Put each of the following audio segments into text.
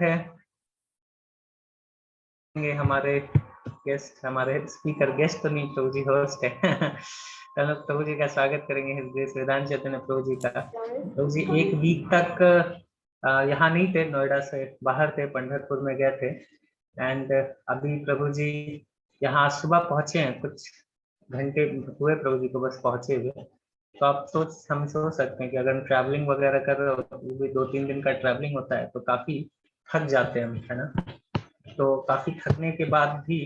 है हमारे गेस्ट, हमारे स्पीकर, गेस्ट तो नहीं प्रभु जी, होस्ट है। हम लोग प्रभु जी का स्वागत करेंगे हृदय से, वेदांत चैतन्य प्रभु जी का। प्रभु जी एक वीक तक यहाँ नहीं थे, नोएडा से बाहर थे, पंढरपुर में गए थे। एंड अभी प्रभु जी यहाँ सुबह पहुंचे हैं, कुछ घंटे हुए प्रभु जी को बस पहुंचे हुए। तो हम सोच सकते हैं कि अगर हम ट्रैवलिंग वगैरह कर रहे हो, वो भी 2-3 दिन का ट्रैवलिंग होता है, तो काफी थक जाते हैं हम, है ना। तो काफी थकने के बाद भी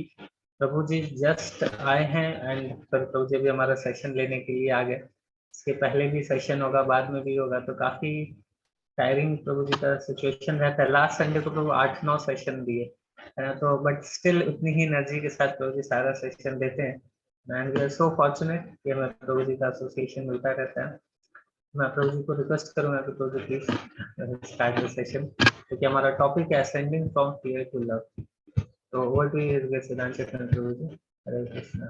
प्रभु जी जस्ट आए हैं, एंड फिर प्रभु जी भी हमारा सेशन लेने के लिए आ गए। इसके पहले भी सेशन होगा, बाद में भी होगा, तो काफी टायरिंग प्रभु जी का सिचुएशन रहता है। लास्ट संडे को प्रभु 8-9 सेशन दिए, है ना। तो बट स्टिल उतनी ही एनर्जी के साथ प्रभु जी सारा सेशन देते हैं। And we are so fortunate कि हमें प्रभु जी का एसोसिएशन मिलता रहता है। मैं प्रभु जी को रिक्वेस्ट करूंगा कि Prabhu ji please start the session, क्योंकि हमारा टॉपिक है ascending from fear to love. तो over to you Vedant Chaitanya Prabhu ji. Hare Krishna.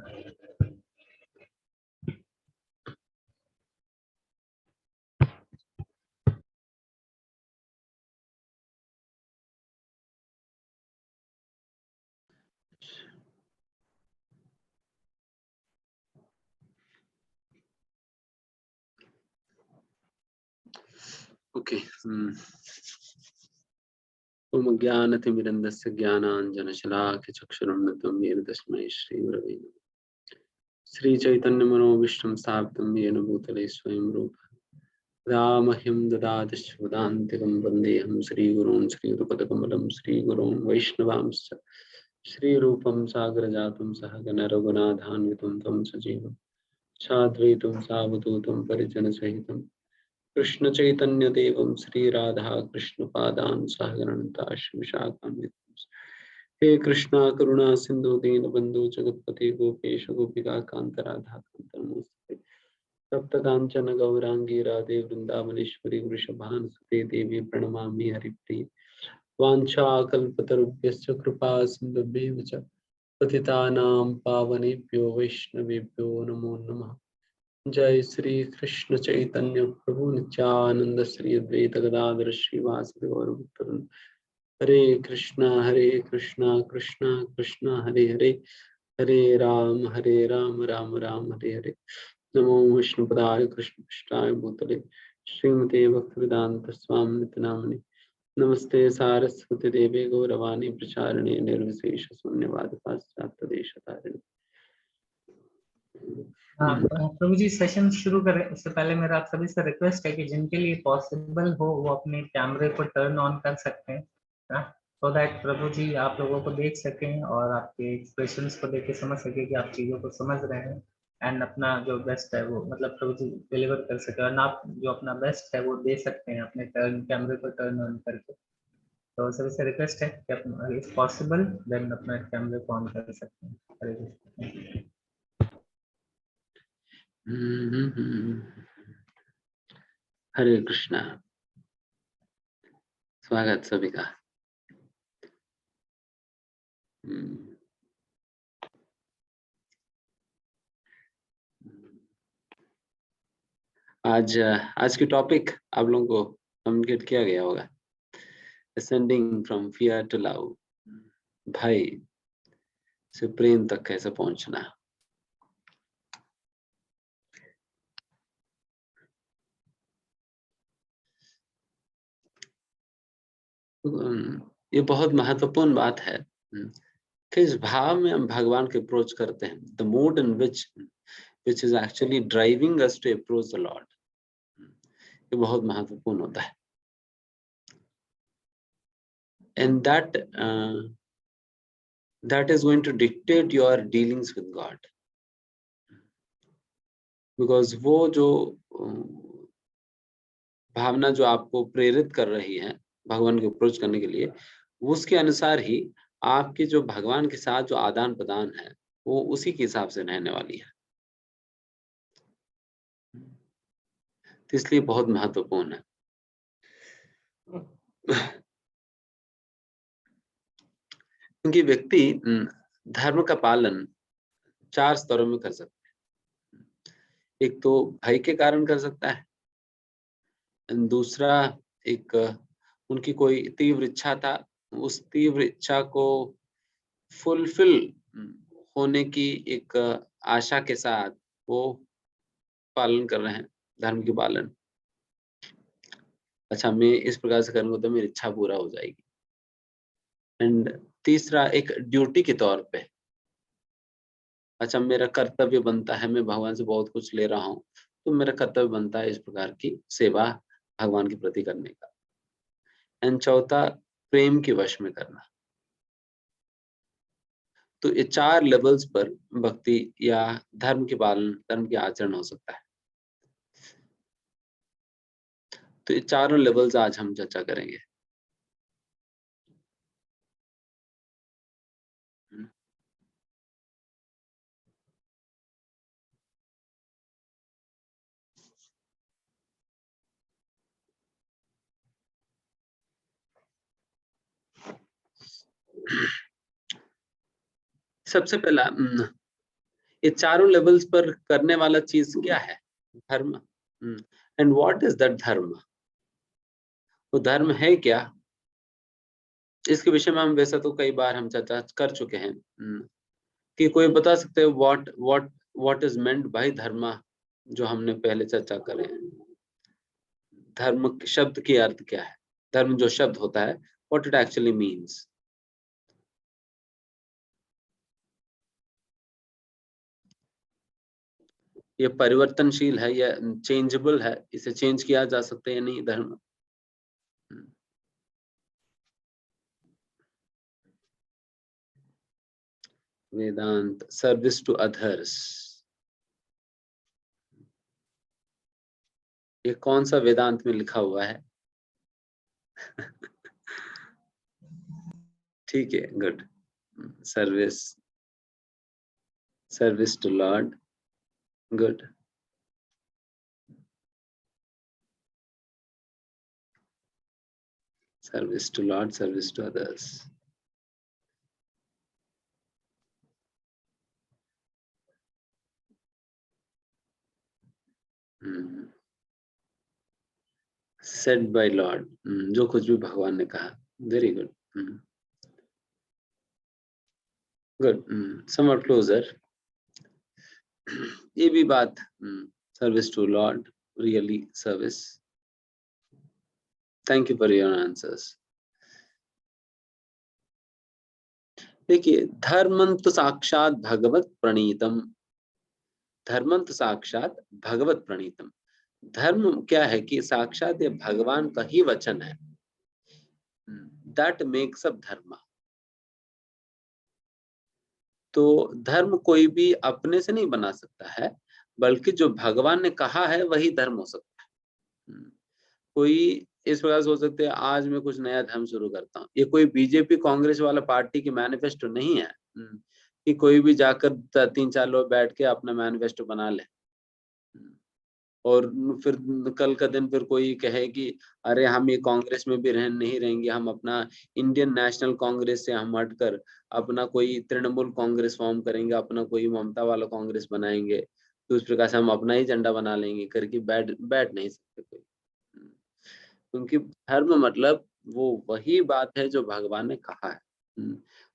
Okay. ओम ज्ञानतिमिरन्दस्य ज्ञानाञ्जनशलाकचक्षुरुन्मिलितं येन तस्मै श्रीगुरवे नमः। श्रीचैतन्यमनोभीष्टं स्थापितं येन भूतले स्वयं रूपः रामह्यं ददाति वदान्तिकं वन्देऽहं श्रीगुरून् श्रीयुतपदकमलं श्रीगुरून् वैष्णवांश्च श्रीरूपं सागरजातं सहगण रघुनाथान्वितं तं सजीवं साद्वैतं सावधूतं परिजनसहितं कृष्ण चैतन्य देवं श्री राधा कृष्ण पादान सहगणता विशाखान्वितं। हे कृष्णा करुणा सिंधु दीन बंधु जगतपति गोपेश गोपिका कांत राधा कांत नमोस्तुते। सप्त कांचन गौरांगी राधे वृंदावनेश्वरी वृषभानुसुते देवी प्रणमामि हरिप्रिये। वाञ्छाकल्पतरुभ्यश्च कृपा सिन्धुभ्येव च पतितानां पावनेभ्यो वैष्णवेभ्यो नमो नमः। जय श्री कृष्ण चैतन्य प्रभु नित्यानंद श्री अद्वैत गदाधर श्रीवासुदेव गौर भक्तवृंद। हरे कृष्णा कृष्णा कृष्णा हरे हरे, हरे राम राम राम हरे हरे। नमो विष्णुपदाय कृष्ण पृष्ठाय भूतले श्रीमते भक्तिवेदांत स्वामी नित्य नामिने नमस्ते सारस्वती देवे गौरवाणी प्रचारिणे निर्विशेष शून्यवाद पाश्चात्य देशतारिणे। हाँ प्रभु जी, सेशन शुरू करें उससे पहले मेरा आप सभी से रिक्वेस्ट है कि जिनके लिए पॉसिबल हो वो अपने कैमरे को टर्न ऑन कर सकते हैं, सो दैट प्रभु जी आप लोगों को देख सकें और आपके एक्सप्रेशंस को देख के समझ सके कि आप चीजों को समझ रहे हैं, एंड अपना जो बेस्ट है वो मतलब प्रभु जी डिलीवर कर सके। और आप जो अपना बेस्ट है वो दे सकते हैं अपने टर्न कैमरे को टर्न ऑन करके। तो सभी से रिक्वेस्ट है कि अपना इफ पॉसिबल देन अपना कैमरे को ऑन कर सकते हैं। हरे कृष्ण। हरे कृष्णा। स्वागत सभी का। आज की टॉपिक आप लोगों को कम्युनिकेट किया गया होगा, ascending from fear to love. भाई से प्रेम तक कैसे पहुंचना। ये बहुत महत्वपूर्ण बात है कि इस भाव में हम भगवान के अप्रोच करते हैं। The mode in which is actually driving us to approach the Lord, ये बहुत महत्वपूर्ण होता है। And that is going to dictate your dealings with God, because वो जो भावना जो आपको प्रेरित कर रही है भगवान को अप्रोच करने के लिए, उसके अनुसार ही आपके जो भगवान के साथ जो आदान प्रदान है वो उसी के हिसाब से रहने वाली है। तो इसलिए बहुत महत्वपूर्ण है। क्योंकि व्यक्ति धर्म का पालन 4 स्तरों में कर सकता है। एक तो भय के कारण कर सकता है, दूसरा एक उनकी कोई तीव्र इच्छा था उस तीव्र इच्छा को फुलफिल होने की एक आशा के साथ वो पालन कर रहे हैं, धर्म की पालन। अच्छा, मैं इस प्रकार से करूंगा तो मेरी इच्छा पूरा हो जाएगी। एंड तीसरा, एक ड्यूटी के तौर पे, अच्छा मेरा कर्तव्य बनता है, मैं भगवान से बहुत कुछ ले रहा हूँ तो मेरा कर्तव्य बनता है इस प्रकार की सेवा भगवान के प्रति करने का। एंड चौथा, प्रेम के वश में करना। तो ये 4 लेवल्स पर भक्ति या धर्म के पालन, धर्म के आचरण हो सकता है। तो ये चारों लेवल्स आज हम चर्चा करेंगे। सबसे पहला, ये चारों लेवल्स पर करने वाला चीज क्या है? धर्म। एंड व्हाट इज दैट धर्म? वो धर्म है क्या? इसके विषय में हम वैसे तो कई बार हम चर्चा कर चुके हैं। कि कोई बता सकते हैं व्हाट इज मेंट बाय धर्म, जो हमने पहले चर्चा करे हैं। धर्म शब्द की अर्थ क्या है? धर्म जो शब्द होता है, व्हाट इट एक्चुअली मीन्स। ये परिवर्तनशील है या चेंजेबल है? इसे चेंज किया जा सकता है या नहीं धर्म? वेदांत, सर्विस टू अदर्स। ये कौन सा वेदांत में लिखा हुआ है? ठीक है, good. Service to Lord, good. Service to Lord, service to others. Said by Lord, जो कुछ भी भगवान ने कहा। Very good, good, somewhat closer. ये भी बात, service to Lord, really service. Thank you for your answers. देखिए, धर्मंत साक्षात भगवत प्रणीतम। धर्मंत साक्षात भगवत प्रणीतम। धर्म क्या है कि साक्षात ये भगवान का ही वचन है। दैट मेक्स अप धर्म। तो धर्म कोई भी अपने से नहीं बना सकता है, बल्कि जो भगवान ने कहा है वही धर्म हो सकता है। कोई इस प्रकार से हो सकते हैं, आज मैं कुछ नया धर्म शुरू करता हूँ। ये कोई बीजेपी कांग्रेस वाला पार्टी की मैनिफेस्टो नहीं है कि कोई भी जाकर 3-4 लोग बैठ के अपना मैनिफेस्टो बना ले और फिर कल का दिन फिर कोई कहे कि अरे हम ये कांग्रेस में भी नहीं रहेंगे, हम अपना इंडियन नेशनल कांग्रेस से हम हटकर अपना कोई तृणमूल कांग्रेस फॉर्म करेंगे, अपना कोई ममता वाला कांग्रेस बनाएंगे, तो उस प्रकार से हम अपना ही झंडा बना लेंगे करके बैठ नहीं सकते कोई। क्योंकि धर्म मतलब वो वही बात है जो भगवान ने कहा है,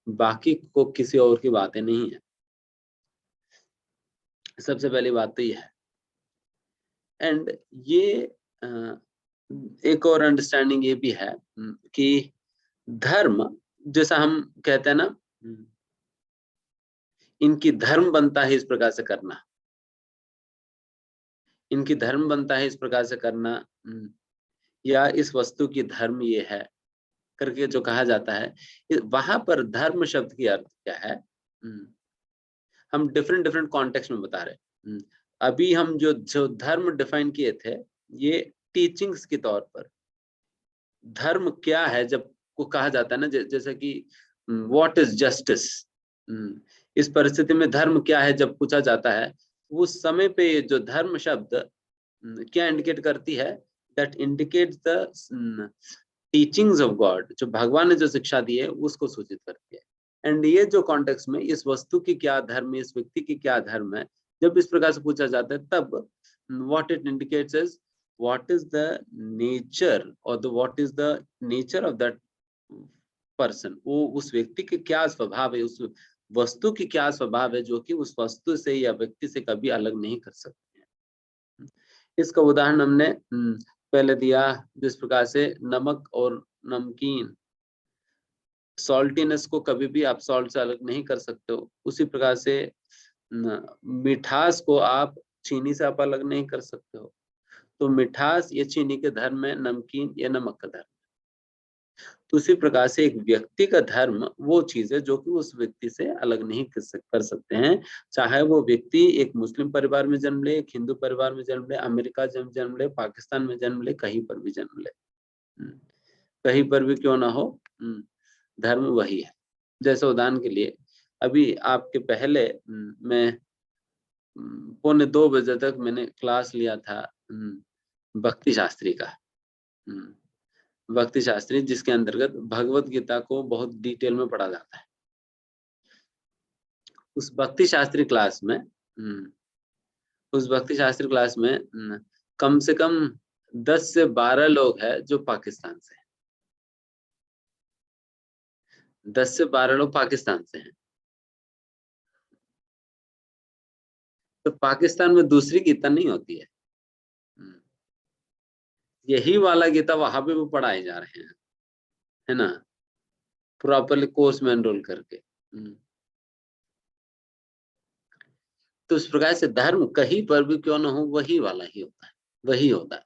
बाकी को किसी और की बातें नहीं है। सबसे पहली बात तो ये है। एंड ये एक और अंडरस्टैंडिंग ये भी है कि धर्म, जैसा हम कहते हैं ना, इनकी धर्म बनता है इस प्रकार से करना, इनकी धर्म बनता है इस प्रकार से करना, या इस वस्तु की धर्म ये है करके जो कहा जाता है, वहां पर धर्म शब्द की अर्थ क्या है, हम डिफरेंट कॉन्टेक्स्ट में बता रहे हैं। अभी हम जो धर्म डिफाइन किए थे, ये टीचिंग्स के तौर पर धर्म क्या है जब को कहा जाता है ना, जैसे कि व्हाट इज जस्टिस, इस परिस्थिति में धर्म क्या है जब पूछा जाता है, उस समय पे जो धर्म शब्द क्या इंडिकेट करती है, that indicates the teachings of God, जो भगवान ने जो शिक्षा दी है उसको सूचित करती है। एंड ये जो कॉन्टेक्स्ट में इस वस्तु की क्या धर्म है, इस व्यक्ति की क्या धर्म है, जब इस प्रकार से पूछा जाता है, तब what it indicates is what is the nature or what is the nature of that person, वो उस व्यक्ति के क्या स्वभाव है, उस वस्तु की क्या स्वभाव है, जो कि उस वस्तु से या व्यक्ति से कभी अलग नहीं कर सकते हैं। इसका उदाहरण हमने पहले दिया, जिस प्रकार से नमक और नमकीन, सॉल्टीनेस को कभी भी आप सॉल्ट से अलग नहीं कर सकते हो, उसी प्रकार से मिठास को आप चीनी से आप अलग नहीं कर सकते हो। तो मिठास ये चीनी के धर्म है, नमकीन ये नमक का धर्म। तो उसी प्रकार से एक व्यक्ति का धर्म वो चीज है जो कि उस व्यक्ति से अलग नहीं कर सकते हैं, चाहे वो व्यक्ति एक मुस्लिम परिवार में जन्म ले, एक हिंदू परिवार में जन्म ले, अमेरिका जन्म ले, पाकिस्तान में जन्म ले, कहीं पर भी जन्म ले, कहीं पर भी क्यों ना हो, धर्म वही है। जैसे उदाहरण के लिए अभी आपके पहले मैं 1:45 बजे तक मैंने क्लास लिया था भक्ति शास्त्री का, भक्ति शास्त्री, जिसके अंतर्गत भगवत गीता को बहुत डिटेल में पढ़ा जाता है। उस भक्ति शास्त्री क्लास में कम से कम 10 से 12 लोग हैं जो पाकिस्तान से हैं, 10 से 12 लोग पाकिस्तान से हैं। तो पाकिस्तान में दूसरी गीता नहीं होती है, यही वाला गीता वहां पे भी पढ़ाए जा रहे हैं, है ना, प्रॉपरली कोर्स में एनरोल करके। तो इस प्रकार से धर्म कहीं पर भी क्यों ना हो वही वाला ही होता है, वही होता है।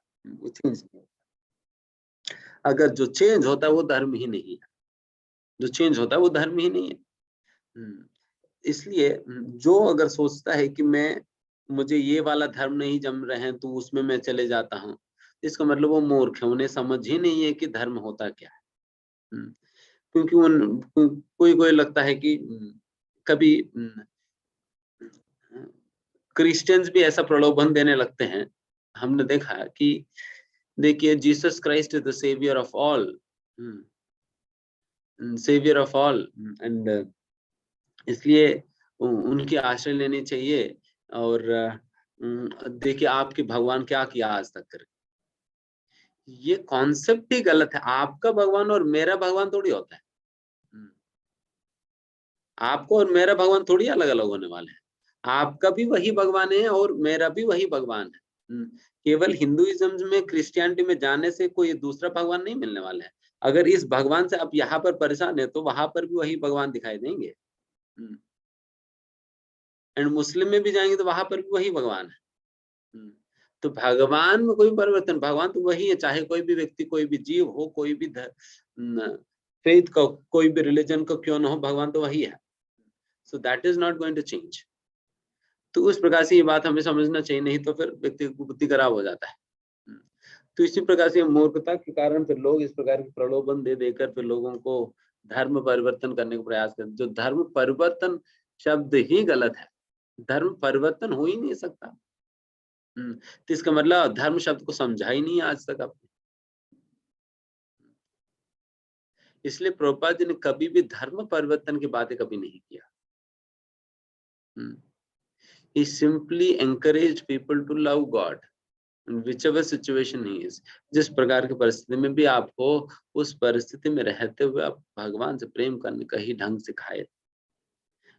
अगर जो चेंज होता है वो धर्म ही नहीं है, जो चेंज होता है वो धर्म ही नहीं है। इसलिए जो अगर सोचता है कि मुझे ये वाला धर्म नहीं जम रहे हैं तो उसमें मैं चले जाता हूँ, इसका मतलब वो मूर्ख है, उन्हें समझ ही नहीं है कि धर्म होता क्या है। क्योंकि कोई लगता है कि कभी क्रिश्चियंस भी ऐसा प्रलोभन देने लगते हैं। हमने देखा कि देखिए Jesus Christ is the saviour of all, saviour of all, and इसलिए उनकी आश्रय लेनी चाहिए। और देखिए आपके भगवान क्या किया आज तक कर, ये कॉन्सेप्ट ही गलत है। आपका भगवान और मेरा भगवान थोड़ी होता है, आपको और मेरा भगवान थोड़ी अलग अलग होने वाले हैं। आपका भी वही भगवान है और मेरा भी वही भगवान है। केवल हिंदुइज्म में, क्रिश्चियनिटी में जाने से कोई दूसरा भगवान नहीं मिलने वाला है। अगर इस भगवान से आप यहाँ पर परेशान है तो वहां पर भी वही भगवान दिखाई देंगे। एंड मुस्लिम में भी जाएंगे तो वहां पर भी वही भगवान है। तो भगवान में कोई परिवर्तन, भगवान तो वही है, चाहे कोई भी व्यक्ति, कोई भी जीव हो, कोई भी फेथ का, कोई भी रिलीजन का क्यों ना हो, भगवान तो वही है। So that is not going to change. तो उस प्रकार से ये बात हमें समझना चाहिए, नहीं तो फिर व्यक्ति की बुद्धि खराब हो जाता है। तो इसी प्रकार से मूर्खता के कारण फिर लोग इस प्रकार के प्रलोभन दे देकर फिर लोगों को धर्म परिवर्तन करने का प्रयास करते। जो धर्म परिवर्तन शब्द ही गलत है, धर्म परिवर्तन हो ही नहीं सकता। तो इसका मतलब धर्म शब्द को समझा ही नहीं आज तक आपने। इसलिए प्रभुपाद जी ने कभी भी धर्म परिवर्तन की बातें कभी नहीं किया। He simply encouraged people to love God in whichever situation he is. जिस प्रकार की परिस्थिति में भी आप हो, उस परिस्थिति में रहते हुए आप भगवान से प्रेम करने का ही ढंग सिखाए।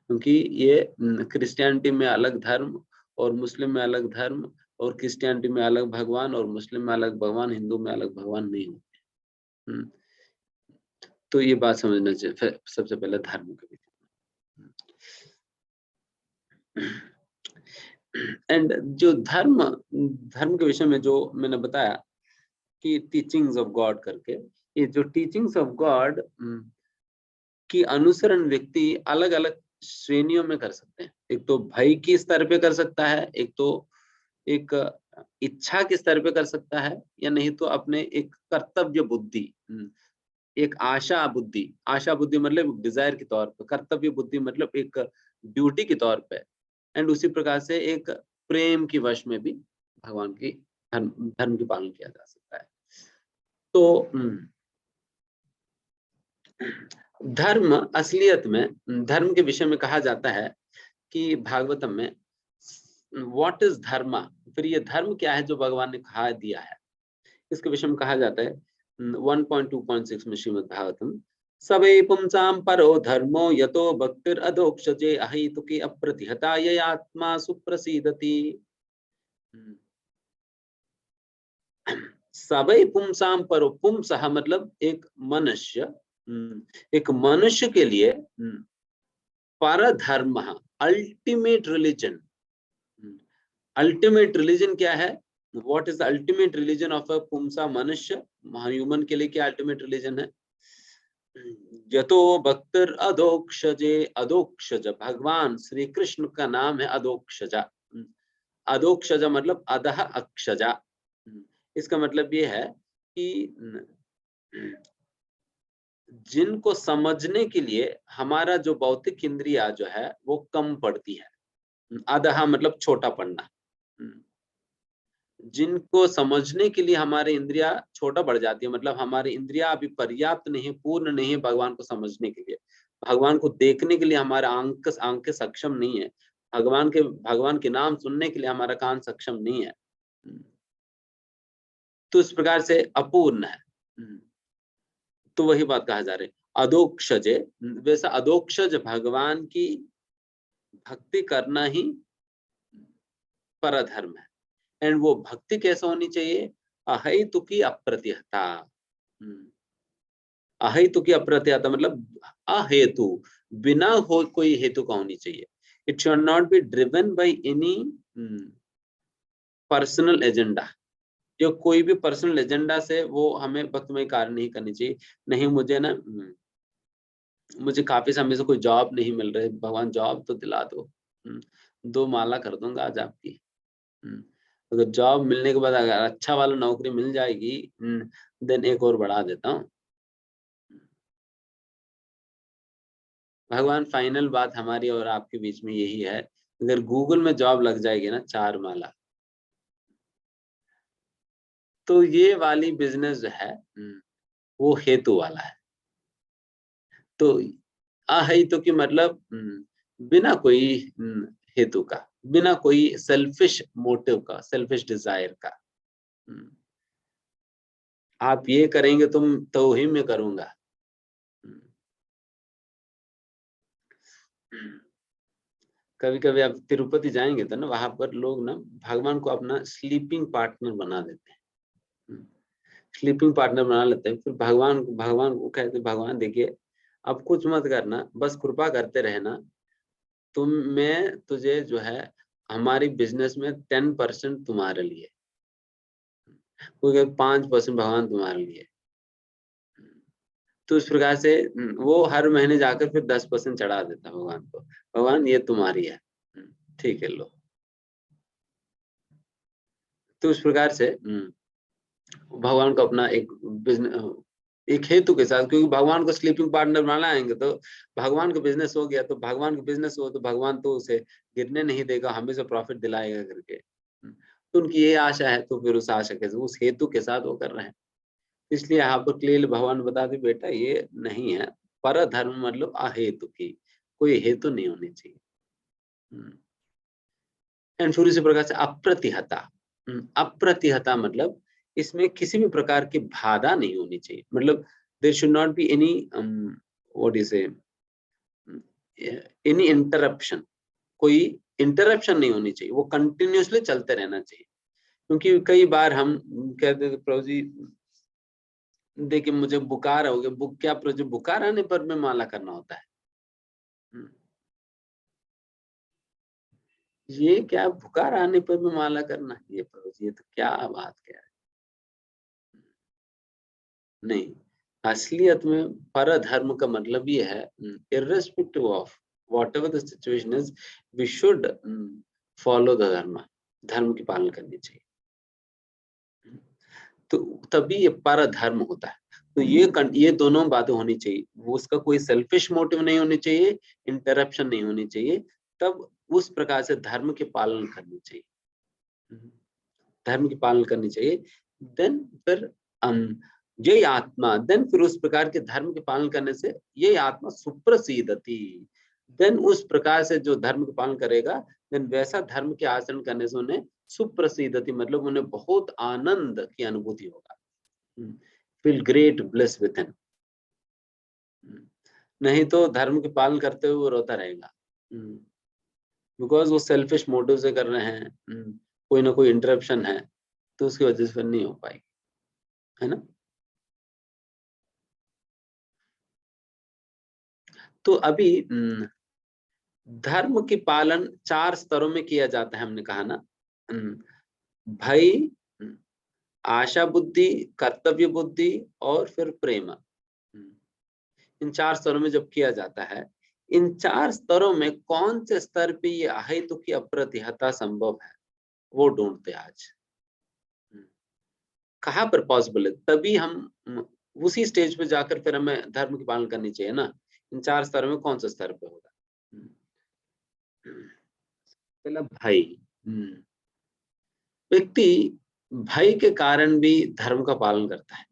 क्योंकि ये क्रिश्चियनिटी में अलग धर्म और मुस्लिम में अलग धर्म, और क्रिश्चियनिटी में अलग भगवान और मुस्लिम में अलग भगवान, हिंदू में अलग भगवान नहीं होते। तो ये बात समझना चाहिए। फिर सबसे पहले धर्म के विषय एंड जो धर्म के विषय में जो मैंने बताया कि टीचिंग्स ऑफ गॉड करके, ये जो टीचिंग्स ऑफ गॉड की अनुसरण व्यक्ति अलग अलग श्रेणियों में कर सकते हैं। एक तो भय की स्तर पे कर सकता है, एक तो एक इच्छा के स्तर पे कर सकता है, या नहीं तो अपने एक कर्तव्य बुद्धि, एक आशा बुद्धि मतलब डिजायर के तौर पे, कर्तव्य बुद्धि मतलब एक ड्यूटी के तौर पे, एंड उसी प्रकार से एक प्रेम की वश में भी भगवान की धर्म की पालन किया जा सकता है। तो धर्म असलियत में, धर्म के विषय में कहा जाता है कि भागवतम में व्हाट इज धर्म, फिर ये धर्म क्या है जो भगवान ने कहा दिया है, इसके विषय में कहा जाता है 1.2.6 में श्रीमद् भागवतम सबे पुंसां परो धर्मो यतो भक्तिर अधोक्षजे अहेतुके अप्रतिहता ये आत्मा सुप्रसीदति। सबे पुंसां परो, पुंसः मतलब एक मनुष्य, एक मनुष्य के लिए पर धर्म, अल्टीमेट रिलीजन। अल्टीमेट रिलीजन क्या है? What is the ultimate religion of a पुंसा, मनुष्य, ह्यूमन के लिए क्या अल्टीमेट रिलीजन है? यतो भक्तिर अधोक्षजे, अधोक्षज भगवान श्री कृष्ण का नाम है अधोक्षजा। अधोक्षजा मतलब अधः अक्षजा। इसका मतलब ये है कि जिनको समझने के लिए हमारा जो भौतिक इंद्रिया जो है वो कम पड़ती है। अधः मतलब छोटा पड़ना। जिनको समझने के लिए हमारे इंद्रिया छोटा बढ़ जाती है, मतलब हमारी इंद्रिया अभी पर्याप्त नहीं, पूर्ण नहीं है भगवान को समझने के लिए, भगवान को देखने के लिए हमारा आंखें सक्षम नहीं है, भगवान के नाम सुनने के लिए हमारा कान सक्षम नहीं है, तो इस प्रकार से अपूर्ण है। तो वही बात कहा जा रही है, अधोक्षजे, वैसा अधोक्षज भगवान की भक्ति करना ही परधर्म है। एंड वो भक्ति कैसे होनी चाहिए? अहेतु की अप्रतिहता। अहेतु की अप्रतिहता मतलब अहेतु, बिना हो कोई हेतु का होनी चाहिए। It should not be driven by any personal agenda. जो कोई भी पर्सनल एजेंडा से वो हमें भक्तिमय कार्य नहीं करनी चाहिए। नहीं मुझे काफी समय से कोई जॉब नहीं मिल रही, भगवान जॉब तो दिला दो, 2 माला कर दूंगा आज आपकी। अगर जॉब मिलने के बाद अगर अच्छा वाला नौकरी मिल जाएगी, देन एक और बढ़ा देता हूँ। भगवान फाइनल बात हमारी और आपके बीच में यही है, अगर गूगल में जॉब लग जाएगी ना 4 माला, तो ये वाली बिजनेस जो है वो हेतु वाला है। तो अहेतु की मतलब बिना कोई हेतु का, बिना कोई सेल्फिश मोटिव का, सेल्फिश डिजायर का। आप ये करेंगे तुम तो ही मैं करूंगा। कभी कभी आप तिरुपति जाएंगे तो ना वहां पर लोग ना भगवान को अपना स्लीपिंग पार्टनर बना देते हैं, स्लीपिंग पार्टनर बना लेते हैं। फिर भगवान को कहते, भगवान देखिए अब कुछ मत करना, बस कृपा करते रहना, मैं तुझे जो है हमारी बिजनेस में 10% तुम्हारे लिए, क्योंकि 5% भगवान तुम्हारे लिए। तो इस प्रकार से वो हर महीने जाकर फिर 10% चढ़ा देता है भगवान को, भगवान ये तुम्हारी है, ठीक है लो। तो इस प्रकार से भगवान को अपना एक बिजनेस, एक हेतु के साथ, क्योंकि भगवान को स्लीपिंग पार्टनर बनाएंगे तो भगवान का बिजनेस हो गया, तो भगवान का बिजनेस हो तो भगवान तो उसे गिरने नहीं देगा, हमेशा प्रॉफिट दिलाएगा करके। तो उनकी ये आशा है, तो फिर उस आशा के उस हेतु के साथ वो कर रहे हैं। इसलिए यहाँ पर क्लियर भगवान बताते बेटा ये नहीं है, पर धर्म मतलब अहेतु की, कोई हेतु नहीं होनी चाहिए। एंड फिर इसी प्रकार से अप्रतिहता, अप्रतिहता मतलब इसमें किसी भी प्रकार की बाधा नहीं होनी चाहिए, मतलब there should not be any what is any interruption, कोई इंटरप्शन नहीं होनी चाहिए, वो कंटिन्यूअसली चलते रहना चाहिए। क्योंकि कई बार हम कहते थे प्रभु जी देखिए मुझे बुखार हो गया, क्या प्रभु जी बुखार आने पर में माला करना होता है? ये क्या बुखार आने पर भी माला करना? ये प्रभु जी ये तो क्या बात कह रहे? नहीं, असलियत में पर धर्म का मतलब ये है irrespective of whatever the situation is, we should follow the dharma, धर्म की पालना करनी चाहिए। तो तभी ये पर धर्म होता है। तो ये दोनों बातें होनी चाहिए, वो उसका कोई सेल्फिश मोटिव नहीं होनी चाहिए, इंटरप्शन नहीं होनी चाहिए, तब उस प्रकार से धर्म की पालन करनी चाहिए, धर्म की पालन करनी चाहिए। देन फिर ये आत्मा, देन फिर उस प्रकार के धर्म के पालन करने से ये आत्मा सुप्रसीदति, देन उस प्रकार से जो धर्म के पालन करेगा, देन वैसा धर्म के आचरण करने से उन्हें सुप्रसीदति मतलब उन्हें बहुत आनंद की अनुभूति होगा, feel great bliss with him. नहीं तो धर्म के पालन करते हुए वो रोता रहेगा, बिकॉज वो सेल्फिश मोटिव से कर रहे हैं, कोई ना कोई इंटरप्शन है, तो उसकी वजह से फिर नहीं हो पाएगी, है ना। तो अभी धर्म की पालन 4 स्तरों में किया जाता है, हमने कहा ना, भय, आशा बुद्धि, कर्तव्य बुद्धि और फिर प्रेम। इन 4 स्तरों में जब किया जाता है, इन 4 स्तरों में कौन से स्तर पे ये अहेतु की अप्रतिहता संभव है, वो ढूंढते आज। कहाँ पर पॉसिबल है, तभी हम उसी स्टेज पे जाकर फिर हमें धर्म की पालन करनी चाहिए ना। इन 4 स्तरों में कौन सा स्तर पे होगा। पहला भय। व्यक्ति भय के कारण भी धर्म का पालन करता है।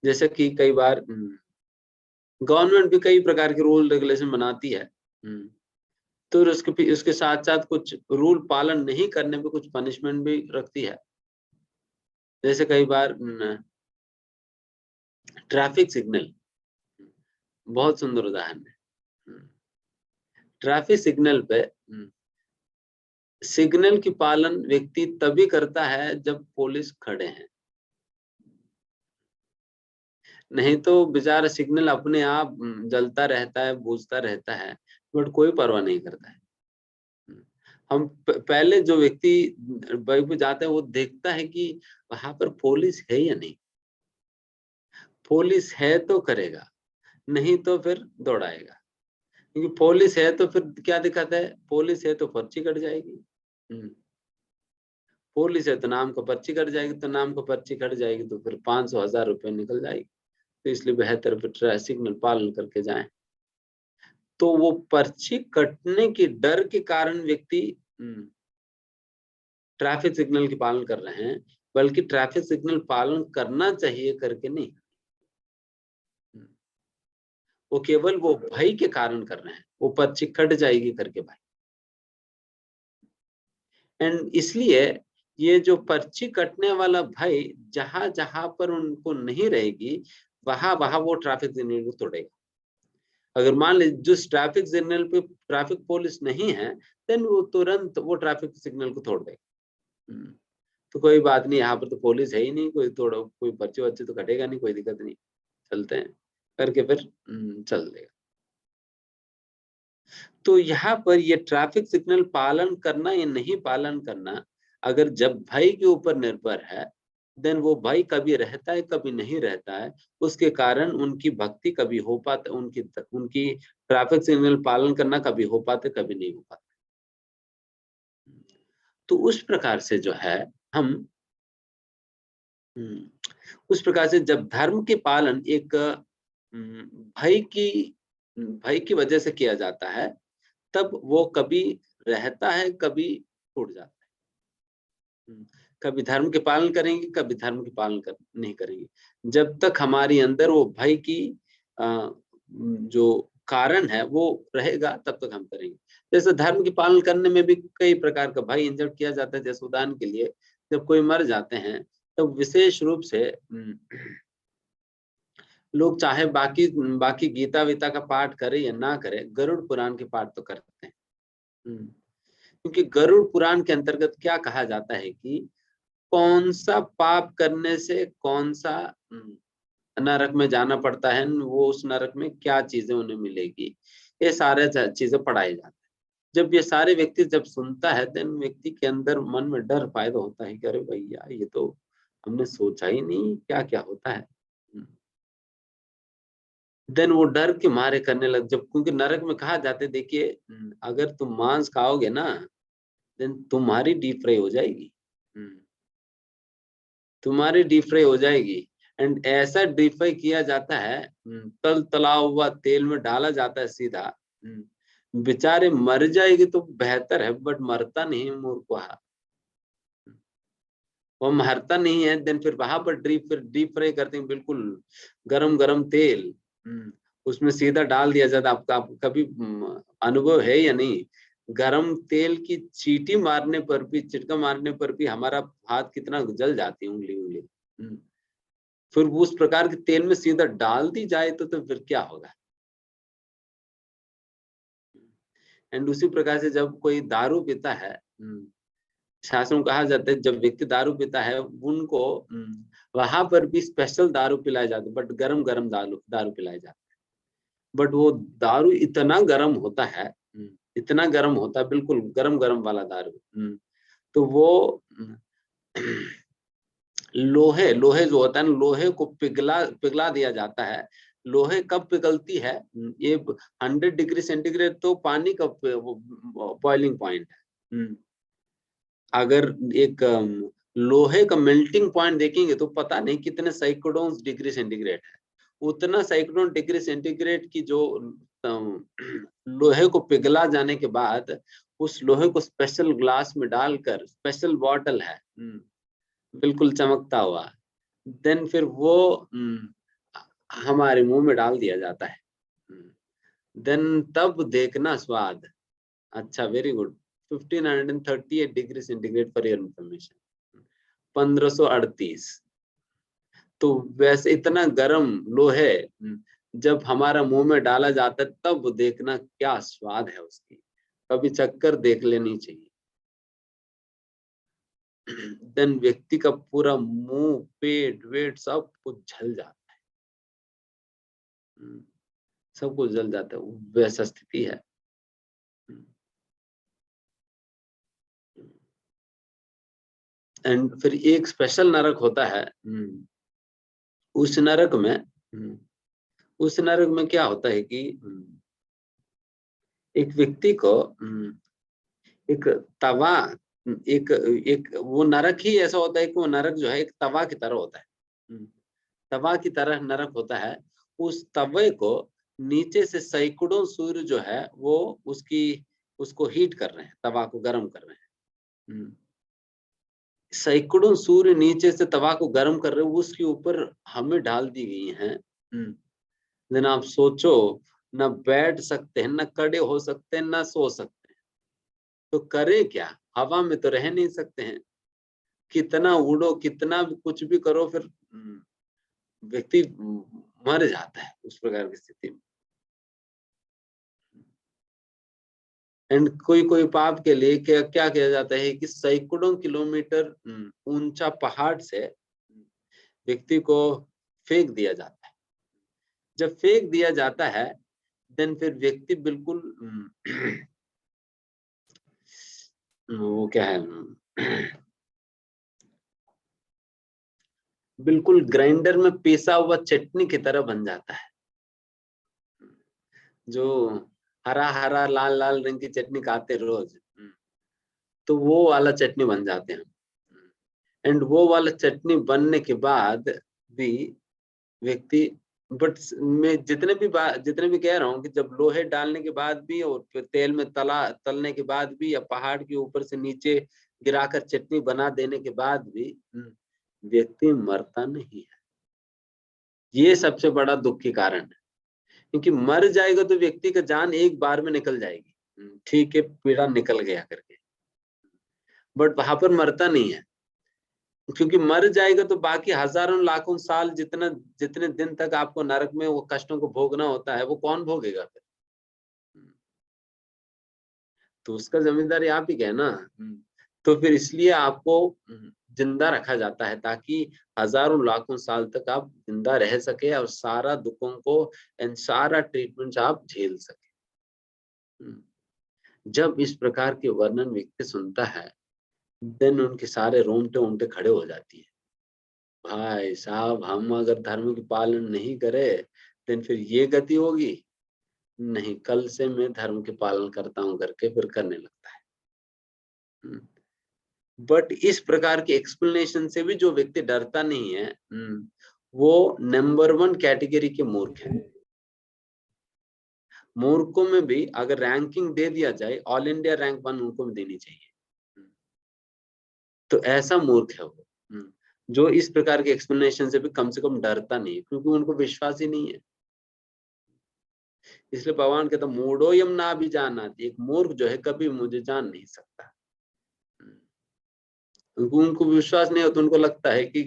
जैसे कि कई बार गवर्नमेंट भी कई प्रकार के रूल रेगुलेशन बनाती है, तो उसके साथ साथ कुछ रूल पालन नहीं करने पे कुछ पनिशमेंट भी रखती है। जैसे कई बार ट्रैफिक सिग्नल बहुत सुंदर उदाहरण है। ट्रैफिक सिग्नल पे सिग्नल की पालन व्यक्ति तभी करता है जब पुलिस खड़े हैं, नहीं तो बेचारा सिग्नल अपने आप जलता रहता है, बुझता रहता है, बट कोई परवाह नहीं करता है। हम पहले जो व्यक्ति बाइक पे जाता है वो देखता है कि वहां पर पुलिस है या नहीं, पुलिस है तो करेगा, नहीं तो फिर दौड़ाएगा। क्योंकि पुलिस है तो फिर क्या दिक्कत है, पुलिस है तो पर्ची कट जाएगी, पुलिस है तो नाम का पर्ची कट जाएगी, तो नाम का पर्ची कट जाएगी तो फिर 500-1000 रुपए निकल जाएगी। तो इसलिए बेहतर फिर ट्रैफिक सिग्नल पालन करके जाएं। तो वो पर्ची कटने की डर के कारण व्यक्ति ट्रैफिक सिग्नल की पालन कर रहे हैं, बल्कि ट्रैफिक सिग्नल पालन करना चाहिए करके नहीं, वो केवल वो भय के कारण कर रहे हैं, वो पर्ची कट जाएगी करके भाई। एंड इसलिए ये जो पर्ची कटने वाला भय जहां जहां पर उनको नहीं रहेगी, वहां वहां वो ट्रैफिक सिग्नल को तोड़ेगा। अगर मान लीजिए जिस ट्रैफिक सिग्नल पे ट्रैफिक पुलिस नहीं है, देन वो तुरंत वो ट्रैफिक सिग्नल को तोड़ देगा। तो कोई बात नहीं, यहाँ पर तो पुलिस है ही नहीं, कोई तोड़ो, कोई पर्चे वर्चे तो कटेगा नहीं, कोई दिक्कत नहीं, चलते हैं करके फिर चल देगा। तो यहाँ पर ये ट्रैफिक सिग्नल पालन करना या नहीं पालन करना, अगर जब भय के ऊपर निर्भर है, देन वो भय कभी रहता है कभी नहीं रहता है, उसके कारण उनकी भक्ति कभी हो पाता, उनकी ट्रैफिक सिग्नल पालन करना कभी हो पाता, कभी नहीं हो पाता। तो उस प्रकार से जो है हम उस प्रकार से जब धर्म के पालन एक भय की वजह से किया जाता है, तब वो कभी रहता है कभी टूट जाता है। कभी धर्म के पालन करेंगे, कभी धर्म के पालन नहीं करेंगे। जब तक हमारी अंदर वो भय की जो कारण है वो रहेगा, तब तक हम करेंगे। जैसे धर्म के पालन करने में भी कई प्रकार का भय इंजेक्ट किया जाता है। जैसे उदाहरण के लिए जब कोई मर जाते हैं, तो विशेष रूप से लोग चाहे बाकी गीता वीता का पाठ करे या ना करे, गरुड़ पुराण के पाठ तो करते हैं। क्योंकि गरुड़ पुराण के अंतर्गत क्या कहा जाता है कि कौन सा पाप करने से कौन सा नरक में जाना पड़ता है, वो उस नरक में क्या चीजें उन्हें मिलेगी, ये सारे चीजें पढ़ाई जाती है। जब ये सारे व्यक्ति जब सुनता है, तो व्यक्ति के अंदर मन में डर पैदा होता है कि अरे भैया, ये तो हमने सोचा ही नहीं क्या क्या होता है। देन वो डर के मारे करने लग, जब क्योंकि नरक में कहा जाते, देखिए अगर तुम मांस खाओगे ना, देन तुम्हारी डीप फ्राई हो जाएगी, तुम्हारी डीप फ्राई हो जाएगी। एंड ऐसा डीप फ्राई किया जाता है, तला हुआ तेल में डाला जाता है सीधा, बेचारे मर जाएगी तो बेहतर है, बट मरता नहीं मूर्ख, वो मरता नहीं है। देन फिर वहां पर डीप फ्राई करते हैं, बिल्कुल गरम गरम तेल, उसमें सीधा डाल दिया जाता। आपका कभी अनुभव है या नहीं, गरम तेल की चीटी मारने पर भी, चिटका मारने पर भी हमारा हाथ कितना जल जाती है, उंगली फिर वो उस प्रकार के तेल में सीधा डाल दी जाए तो फिर क्या होगा। एंड उसी प्रकार से जब कोई दारू पीता है, शास्त्रों में कहा जाता है जब व्यक्ति दारू पीता है उनको वहां पर भी स्पेशल दारू पिलाया जाता है, बट गरम गरम दारू दारू पिलाया जाता है। बट वो दारू इतना गर्म होता है, इतना गर्म होता है, बिल्कुल गरम गरम वाला दारू। तो वो लोहे लोहे जो होता है ना, लोहे को पिघला पिघला दिया जाता है। लोहे कब पिघलती है, ये 100 डिग्री सेंटीग्रेड तो पानी का बॉइलिंग पॉइंट है। अगर एक लोहे का मेल्टिंग पॉइंट देखेंगे तो पता नहीं कितने सैकड़ों डिग्री सेंटीग्रेड है। उतना सैकड़ों डिग्री सेंटीग्रेड की जो लोहे को पिघला जाने के बाद उस लोहे को स्पेशल ग्लास में डालकर, स्पेशल बॉटल है बिल्कुल चमकता हुआ, देन फिर वो हमारे मुंह में डाल दिया जाता है। देन तब देखना स्वाद। अच्छा, very good. 1538 degree centigrade for your information, 1538। तो वैसे इतना गर्म लोहे जब हमारा मुंह में डाला जाता है तब देखना क्या स्वाद है उसकी, कभी चक्कर देख लेनी चाहिए। देन व्यक्ति का पूरा मुंह, पेट वेट सब कुछ जल जाता है, सब कुछ जल जाता है, वैसा स्थिति है। एंड फिर एक स्पेशल नरक होता है। उस नरक में क्या होता है कि एक व्यक्ति को एक तवा, एक एक वो नरक ही ऐसा होता है कि वो नरक जो है एक तवा की तरह होता है। तवा की तरह नरक होता है। उस तवे को नीचे से सैकड़ों सूर्य जो है वो उसको हीट कर रहे हैं, तवा को गर्म कर रहे हैं। सैकड़ों सूर्य नीचे से तवा को गर्म कर रहे हैं, उसके ऊपर हमें डाल दी गई हैं। देन आप सोचो, न बैठ सकते हैं, न खड़े हो सकते हैं, न सो सकते हैं, तो करे क्या? हवा में तो रह नहीं सकते हैं। कितना उड़ो, कितना भी कुछ भी करो, फिर व्यक्ति मर जाता है उस प्रकार की स्थिति में। एंड कोई कोई पाप के लिए क्या क्या किया जाता है कि सैकड़ों किलोमीटर ऊंचा पहाड़ से व्यक्ति को फेंक दिया जाता है। जब फेंक दिया जाता है देन फिर व्यक्ति बिल्कुल वो क्या है, बिल्कुल ग्राइंडर में पीसा हुआ चटनी की तरह बन जाता है। जो हरा हरा लाल लाल रंग की चटनी खाते रोज, तो वो वाला चटनी बन जाते हैं। एंड वो वाला चटनी बनने के बाद भी व्यक्ति, बट मैं जितने भी कह रहा हूँ कि जब लोहे डालने के बाद भी और फिर तेल में तलने के बाद भी, या पहाड़ के ऊपर से नीचे गिराकर चटनी बना देने के बाद भी व्यक्ति मरता नहीं है। ये सबसे बड़ा दुख की कारण है, क्योंकि मर जाएगा तो व्यक्ति का जान एक बार में निकल जाएगी, ठीक है, पीड़ा निकल गया करके, बट वहां पर मरता नहीं है। क्योंकि मर जाएगा तो बाकी हजारों लाखों साल जितने दिन तक आपको नरक में वो कष्टों को भोगना होता है, वो कौन भोगेगा फिर? तो उसका जिम्मेदारी आप ही है ना। तो फिर इसलिए आपको जिंदा रखा जाता है ताकि हजारों लाखों साल तक आप जिंदा रह सके और सारा दुखों को एंड सारा ट्रीटमेंट आप झेल सके। जब इस प्रकार के वर्णन व्यक्ति सुनता है देन उनके सारे रोंगटे ओंगटे खड़े हो जाती है। भाई साहब, हम अगर धर्म की पालन नहीं करें देन फिर ये गति होगी। नहीं, कल से मैं धर्म के पालन करता हूं करके फिर करने लगता है। बट इस प्रकार के एक्सप्लेनेशन से भी जो व्यक्ति डरता नहीं है, वो नंबर 1 कैटेगरी के मूर्ख है। मूर्खों में भी अगर रैंकिंग दे दिया जाए, ऑल इंडिया रैंक 1 उनको भी देनी चाहिए। तो ऐसा मूर्ख है वो, जो इस प्रकार के एक्सप्लेनेशन से कम डरता नहीं है, क्योंकि उनको विश्वास ही नहीं है। इसलिए भगवान कहता मूढ़ो यम ना भी जाना, एक मूर्ख जो है कभी मुझे जान नहीं सकता। उनको विश्वास नहीं होता, उनको लगता है कि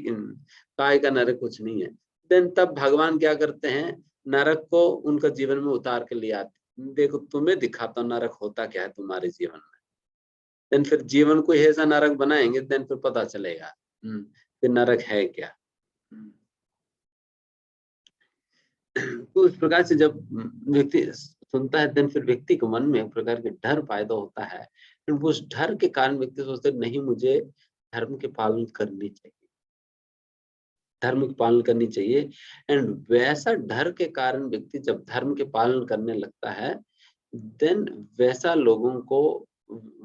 काय का नरक कुछ नहीं है, देन तब भगवान क्या करते हैं, नरक को उनका जीवन में उतार के ले आते, देखो तुम्हें दिखाता हूँ नरक होता क्या है तुम्हारे जीवन में। देन फिर जीवन को ऐसा नरक बनाएंगे, देन फिर पता चलेगा फिर नरक है क्या। तो इस प्रकार से जब व्यक्ति सुनता है, देन फिर व्यक्ति के मन में एक प्रकार के डर पैदा होता है, फिर उस डर के कारण व्यक्ति सोचते नहीं मुझे धर्म के पालन करनी चाहिए, धर्म की पालन करनी चाहिए। एंड वैसा डर के कारण व्यक्ति जब धर्म के पालन करने लगता है, देन वैसा लोगों को,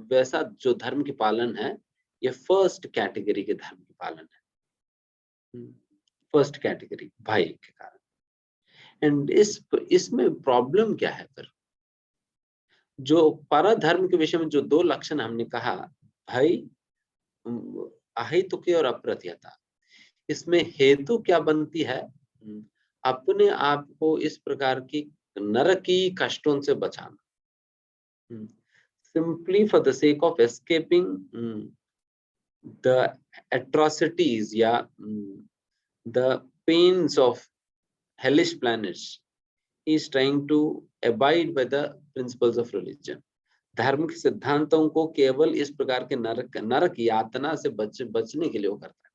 वैसा जो धर्म की पालन है, ये फर्स्ट कैटेगरी के धर्म की पालन है, फर्स्ट कैटेगरी भाई के कारण। एंड इसमें प्रॉब्लम क्या है फिर, जो परधर्म के विषय में जो दो लक्षण हमने कहा, भय, अहेतुकी और अप्रत्यता, इसमें हेतु क्या बनती है, अपने आप को इस प्रकार की नरकी कष्टों से बचाना, simply for the sake of escaping the atrocities या the pains of hellish planets, he is trying to abide by the principles of religion. धर्म के सिद्धांतों को केवल इस प्रकार के नरक यातना से बचने के लिए वो करता है,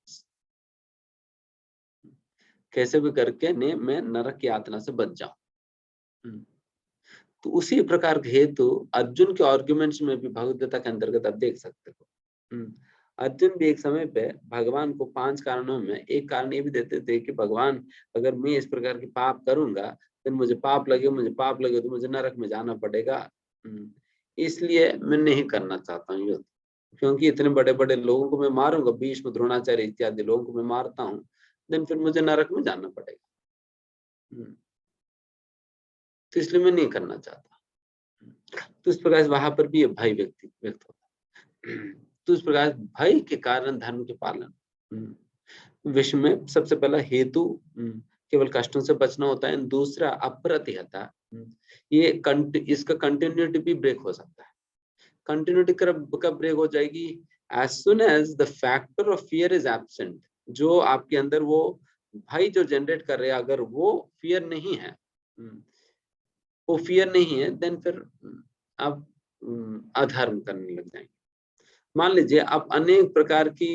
कैसे भी करके मैं नरक यातना से बच जाऊं। तो उसी प्रकार के हेतु अर्जुन के आर्गुमेंट्स में भी भगवद्गीता के अंतर्गत आप देख सकते हो। अर्जुन भी एक समय पे भगवान को 5 कारणों में एक कारण ये भी देते थे कि भगवान अगर मैं इस प्रकार के पाप करूंगा, तो मुझे पाप लगे तो मुझे नरक में जाना पड़ेगा, इसलिए मैं नहीं करना चाहता हूँ युद्ध, क्योंकि इतने बड़े बड़े लोगों को मैं मारूंगा, भीष्म, द्रोणाचार्य इत्यादि लोगों को मैं मारता हूँ, देन फिर मुझे नरक में जाना पड़ेगा, तो इसलिए मैं नहीं करना चाहता। तो इस प्रकार से वहां पर भी ये भय व्यक्त होता है। तो इस प्रकार भय के कारण धर्म के पालन विश्व में सबसे पहला हेतु केवल कष्टों से बचना होता है, दूसरा अप्रतिहता, ये इसका कंटिन्यूटी भी ब्रेक हो सकता है। कंटिन्यूटी कब ब्रेक हो जाएगी, as soon as the factor of fear is absent, जो आपके अंदर वो भय जो जनरेट कर रहे हैं, अगर वो फियर नहीं है, वो फियर नहीं है, देन फिर आप अधर्म करने लग जाएंगे। मान लीजिए आप अनेक प्रकार की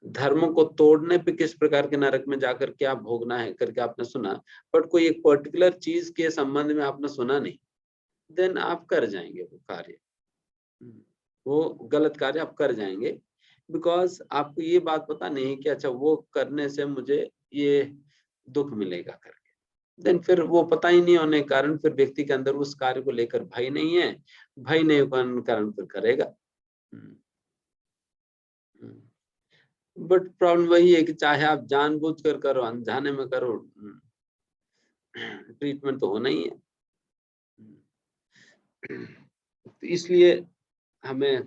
धर्मों को तोड़ने पे किस प्रकार के नरक में जाकर क्या भोगना है करके आपने सुना, बट कोई एक पर्टिकुलर चीज के संबंध में आपने सुना नहीं, देन आप कर जाएंगे वो कार्य, वो गलत कार्य आप कर जाएंगे, बिकॉज आपको ये बात पता नहीं कि अच्छा वो करने से मुझे ये दुख मिलेगा करके, देन फिर वो पता ही नहीं होने के कारण फिर व्यक्ति के अंदर उस कार्य को लेकर भय नहीं है, भय नहीं होने के कारण फिर करेगा। बट प्रॉब्लम वही है कि चाहे आप जानबूझकर करो अनजाने में करो, ट्रीटमेंट तो होना ही है। तो इसलिए हमें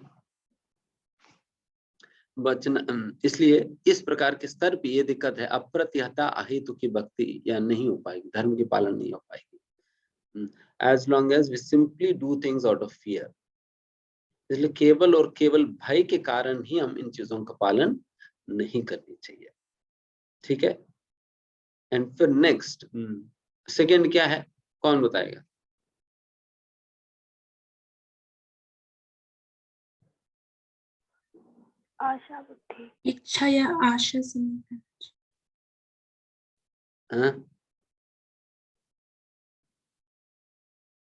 बचना, इसलिए इस प्रकार के स्तर पे ये दिक्कत है, अप्रत्यहता अहेतु की भक्ति या नहीं हो पाएगी, धर्म की पालन नहीं हो पाएगी, as long as we simply do things out of fear. इसलिए केवल और केवल भय के कारण ही हम इन चीजों का पालन नहीं करनी चाहिए, ठीक है। एंड फिर नेक्स्ट सेकेंड क्या है, कौन बताएगा? आशा बुद्धि, इच्छा या आशा से नहीं।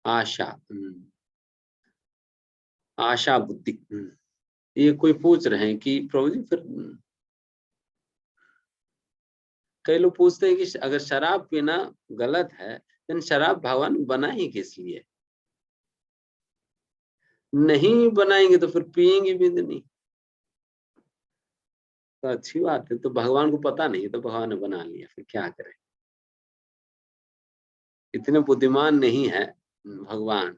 आशा, आशा बुद्धि, ये कोई पूछ रहे हैं कि प्रभु जी फिर कई लोग पूछते हैं कि अगर शराब पीना गलत है, तो शराब भगवान बनाई किस लिए? नहीं बनाएंगे तो फिर पिएंगे भी नहीं, तो अच्छी बात है। तो भगवान को पता नहीं तो भगवान ने बना लिया, फिर क्या करें? इतने बुद्धिमान नहीं है भगवान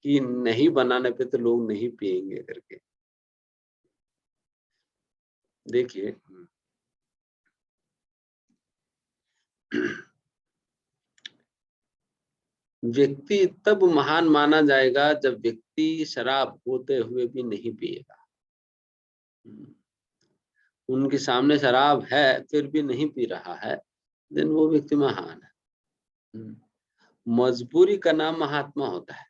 कि नहीं बनाने पे तो लोग नहीं पिएंगे करके। देखिए व्यक्ति तब महान माना जाएगा जब व्यक्ति शराब होते हुए भी नहीं पिएगा। उनके सामने शराब है फिर भी नहीं पी रहा है, देन वो व्यक्ति महान है। मजबूरी का नाम महात्मा होता है।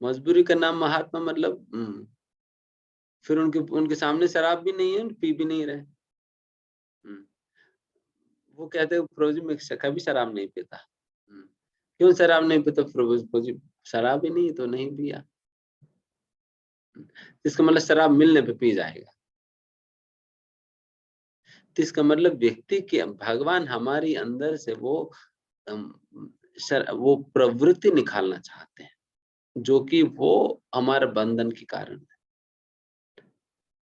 मजबूरी का नाम महात्मा मतलब फिर उनके सामने शराब भी नहीं है, पी भी नहीं रहे। वो कहते हैं फरोजी में कभी शराब नहीं पीता। क्यों शराब नहीं पीता? फरोजी शराब ही नहीं तो नहीं पिया। इसका मतलब शराब मिलने पे पी जाएगा। तो इसका मतलब व्यक्ति के भगवान हमारी अंदर से वो प्रवृत्ति निकालना चाहते हैं, जो कि वो हमारे बंधन के कारण है।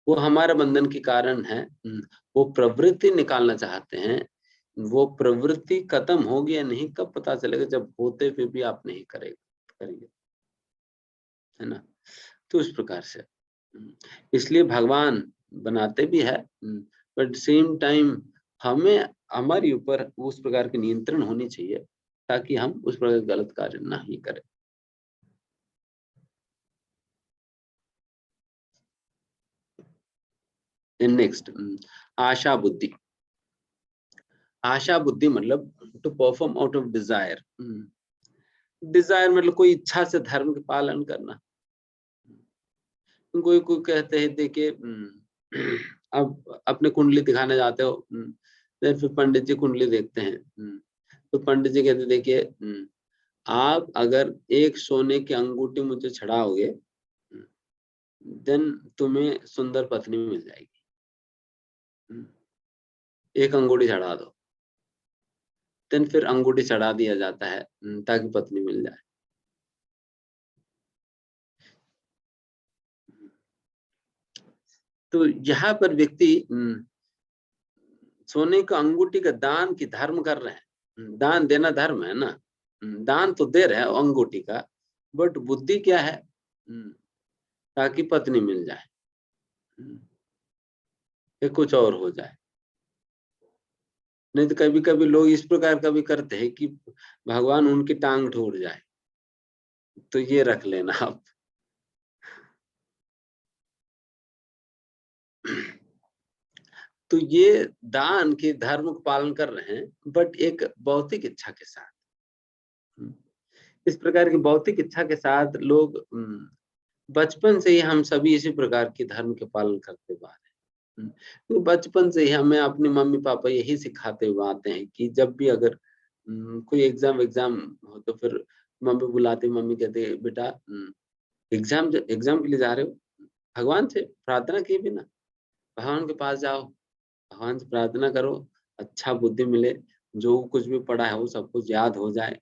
वो हमारे बंधन के कारण है। वो प्रवृत्ति निकालना चाहते हैं। वो प्रवृत्ति खत्म होगी या नहीं कब पता चलेगा? जब होते हुए भी आप नहीं करेंगे, है ना। तो इस प्रकार से इसलिए भगवान बनाते भी है, बट सेम टाइम हमें हमारे ऊपर उस प्रकार के नियंत्रण होनी चाहिए ताकि हम उस प्रकार गलत कार्य ना ही करें। नेक्स्ट, आशा बुद्धि। आशा बुद्धि मतलब to perform out of desire. Desire मतलब कोई इच्छा से धर्म के पालन करना। कोई कोई कहते हैं देखिए, अब अपने कुंडली दिखाने जाते हो, फिर पंडित जी कुंडली देखते हैं, तो पंडित जी कहते देखिए, आप अगर एक सोने की अंगूठी मुझे चढ़ाओगे देन तुम्हें सुंदर पत्नी मिल जाएगी। एक अंगूठी चढ़ा दो, देन फिर अंगूठी चढ़ा दिया जाता है ताकि पत्नी मिल जाए। तो यहाँ पर व्यक्ति सोने का अंगूठी का दान की धर्म कर रहे हैं। दान देना धर्म है ना, दान तो दे रहे हैं अंगूठी का, बट बुद्धि क्या है? ताकि पत्नी मिल जाए या कुछ और हो जाए। नहीं तो कभी कभी लोग इस प्रकार का भी करते हैं कि भगवान उनकी टांग टूट जाए, तो ये रख लेना आप। तो ये दान के धर्म का पालन कर रहे हैं, बट एक भौतिक इच्छा के साथ। इस प्रकार की भौतिक इच्छा के साथ लोग बचपन से ही हम सभी इसी प्रकार के धर्म के पालन करते हुए आ रहे हैं। तो बचपन से ही हमें अपने मम्मी पापा यही सिखाते हुए आते हैं कि जब भी अगर कोई एग्जाम हो तो फिर मम्मी बुलाते, मम्मी कहते बेटा एग्जाम के लिए जा रहे हो, भगवान से प्रार्थना किए बिना भगवान के पास जाओ, भगवान से प्रार्थना करो, अच्छा बुद्धि मिले, जो कुछ भी पढ़ा है वो सब कुछ याद हो जाए,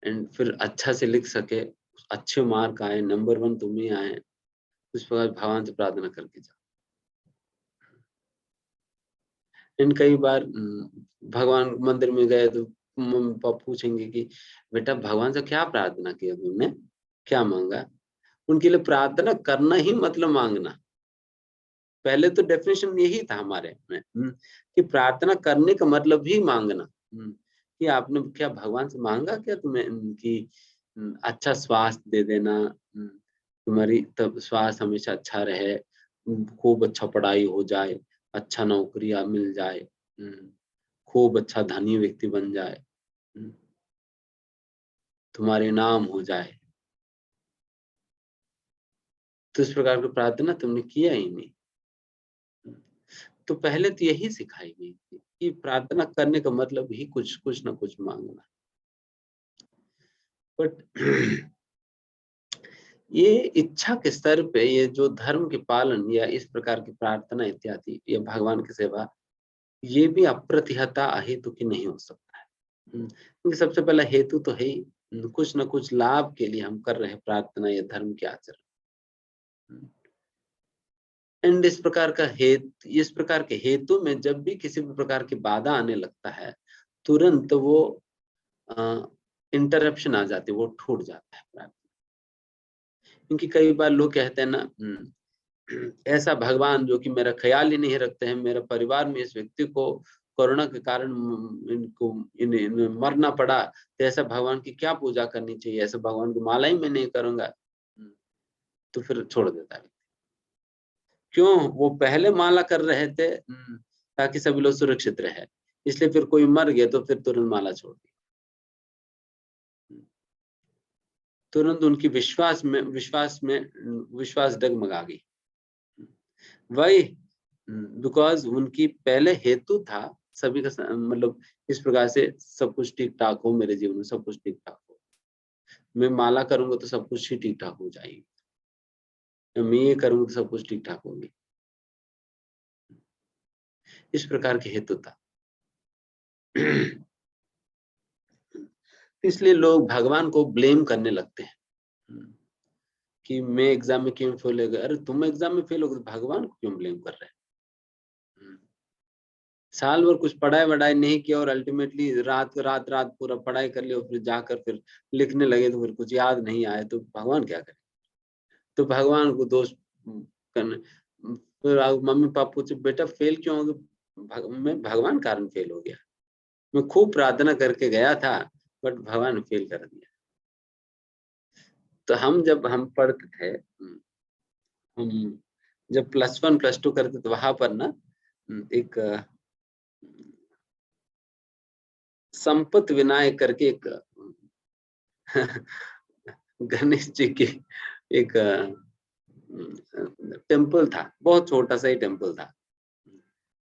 एंड फिर अच्छा से लिख सके, अच्छे मार्क आए, नंबर 1 तुम्हें आए। उस प्रकार भगवान से प्रार्थना करके जाओ। एंड कई बार भगवान मंदिर में गए तो मम्मी पापा पूछेंगे कि बेटा भगवान से क्या प्रार्थना किया तुमने, क्या मांगा? उनके लिए प्रार्थना करना ही मतलब मांगना। पहले तो डेफिनेशन यही था हमारे में कि प्रार्थना करने का मतलब ही मांगना। कि आपने क्या भगवान से मांगा क्या तुम्हें कि अच्छा स्वास्थ्य दे देना, तुम्हारी तब स्वास्थ्य हमेशा अच्छा रहे, खूब अच्छा पढ़ाई हो जाए, अच्छा नौकरियां मिल जाए, खूब अच्छा धनी व्यक्ति बन जाए, तुम्हारे नाम हो जाए। तो इस प्रकार की प्रार्थना तुमने किया ही नहीं। तो पहले तो यही सिखाई गई थी कि प्रार्थना करने का मतलब ही कुछ ना कुछ मांगना। बट ये इच्छा के स्तर पे ये जो धर्म के पालन या इस प्रकार की प्रार्थना इत्यादि या भगवान की सेवा, ये भी अप्रतिहता अहेतु की नहीं हो सकता है। क्योंकि सबसे पहला हेतु तो है ही, कुछ न कुछ लाभ के लिए हम कर रहे हैं प्रार्थना या धर्म के आचरण। एंड इस प्रकार के हेतु में जब भी किसी भी प्रकार की बाधा आने लगता है, तुरंत वो इंटरप्शन आ जाती है, वो टूट जाता है प्रार्थना। क्योंकि कई बार लोग कहते हैं ना, ऐसा भगवान जो कि मेरा ख्याल ही नहीं रखते हैं, मेरे परिवार में इस व्यक्ति को कोरोना के कारण इन्हें मरना पड़ा, तो ऐसा भगवान की क्या पूजा करनी चाहिए, ऐसा भगवान की माला ही मैं नहीं करूंगा। तो फिर छोड़ देता है। क्यों? वो पहले माला कर रहे थे ताकि सभी लोग सुरक्षित रहे, इसलिए फिर कोई मर गया तो फिर तुरंत माला छोड़ दी। तुरंत उनकी विश्वास डगमगा गई। वही बिकॉज उनकी पहले हेतु था सभी का मतलब इस प्रकार से सब कुछ ठीक ठाक हो, मेरे जीवन में सब कुछ ठीक ठाक हो, मैं माला करूंगा तो सब कुछ ही ठीक ठाक हो जाएगी, मैं ये करूंगा तो सब कुछ ठीक ठाक होगी, इस प्रकार के हेतु था। इसलिए लोग भगवान को ब्लेम करने लगते हैं कि मैं एग्जाम में क्यों फेल हो गया। अरे तुम एग्जाम में फेल हो गए, भगवान को क्यों ब्लेम कर रहे हैं? साल भर कुछ पढ़ाई वढ़ाई नहीं किया और अल्टीमेटली रात रात पूरा पढ़ाई कर लिया और फिर जाकर फिर लिखने लगे तो फिर कुछ याद नहीं आए तो भगवान क्या करे? तो भगवान को दोष करने, फिर मम्मी पापा पूछे बेटा फेल क्यों हो गया? मैं भगवान कारण फेल हो गया, मैं खूब प्रार्थना करके गया था बट भगवान ने फेल कर दिया। तो हम पढ़ते थे, हम जब +1 +2 करते तो वहां पर ना एक संपत विनायक करके एक गणेश जी की एक टेम्पल था, बहुत छोटा सा ही टेम्पल था।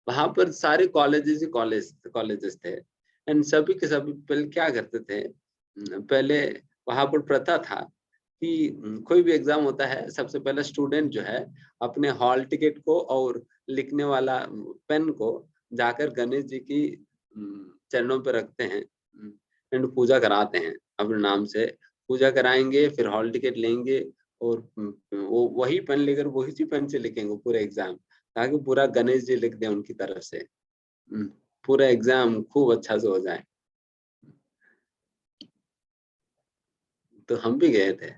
वहां पर सारे कॉलेजेस थे एंड सभी के सभी पहले क्या करते थे, पहले वहां पर प्रथा था कि कोई भी एग्जाम होता है सबसे पहले स्टूडेंट जो है अपने हॉल टिकट को और लिखने वाला पेन को जाकर गणेश जी की चरणों पर रखते हैं एंड पूजा कराते हैं, अपने नाम से पूजा कराएंगे, फिर हॉल टिकट लेंगे और वो वही पेन लेकर वही पेन से लिखेंगे पूरे एग्जाम, ताकि पूरा गणेश जी लिख दें उनकी तरफ से, पूरा एग्जाम खूब अच्छा से हो जाए। तो हम भी गए थे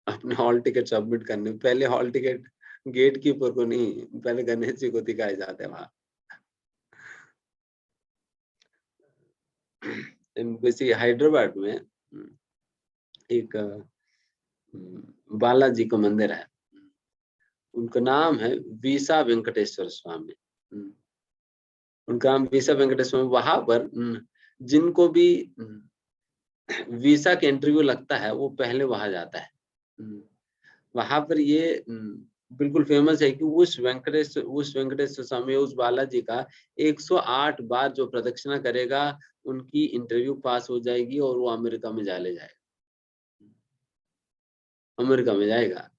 अपने हॉल टिकट सबमिट करने, पहले हॉल टिकट गेट कीपर को नहीं, पहले गणेश जी को दिखाए जाते हैं वहां। वैसे हैदराबाद में एक बालाजी का मंदिर है, उनका नाम है वीसा वेंकटेश्वर स्वामी, उनका नाम वीसा वेंकटेश्वर स्वामी। वहां पर जिनको भी वीसा के इंटरव्यू लगता है वो पहले वहां जाता है। वहां पर ये बिल्कुल फेमस है कि उस वेंकटेश्वर स्वामी, उस बालाजी का 108 बार जो प्रदक्षिणा करेगा उनकी इंटरव्यू पास हो जाएगी और वो अमेरिका में ले जाएगा, अमेरिका में जाएगा।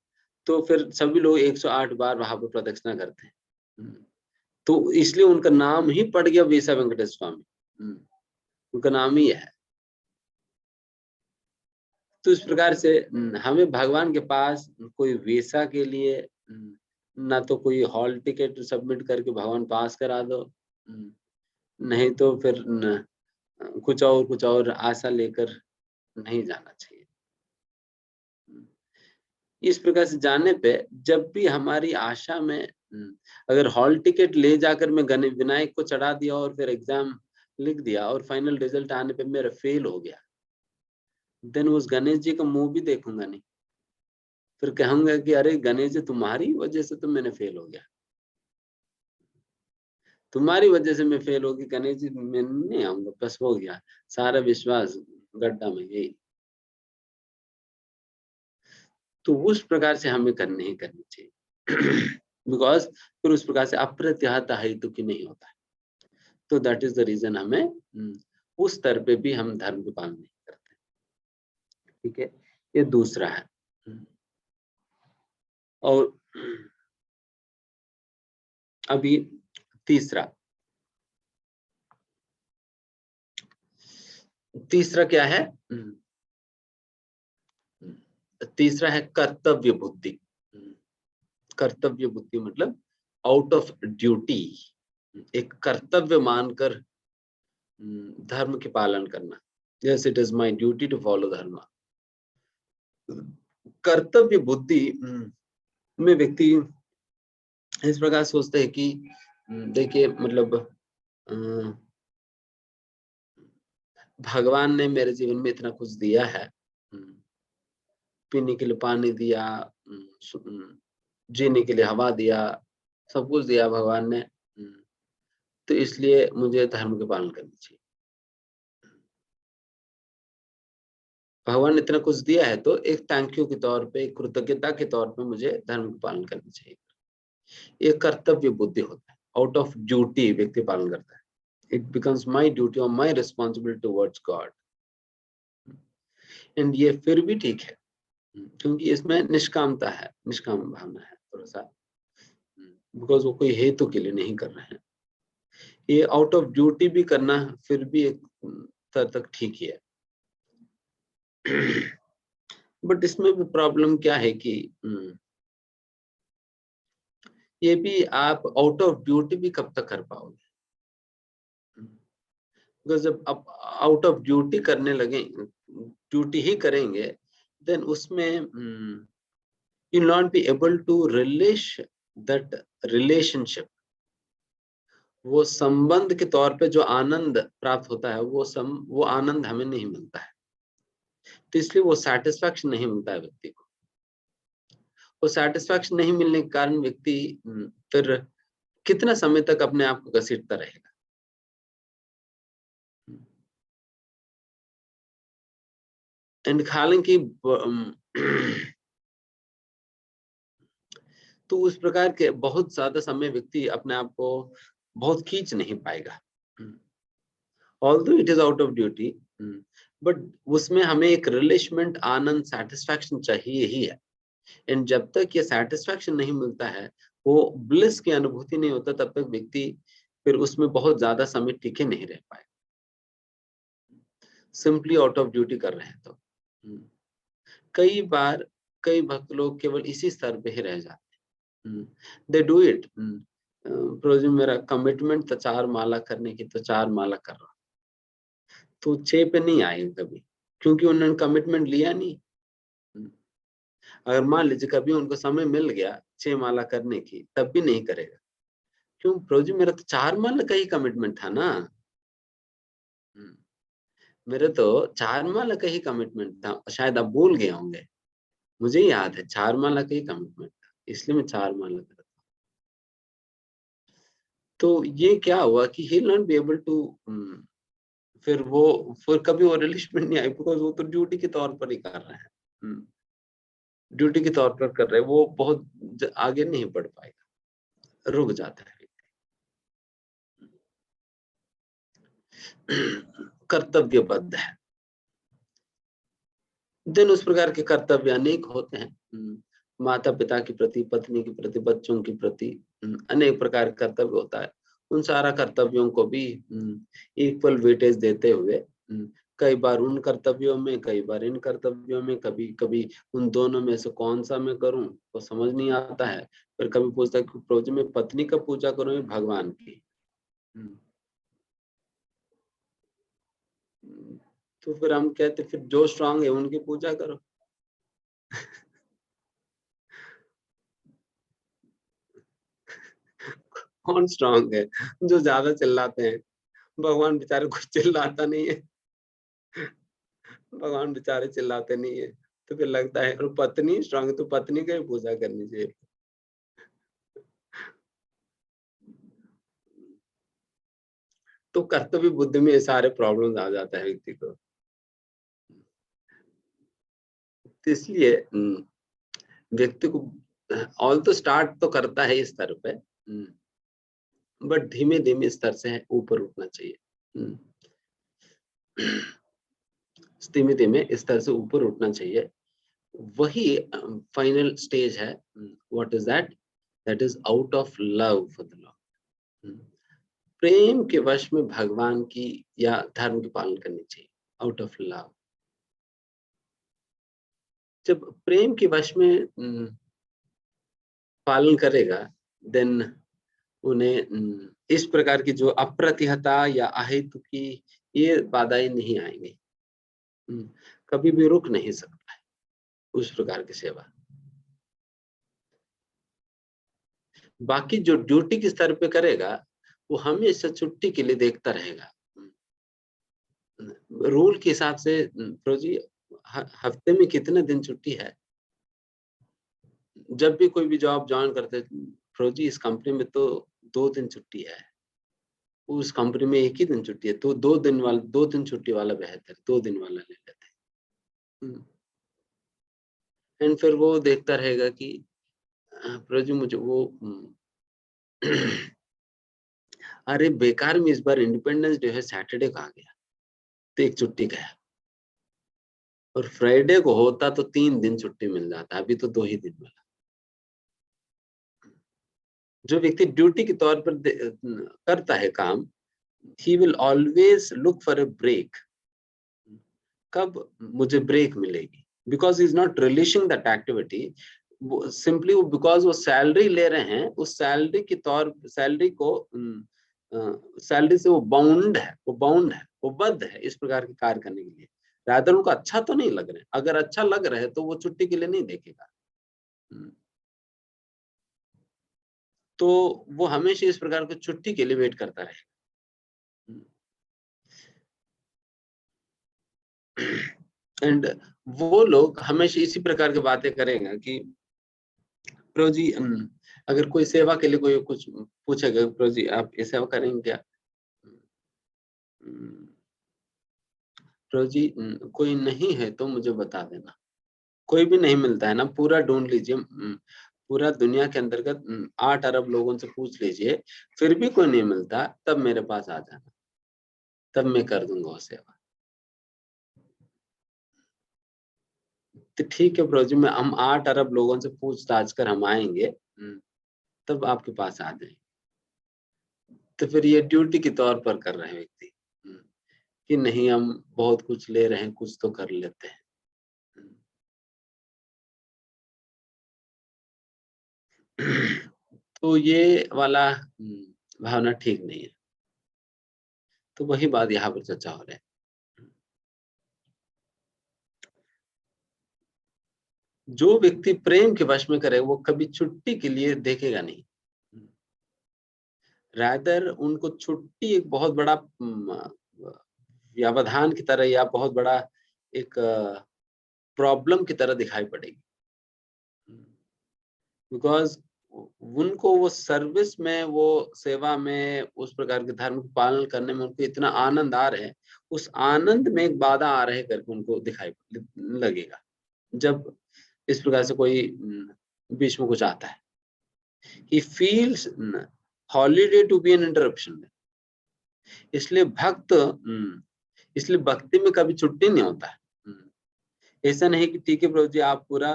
तो फिर सभी लोग 108 बार वहां पर प्रदक्षिणा करते हैं, तो इसलिए उनका नाम ही पड़ गया वीसा वेंकटेश्वर स्वामी, उनका नाम ही है। तो इस प्रकार से हमें भगवान के पास कोई वीसा के लिए ना तो कोई हॉल टिकट सबमिट करके भगवान पास करा दो, नहीं तो फिर कुछ और आशा लेकर नहीं जाना चाहिए। इस प्रकार से जाने पे जब भी हमारी आशा में अगर हॉल टिकट ले जाकर मैं गणेश विनायक को चढ़ा दिया और फिर एग्जाम लिख दिया और फाइनल रिजल्ट आने पे मेरा फेल हो गया, देन उस गणेश जी का मुंह भी देखूंगा नहीं, फिर कहूंगा कि अरे गणेश जी तुम्हारी वजह से तो मैंने फेल हो गया, तुम्हारी वजह से मैं फेल हो गई, गणेश जी मैं नहीं आऊंगा, बस हो गया, सारा विश्वास गड्ढा में गई। तो उस प्रकार से हमें नहीं करनी चाहिए बिकॉज फिर उस प्रकार से अप्रत्याहत हेतु की नहीं होता है। तो दैट इज द रीजन हमें उस स्तर पे भी हम धर्म का पालन नहीं करते। ठीक है, ये दूसरा है। और अभी तीसरा क्या है? तीसरा है कर्तव्य बुद्धि। कर्तव्य बुद्धि मतलब आउट ऑफ ड्यूटी, एक कर्तव्य मानकर धर्म के पालन करना। Yes, it is my duty to follow dharma. कर्तव्य बुद्धि में व्यक्ति इस प्रकार सोचते हैं कि देखिए मतलब भगवान ने मेरे जीवन में इतना कुछ दिया है, पीने के लिए पानी दिया, जीने के लिए हवा दिया, सब कुछ दिया भगवान ने, तो इसलिए मुझे धर्म के पालन करनी चाहिए। भगवान ने इतना कुछ दिया है तो एक थैंक यू के तौर पे, एक कृतज्ञता के तौर पे मुझे धर्म का पालन करना चाहिए। एक कर्तव्य बुद्धि होता है, आउट ऑफ ड्यूटी व्यक्ति पालन करता है। इट बिकम्स माई ड्यूटी और my responsibility towards God. And ये फिर भी ठीक है, क्योंकि इसमें निष्कामता है, निष्काम भावना है थोड़ा सा, बिकॉज वो कोई हेतु के लिए नहीं कर रहे हैं। ये आउट ऑफ ड्यूटी भी करना फिर भी एक स्तर तक ठीक ही है। बट इसमें भी प्रॉब्लम क्या है कि ये भी आप आउट ऑफ ड्यूटी भी कब तक कर पाओगे? बिकॉज जब आप आउट ऑफ ड्यूटी करने लगे, ड्यूटी ही करेंगे, देन उसमें you will not be able to release that relationship. वो संबंध के तौर पे जो आनंद प्राप्त होता है वो आनंद हमें नहीं मिलता है। तो इसलिए वो सैटिस्फैक्शन नहीं मिलता है व्यक्ति को। वो सैटिस्फैक्शन नहीं मिलने के कारण व्यक्ति फिर कितना समय तक अपने आप को घसीटता रहेगा। एंड हालांकि तो उस प्रकार के बहुत ज्यादा समय व्यक्ति अपने आप को बहुत खींच नहीं पाएगा, although it is out of duty, but उसमें हमें एक रिलेशमेंट, आनंद, सेटिस्फैक्शन चाहिए ही है। एंड जब तक ये सेटिस्फैक्शन नहीं मिलता है, वो ब्लिस की अनुभूति नहीं होता, तब तक व्यक्ति फिर उसमें बहुत ज्यादा समय टिके नहीं रह पाए, सिंपली आउट ऑफ ड्यूटी कर रहे हैं। तो कई बार कई भक्त लोग केवल इसी स्तर पे ही रह जाते हैं। दे डू इट, प्रोजी मेरा कमिटमेंट था 4 माला करने की, तो 4 माला कर रहा, तो 6 पे नहीं आए कभी, क्योंकि उन्होंने कमिटमेंट लिया नहीं। अगर मान लीजिए कभी उनको समय मिल गया 6 माला करने की, तब भी नहीं करेगा। क्यों? प्रोजी मेरा तो 4 माला का ही कमिटमेंट था ना, मेरे तो 4 माला का ही कमिटमेंट था। शायद आप भूल गए होंगे, मुझे याद है 4 माला का ही कमिटमेंट था, इसलिए मैं 4 माला करता। तो ये क्या हुआ कि ही नॉट बी एबल टू, फिर कभी वो रिलेशमेंट नहीं आई, बिकॉज वो तो ड्यूटी के तौर पर ही कर रहे हैं, ड्यूटी के तौर पर कर रहे हैं, वो बहुत आगे नहीं बढ़ पाएगा, रुक जाता है। कर्तव्यबद्ध है, देन उस प्रकार के कर्तव्य अनेक होते हैं, माता पिता के प्रति, पत्नी के प्रति, बच्चों के प्रति अनेक प्रकार के कर्तव्य होता है। उन सारा कर्तव्यों को भी इक्वल वेटेज देते हुए, कई बार उन कर्तव्यों में, कई बार इन कर्तव्यों में, कभी कभी उन दोनों में से कौन सा मैं करूं तो समझ नहीं आता है। फिर कभी पूछता है कि प्रभु जी मैं पत्नी का पूजा करूं या भगवान की, तो फिर हम कहते फिर जो स्ट्रांग है उनकी पूजा करो। कौन स्ट्रांग है? जो ज्यादा चिल्लाते हैं। भगवान बेचारे कुछ चिल्लाता नहीं है, भगवान बेचारे चिल्लाते नहीं है, तो फिर लगता है और पत्नी स्ट्रांग है तो पत्नी का ही पूजा करनी चाहिए। तो कर्तव्य बुद्धि में ये सारे प्रॉब्लम्स आ जाता है व्यक्ति को। तो इसलिए व्यक्ति को ऑल तो स्टार्ट तो करता है इस स्तर पे, बट धीमे धीमे स्तर से ऊपर उठना चाहिए, धीमे धीमे स्तर से ऊपर उठना चाहिए। वही फाइनल स्टेज है। What is that? That is out of love for the Lord. प्रेम के वश में भगवान की या धर्म की पालन करनी चाहिए, आउट ऑफ लव। जब प्रेम के वश में पालन करेगा, देन उन्हें इस प्रकार की जो अप्रतिहता या अहेतु की ये बाधाएं नहीं आएंगी, कभी भी रुक नहीं सकता है उस प्रकार की सेवा। बाकी जो ड्यूटी के स्तर पे करेगा वो हमेशा छुट्टी के लिए देखता रहेगा। रूल के हिसाब से प्रोजी हफ्ते में कितने दिन छुट्टी है, जब भी कोई भी जॉब ज्वाइन करते प्रभु जी इस कंपनी में तो 2 दिन छुट्टी है, उस कंपनी में 1 ही दिन छुट्टी है, तो 2 दिन छुट्टी वाला बेहतर, 2 दिन वाला ले लेते हैं। एंड फिर वो देखता रहेगा कि प्रभु जी मुझे वो अरे बेकार में इस बार इंडिपेंडेंस डे है, सैटरडे का आ गया तो 1 छुट्टी गया, और फ्राइडे को होता तो 3 दिन छुट्टी मिल जाता, अभी तो 2 ही दिन मिला। जो व्यक्ति ड्यूटी के तौर पर करता है काम, he will always look for a break. कब मुझे ब्रेक मिलेगी, because he is not relishing that activity, simply because वो सैलरी ले रहे हैं, उस सैलरी के तौर सैलरी को सैलरी से वो बाउंड है, वो बद्ध है इस प्रकार के कार्य करने के लिए। रादर उनको अच्छा तो नहीं लग रहे हैं, अगर अच्छा लग रहा है तो वो छुट्टी के लिए नहीं देखेगा। तो वो हमेशा इस प्रकार की छुट्टी के लिए वेट करता रहेगा। एंड वो लोग हमेशा इसी प्रकार की बातें करेंगे कि प्रभु जी अगर कोई सेवा के लिए कोई कुछ पूछेगा, प्रभु जी आप ये सेवा करेंगे क्या? प्रभु जी कोई नहीं है तो मुझे बता देना। कोई भी नहीं मिलता है ना, पूरा ढूंढ लीजिए, पूरा दुनिया के अंतर्गत 8 अरब लोगों से पूछ लीजिए, फिर भी कोई नहीं मिलता, तब मेरे पास आ जाना, तब मैं कर दूंगा वो सेवा। तो ठीक है प्रभु जी, हम 8 अरब लोगों से पूछताछ कर हम आएंगे, तब आपके पास आ जाएंगे। तो फिर ये ड्यूटी के तौर पर कर रहे हैं व्यक्ति कि नहीं हम बहुत कुछ ले रहे हैं, कुछ तो कर लेते हैं। तो ये वाला भावना ठीक नहीं है। तो वही बात यहाँ पर चर्चा हो रहा है। जो व्यक्ति प्रेम के वश में करे वो कभी छुट्टी के लिए देखेगा नहीं, रादर उनको छुट्टी एक बहुत बड़ा व्यवधान की तरह या बहुत बड़ा एक प्रॉब्लम की तरह दिखाई पड़ेगी। बिकॉज उनको वो सर्विस में, वो सेवा में, उस प्रकार के धर्म का पालन करने में उनको इतना आनंद आ रहा है, उस आनंद में एक बाधा आ रहे करके उनको दिखाई लगेगा। जब इस प्रकार से कोई बीच में कुछ आता है, he feels holiday to be an interruption। इसलिए इसलिए भक्ति में कभी छुट्टी नहीं होता है। ऐसा नहीं कि ठीक है प्रभु जी आप पूरा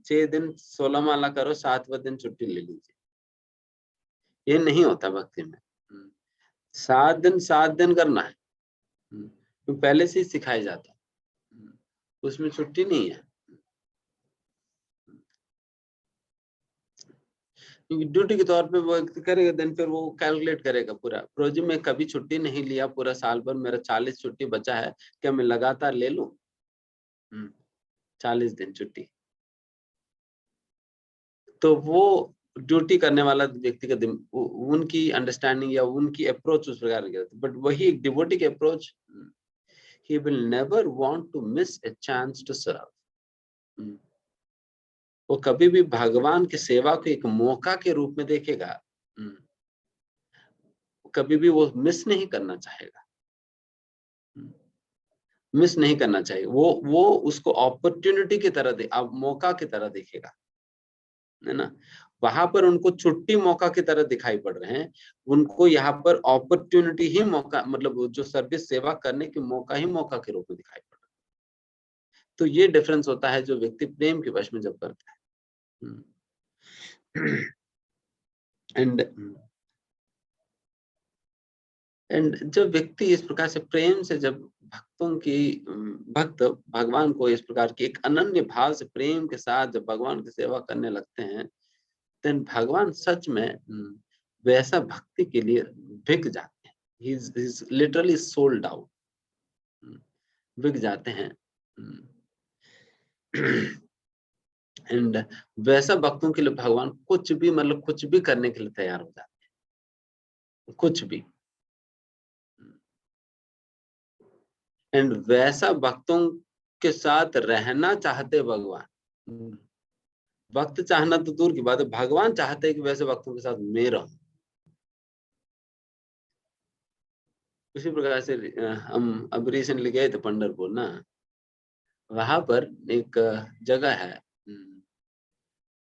6 दिन 16 माला करो, 7वां दिन छुट्टी ले लीजिए, ये नहीं होता भक्ति में। 7 दिन करना है, तो पहले से ही सिखाया जाता है, उसमें छुट्टी नहीं है। क्योंकि ड्यूटी के तौर पे वो करेगा, देन फिर वो कैलकुलेट करेगा पूरा, प्रभु जी मैं कभी छुट्टी नहीं लिया पूरा साल भर, मेरा 40 छुट्टी बचा है, क्या मैं लगातार ले लूं 40 दिन छुट्टी? तो वो ड्यूटी करने वाला व्यक्ति का उनकी अंडरस्टैंडिंग या उनकी अप्रोच उस प्रकार की रहती है। बट वही एक डिवोटी की approach, he will never want to miss a chance to serve। वो कभी भी भगवान की सेवा को एक मौका के रूप में देखेगा, कभी भी वो मिस नहीं करना चाहेगा, मिस नहीं करना चाहिए। वो उसको अपॉर्चुनिटी की तरह अब मौका की तरह देखेगा, है ना। वहां पर उनको छुट्टी मौका की तरह दिखाई पड़ रहे हैं, उनको यहाँ पर अपॉर्चुनिटी ही मौका, मतलब जो सर्विस सेवा करने की मौका ही मौका के रूप में दिखाई पड़ रहा है। तो ये डिफरेंस होता है जो व्यक्ति प्रेम के वश में जब करता है। एंड जब व्यक्ति इस प्रकार से प्रेम से, जब भक्त भगवान को इस प्रकार की एक अनन्य भाव से प्रेम के साथ जब भगवान की सेवा करने लगते हैं, देन भगवान सच में वैसा भक्ति के लिए बिक जाते हैं। he is literally sold out, बिक जाते हैं। एंड वैसा भक्तों के लिए भगवान कुछ भी, मतलब कुछ भी करने के लिए तैयार हो जाते हैं, कुछ भी। एंड वैसा भक्तों के साथ रहना चाहते भगवान, भक्त चाहना तो दूर की बात है, भगवान चाहते हैं कि वैसे भक्तों के साथ मैं रहूं। उसी प्रकार से हम अब रिसेंटली गए थे पंढरपुर ना, वहां पर एक जगह है,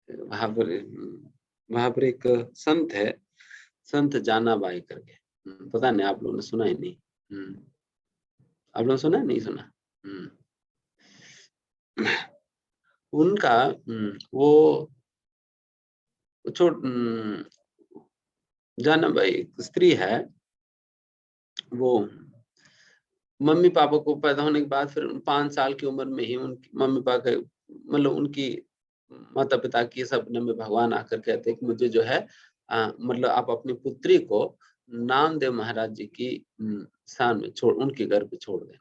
वहां पर एक संत है, संत जानाबाई करके। पता नहीं आप लोगों ने सुना ही नहीं। आप लोगों ने सुना नहीं सुना? उनका वो छोट जानाबाई एक स्त्री है, वो मम्मी पापा को पैदा होने के बाद फिर 5 साल की उम्र में ही उनकी मम्मी पापा मतलब उनकी माता पिता के सपने में भगवान आकर कहते हैं कि मुझे जो है मतलब आप अपनी पुत्री को नामदेव महाराज जी की स्थान में छोड़, उनके घर पे छोड़ देना।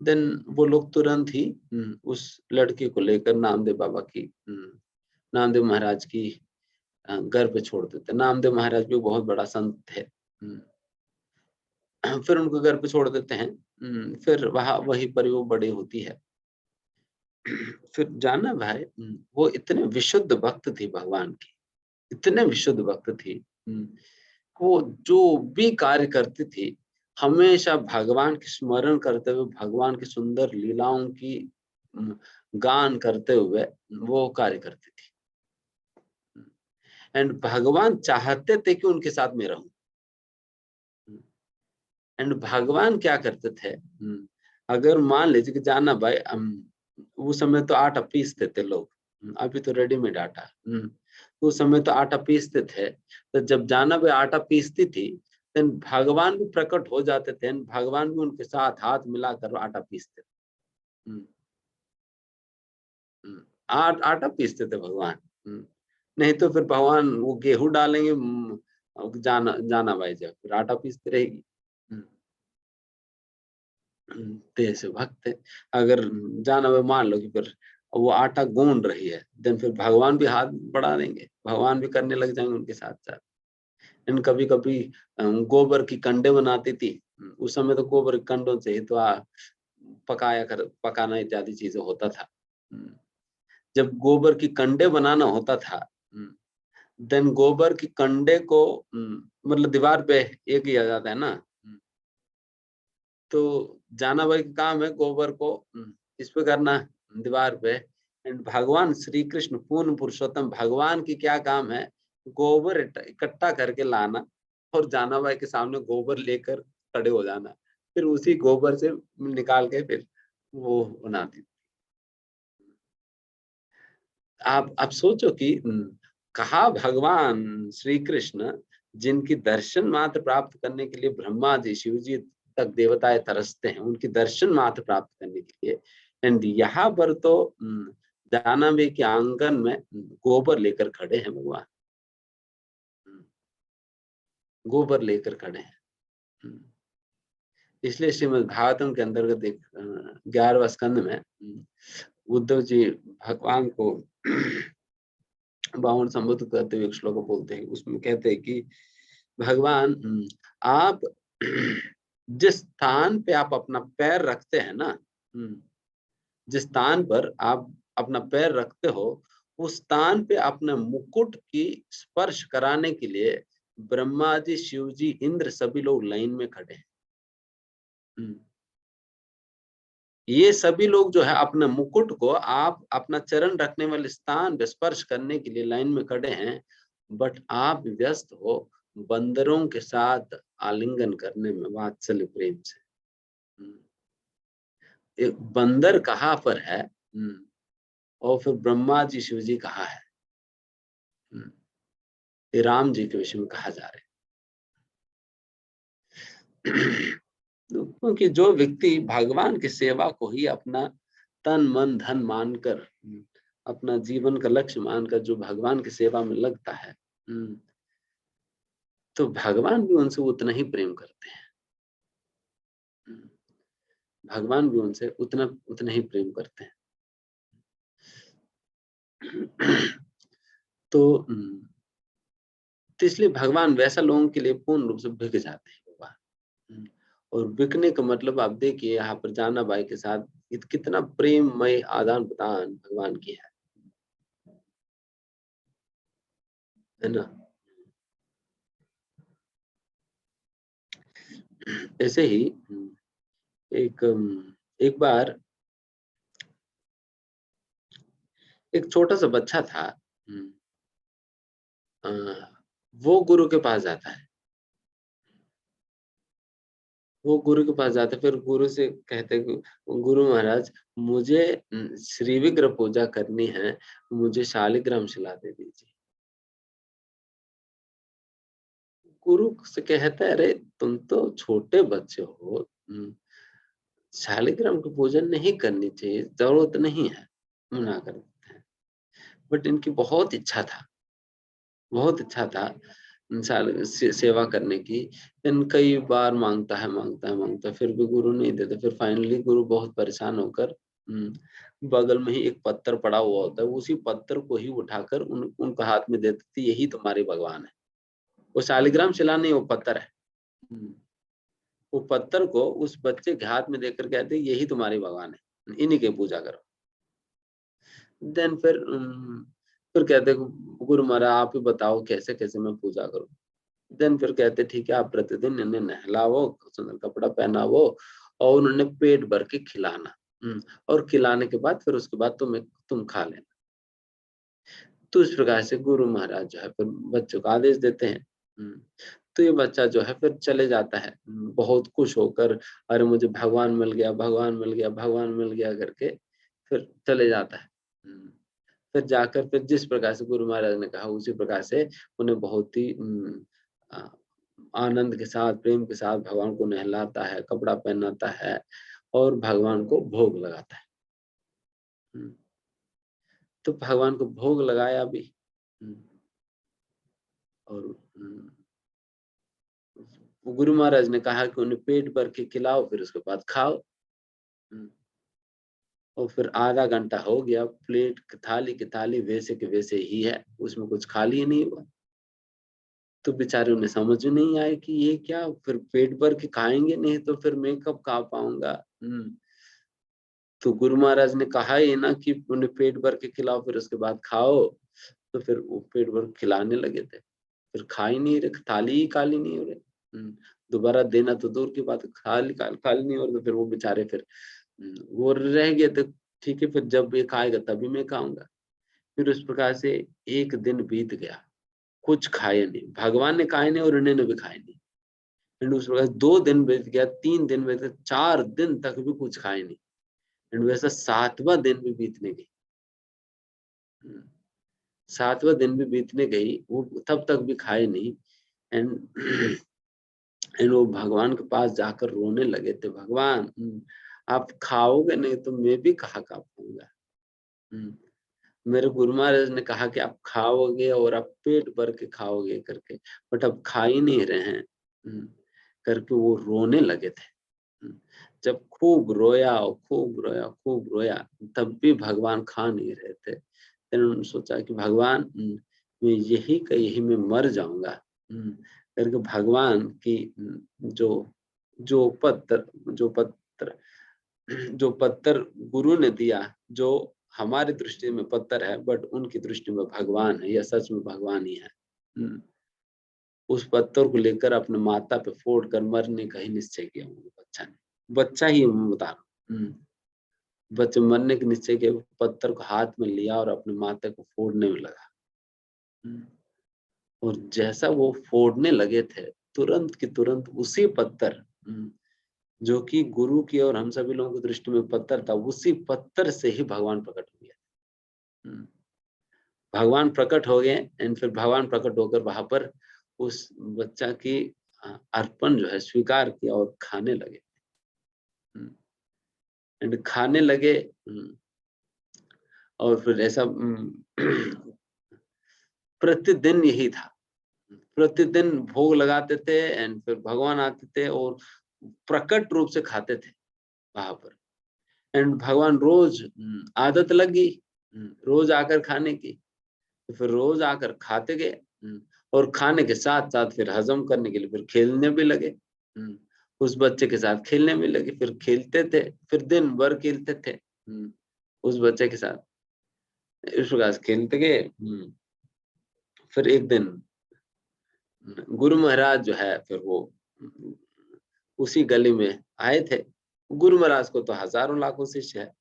देन वो लोग तुरंत ही उस लड़के को लेकर नामदेव बाबा की नामदेव महाराज की घर पे छोड़ देते। नामदेव महाराज भी बहुत बड़ा संत थे। फिर उनको घर पे छोड़ देते हैं। फिर वहां वही परिवार बड़ी होती है। फिर जाना भाई, वो इतने विशुद्ध भक्त थी भगवान की, इतने विशुद्ध भक्त थी। वो जो भी कार्य करती थी हमेशा भगवान की स्मरण करते हुए, भगवान की सुंदर लीलाओं की गान करते हुए वो कार्य करती थी। एंड भगवान चाहते थे कि उनके साथ मैं रहूं। एंड भगवान क्या करते थे, अगर मान लीजिए कि जाना भाई, उस समय तो आटा पीसते थे लोग, अभी तो रेडीमेड आटा। उस समय तो आटा पीसते थे, तो जब जाना भाई आटा पीसती थी तो भगवान भी प्रकट हो जाते थे। भगवान भी उनके साथ हाथ मिलाकर आटा पीसते थे। आटा पीसते थे भगवान। नहीं तो फिर भगवान वो गेहूं डालेंगे, जाना भाई जब फिर आटा पीसते रहेगी। तेज से भक्त है। अगर जाना भाई मान लो कि फिर वो आटा गूंद रही है, देन फिर भगवान भी हाथ बढ़ा देंगे, भगवान भी करने लग जाएंगे उनके साथ साथ। इन कभी कभी गोबर की कंडे बनाती थी। उस समय तो गोबर के कंडों से ही तो पकाना इत्यादि चीजें होता था। जब गोबर की कंडे बनाना होता था, देन गोबर की कंडे को मतलब दीवार पे ये किया जाता है ना, तो जाना भाई का काम है गोबर को इस पे करना दीवार पे। एंड भगवान श्री कृष्ण पूर्ण पुरुषोत्तम भगवान की क्या काम है, गोबर इकट्ठा करके लाना और जाना भाई के सामने गोबर लेकर खड़े हो जाना, फिर उसी गोबर से निकाल के फिर वो बनाती। आप सोचो कि कहा भगवान श्री कृष्ण जिनकी दर्शन मात्र प्राप्त करने के लिए ब्रह्मा जी शिव जी तक देवताएं तरसते हैं, उनकी दर्शन मात्र प्राप्त करने के लिए। एंड यहाँ पर तो जाह्नवी के आंगन में गोबर लेकर खड़े हैं भगवान, गोबर लेकर खड़े हैं। इसलिए श्रीमद् भागवतम के अंतर्गत एक 11वें स्कंद में उद्धव जी भगवान को बावन संबोधित करते हुए एक श्लोक बोलते हैं। उसमें कहते हैं कि भगवान आप जिस स्थान पे आप अपना पैर रखते हैं ना, जिस स्थान पर आप अपना पैर रखते हो उस स्थान पे अपने मुकुट की स्पर्श कराने के लिए ब्रह्मा जी शिव जी इंद्र सभी लोग लाइन में खड़े हैं। ये सभी लोग जो है अपने मुकुट को आप अपना चरण रखने वाले स्थान पे स्पर्श करने के लिए लाइन में खड़े हैं, बट आप व्यस्त हो बंदरों के साथ आलिंगन करने में वात्सल्य प्रेम से। एक बंदर कहाँ पर है और फिर ब्रह्मा जी शिव जी कहाँ है, ये राम जी के विषय में कहा जा रहा है। क्योंकि जो व्यक्ति भगवान की सेवा को ही अपना तन मन धन मानकर, अपना जीवन का लक्ष्य मानकर जो भगवान की सेवा में लगता है, तो भगवान भी उनसे उतना ही प्रेम करते हैं। भगवान भी उनसे उतना ही प्रेम करते हैं। तो इसलिए भगवान वैसा लोगों के लिए पूर्ण रूप से बिक जाते हैं भगवान। और बिकने का मतलब आप देखिए यहाँ पर जाना बाई के साथ कितना प्रेममय आदान प्रदान भगवान की है। है ना। ऐसे ही एक एक बार एक छोटा सा बच्चा था। अ, वो गुरु के पास जाता है। वो गुरु के पास जाते, फिर गुरु से कहते कि गुरु महाराज, मुझे श्री विग्रह पूजा करनी है, मुझे शालिग्राम शिला दे दीजिए। गुरु से कहते हैं, अरे तुम तो छोटे बच्चे हो, शालिग्राम की पूजा नहीं करनी चाहिए, जरूरत नहीं है, मना कर देते हैं। बट इनकी बहुत इच्छा था, बहुत इच्छा था सेवा करने की। इन कई बार मांगता है, फिर भी गुरु नहीं देते। फिर फाइनली गुरु बहुत परेशान होकर बगल में ही एक पत्थर पड़ा हुआ होता है, उसी पत्थर को ही उठाकर उनके हाथ में देते थे, यही तुम्हारे भगवान है। वो शालिग्राम शिला नहीं, वो पत्थर है। वो पत्थर को उस बच्चे के हाथ में देकर कहते यही तुम्हारे भगवान है, इन्हीं की पूजा करो। देन फिर कहते गुरु महाराज आप ही बताओ कैसे कैसे मैं पूजा करूं। देन फिर कहते ठीक है, आप प्रतिदिन इन्हें नहलाओ, सुंदर कपड़ा पहनावो और उन्होंने पेट भर के खिलाना। और खिलाने के बाद फिर उसके बाद तुम खा लेना। तो इस प्रकार से गुरु महाराज जो है फिर बच्चों को आदेश देते हैं। तो ये बच्चा जो है फिर चले जाता है बहुत खुश होकर, अरे मुझे भगवान मिल गया, भगवान मिल गया, भगवान मिल गया करके फिर चले जाता है। फिर जाकर फिर जिस प्रकार से गुरु महाराज ने कहा उसी प्रकार से उन्हें बहुत ही आनंद के साथ, प्रेम के साथ भगवान को नहलाता है, कपड़ा पहनाता है और भगवान को भोग लगाता है। तो भगवान को भोग लगाया भी और गुरु महाराज ने कहा कि उन्हें पेट भर के खिलाओ, फिर उसके बाद खाओ। और फिर आधा घंटा हो गया, प्लेट थाली की थाली वैसे के वैसे ही है, उसमें कुछ खाली नहीं हुआ। तो बेचारे उन्हें समझ नहीं आए कि ये क्या, फिर पेट भर के खाएंगे नहीं तो फिर मैं कब खा पाऊंगा। तो गुरु महाराज ने कहा ही ना कि उन्हें पेट भर के खिलाओ फिर उसके बाद खाओ। तो फिर वो पेट भर खिलाने लगे थे, फिर खा ही नहीं रहे, थाली ही खाली नहीं हो रहे। दोबारा देना तो दूर की बात, खाली नहीं हो रहे। तो फिर वो बेचारे फिर वो रह गए थे। ठीक है, फिर जब ये खाएगा तभी मैं खाऊंगा। फिर उस प्रकार से एक दिन बीत गया, कुछ खाए नहीं, भगवान ने खाए नहीं और इन्होंने भी खाए नहीं। फिर उस प्रकार 2 दिन बीत गया, 3 दिन बीत गया, 4 दिन तक भी कुछ खाए नहीं। एंड वैसा 7वां दिन भी बीतने गई। 7वां दिन भी बीतने गई, वो तब तक भी खाए नहीं। एंड एंड वो भगवान के पास जाकर रोने लगे थे, भगवान आप खाओगे नहीं तो मैं भी कहाँ खा पाऊंगा। मेरे गुरु महाराज ने कहा कि आप खाओगे और आप पेट भर के खाओगे करके, बट अब खा ही नहीं रहे हैं करके वो रोने लगे थे। जब खूब रोया और खूब रोया तब भी भगवान खा नहीं रहे थे। फिर उन्होंने सोचा कि भगवान मैं यही मैं मर जाऊंगा करके भगवान की जो पत्थर गुरु ने दिया, जो हमारी दृष्टि में पत्थर है बट उनकी दृष्टि में भगवान है, या सच में भगवान ही है। उस पत्थर को लेकर अपने माता पे फोड़ कर मरने का ही निश्चय किया बच्चा ही बता रहा हूँ। बच्चे मरने के निश्चय के पत्थर को हाथ में लिया और अपने माता को फोड़ने में लगा। और जैसा वो फोड़ने लगे थे, तुरंत की तुरंत उसी पत्थर जो कि गुरु की और हम सभी लोगों की दृष्टि में पत्थर था, उसी पत्थर से ही भगवान प्रकट हो गया। भगवान प्रकट हो गए एंड फिर भगवान प्रकट होकर वहां पर उस बच्चा की अर्पण जो है स्वीकार किया और खाने लगे। एंड खाने लगे और फिर ऐसा प्रतिदिन यही था। प्रतिदिन भोग लगाते थे एंड फिर भगवान आते थे और प्रकट रूप से खाते थे वहां पर। एंड भगवान रोज आदत लग गई रोज आकर खाने की, तो फिर रोज आकर खाते गए और खाने के साथ साथ फिर हजम करने के लिए फिर खेलने भी लगे। उस बच्चे के साथ खेलने भी लगे, फिर खेलते थे, फिर दिन भर खेलते थे उस बच्चे के साथ। इस प्रकार से खेलते गए। फिर एक दिन गुरु महाराज जो है फिर वो उसी गली में आए थे। गुरु महाराज को तो हजारों लाखों शिष्य है,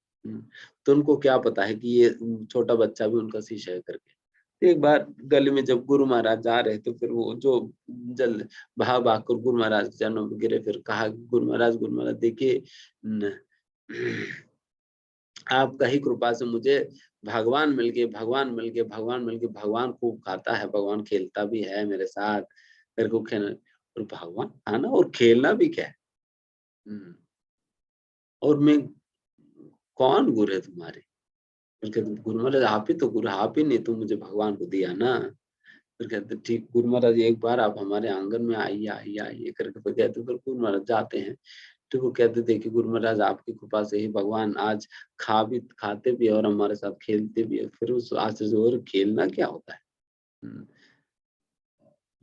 तो उनको क्या पता है कि ये छोटा बच्चा भी उनका शिष्य है करके। एक बार गली में जब गुरु महाराज जा रहे थे, फिर वो जो जल भाग भाग कर गुरु महाराज के चरणों में गिरे, फिर कहा गुरु महाराज देखिए, आपका ही कृपा से मुझे भगवान मिल गए, भगवान मिल गए, भगवान मिल गए। भगवान खूब खाता है, भगवान खेलता भी है मेरे साथ करके खेलना, और भगवान आना और खेलना भी क्या है। और मैं कौन गुरु है तुम्हारे? फिर कहते गुरु महाराज आप ही तो गुरु, आप ही ने तो मुझे भगवान को दिया ना। फिर कहते ठीक गुरु महाराज एक बार आप हमारे आंगन में आइए आइए आइए करके। फिर कहते फिर गुरु महाराज जाते हैं, तो वो कहते थे कि गुरु महाराज आपकी कृपा से ही भगवान आज खाते भी है और हमारे साथ खेलते भी है। फिर उस आश्चर्य और खेलना क्या होता है,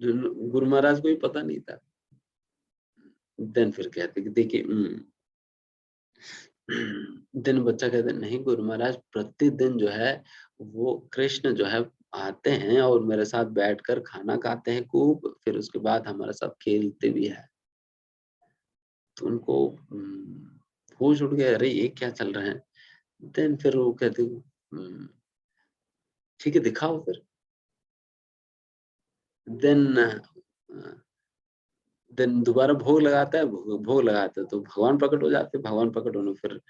गुरु महाराज को ही पता नहीं था। देन फिर कहते कि देखिए दिन बच्चा कहते नहीं गुरु महाराज, प्रतिदिन जो है वो कृष्ण जो है आते हैं और मेरे साथ बैठकर खाना खाते हैं खूब, फिर उसके बाद हमारे साथ खेलते भी है। तो उनको होश उठ गया, अरे ये क्या चल रहा है। देन फिर वो कहते ठीक है दिखाओ फिर। देन दोबारा भोग लगाता है, भोग लगाता है तो भगवान प्रकट हो जाते हैं। भगवान प्रकट होने फिर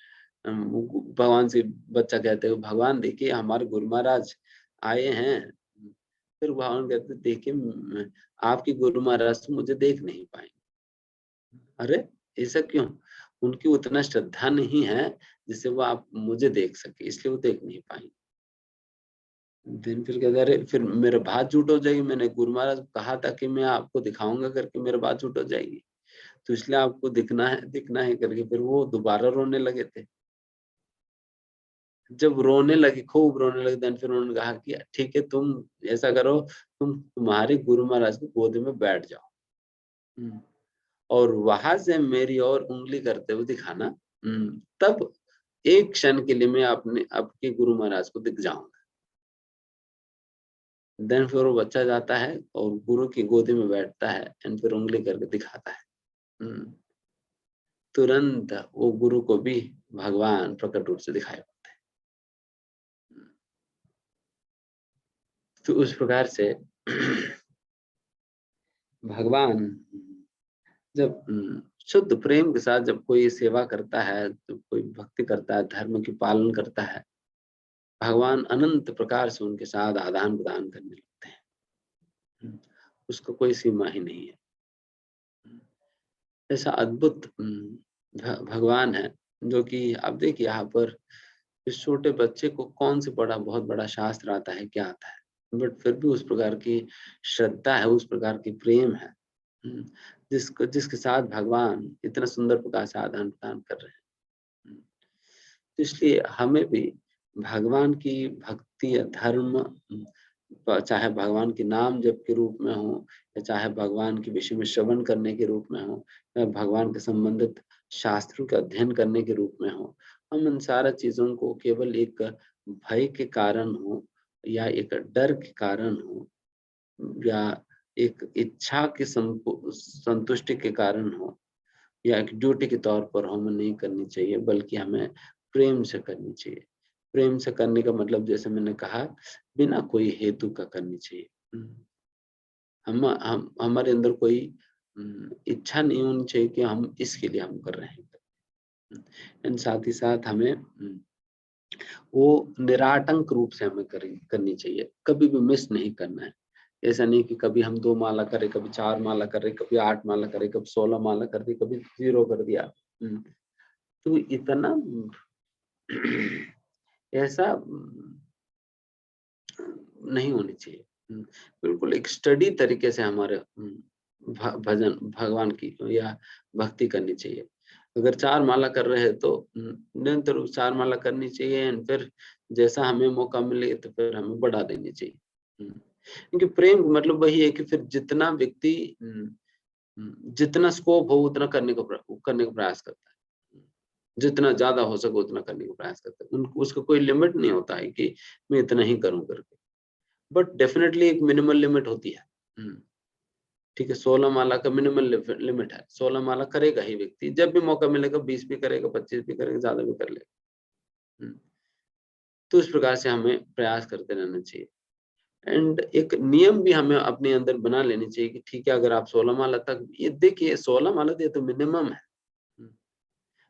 भगवान से बच्चा कहते हैं भगवान देखिए हमारे गुरु महाराज आए हैं। फिर भगवान कहते देखिए आपकी गुरु महाराज तो मुझे देख नहीं पाएंगे। अरे ऐसा क्यों? उनकी उतना श्रद्धा नहीं है जिससे वो आप मुझे देख सके, इसलिए वो देख नहीं पाएंगे। दिन फिर कहते अरे फिर मेरे बात झूठ हो जाएगी, मैंने गुरु महाराज को कहा था कि मैं आपको दिखाऊंगा करके, मेरे बात झूठ हो जाएगी, तो इसलिए आपको दिखना है करके। फिर वो दोबारा रोने लगे थे। जब रोने लगे, खूब रोने लगे, देन फिर उन्होंने कहा कि ठीक है तुम ऐसा करो, तुम्हारे गुरु महाराज की गोद में बैठ जाओ और वहां से मेरी ओर उंगली करते हुए दिखाना, तब एक क्षण के लिए मैं आपके गुरु महाराज को दिख जाऊंगा। देन फिर वो बच्चा जाता है और गुरु की गोदी में बैठता है एंड फिर उंगली करके दिखाता है। तुरंत वो गुरु को भी भगवान प्रकट रूप से दिखाई पड़ता है। तो उस प्रकार से भगवान जब शुद्ध प्रेम के साथ जब कोई सेवा करता है, तो कोई भक्ति करता है, धर्म की पालन करता है, भगवान अनंत प्रकार से उनके साथ आदान प्रदान करने लगते हैं। उसको कोई सीमा ही नहीं है। ऐसा अद्भुत भगवान है जो कि आप देखिए यहाँ पर इस छोटे बच्चे को कौन से बड़ा बहुत बड़ा शास्त्र आता है, क्या आता है, बट फिर भी उस प्रकार की श्रद्धा है, उस प्रकार की प्रेम है जिसके साथ भगवान इतना सुंदर प्रकार से आदान प्रदान कर रहे हैं। इसलिए हमें भी भगवान की भक्ति या धर्म, चाहे भगवान के नाम जप के रूप में हो या चाहे भगवान के विषय में श्रवण करने के रूप में हो या भगवान के संबंधित शास्त्रों का अध्ययन करने के रूप में हो, हम इन सारा चीजों को केवल एक भय के कारण हो या एक डर के कारण हो या एक इच्छा की संतुष्टि के कारण हो या एक ड्यूटी के तौर पर हमें नहीं करनी चाहिए, बल्कि हमें प्रेम से करनी चाहिए। प्रेम से करने का मतलब जैसे मैंने कहा बिना कोई हेतु का करनी चाहिए। हम हमारे अंदर कोई इच्छा नहीं होनी चाहिए कि हम इसके लिए हम कर रहे हैं। एंड साथ ही साथ हमें वो निराटंक रूप से हमें करनी चाहिए, कभी भी मिस नहीं करना है। ऐसा नहीं कि कभी हम 2 माला करें, कभी 4 माला करें, कभी 8 माला करें, कभी 16 माला कर दी, कभी 0 कर दिया। तो इतना ऐसा नहीं होनी चाहिए। बिल्कुल एक स्टडी तरीके से हमारे भजन भगवान की या भक्ति करनी चाहिए। अगर 4 माला कर रहे हैं तो निरंतर 4 माला करनी चाहिए एंड फिर जैसा हमें मौका मिले तो फिर हमें बढ़ा देनी चाहिए। क्योंकि प्रेम मतलब वही है कि फिर जितना व्यक्ति जितना स्कोप हो उतना करने का प्रयास करता है, जितना ज्यादा हो सके उतना करने का प्रयास करता है। उसका कोई लिमिट नहीं होता है कि मैं इतना ही करूं करके। बट डेफिनेटली एक मिनिमल लिमिट होती है। ठीक है, 16 माला का मिनिमल लिमिट है। 16 माला करेगा ही व्यक्ति, जब भी मौका मिलेगा 20 भी करेगा, 25 भी करेगा, ज्यादा भी कर लेगा। तो इस प्रकार से हमें प्रयास करते रहना चाहिए। एंड एक नियम भी हमें अपने अंदर बना लेनी चाहिए कि ठीक है, अगर आप 16 माला तक, ये देखिए 16 माला तो मिनिमम है।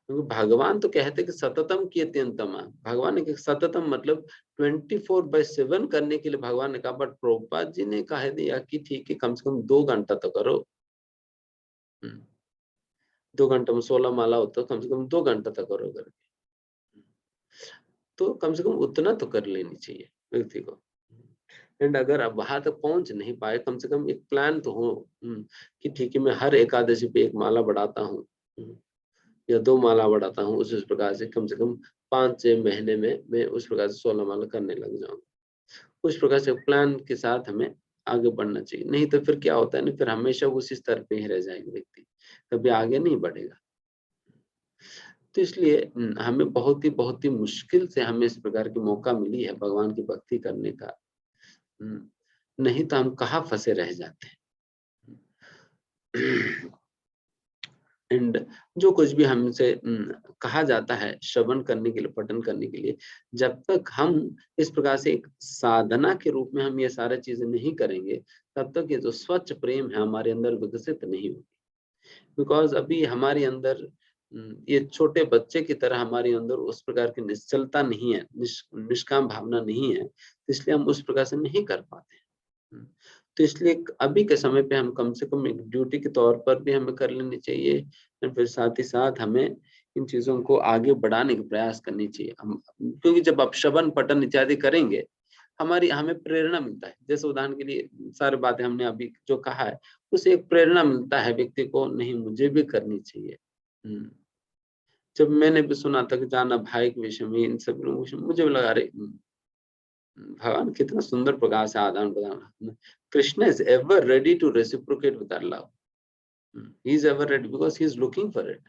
क्योंकि भगवान तो कहते कि सततम की अत्यंतम। भगवान ने कहा सततम मतलब 24/7 करने के लिए भगवान ने कहा, बट प्रभुपाद जी ने कह दिया कि ठीक है, कम से कम 2 घंटा तो करो। 2 घंटे में 16 माला हो तो कम से कम 2 घंटा तक करो करके, तो कम से कम उतना तो कर लेनी चाहिए व्यक्ति को। एंड अगर अब वहां तक पहुंच नहीं पाए, कम से कम एक प्लान तो हो कि ठीक है, मैं हर एकादशी पे 1 माला बढ़ाता हूँ या 2 माला बढ़ाता हूँ। उस प्रकार से कम 5-6 महीने में मैं उस प्रकार से 16 माला करने लग जाऊंगा। उस प्रकार से प्लान के साथ हमें आगे बढ़ना चाहिए। नहीं तो फिर क्या होता है ना, फिर हमेशा उसी स्तर पे ही रह जाएगा व्यक्ति, कभी आगे नहीं बढ़ेगा। तो इसलिए हमें बहुत ही मुश्किल से हमें इस प्रकार की मौका मिली है भगवान की भक्ति करने का। नहीं तो हम कहाँ फंसे रह जाते हैं। एंड जो कुछ भी हमसे कहा जाता है श्रवण करने के लिए, पठन करने के लिए, जब तक हम इस प्रकार से एक साधना के रूप में हम ये सारी चीजें नहीं करेंगे, तब तक ये जो स्वच्छ प्रेम है हमारे अंदर विकसित नहीं होगी। बिकॉज अभी हमारे अंदर ये छोटे बच्चे की तरह हमारे अंदर उस प्रकार की निश्चलता नहीं है, निष्काम भावना नहीं है, इसलिए हम उस प्रकार से नहीं कर पाते। तो इसलिए अभी के समय पे हम कम से कम एक ड्यूटी के तौर पर भी हमें कर लेनी चाहिए, और फिर साथ ही साथ हमें इन चीजों को आगे बढ़ाने का प्रयास करनी चाहिए। हम क्योंकि जब आप श्रवण पठन इत्यादि करेंगे, हमें प्रेरणा मिलता है। जैसे उदाहरण के लिए सारी बातें हमने अभी जो कहा है, उससे एक प्रेरणा मिलता है व्यक्ति को, नहीं मुझे भी करनी चाहिए। जब मैंने भी सुना था कि जाना भाई के विषय में, इन सब लोगों के विषय में, मुझे भी लगा अरे भगवान कितना सुंदर प्रकार से आदान प्रदान। Krishna is ever ready to reciprocate with love. He is ever ready because he is looking for it.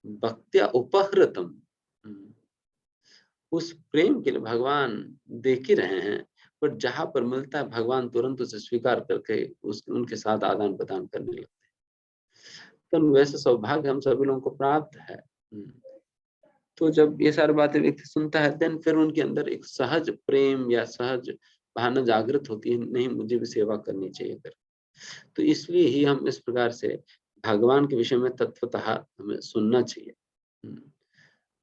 भक्त्या उपहृतम, उस प्रेम के लिए भगवान देख ही रहे हैं, बट जहां पर मिलता है भगवान तुरंत उसे स्वीकार करके उनके साथ आदान प्रदान करने लगते हैं। तो वैसे सौभाग्य हम सभी लोगों को प्राप्त है। तो जब ये सारी बातें व्यक्ति सुनता है, देन फिर उनके अंदर एक सहज प्रेम या सहज भावना जागृत होती है, नहीं मुझे भी सेवा करनी चाहिए कर। तो इसलिए ही हम इस प्रकार से भगवान के विषय में तत्वतः हमें सुनना चाहिए।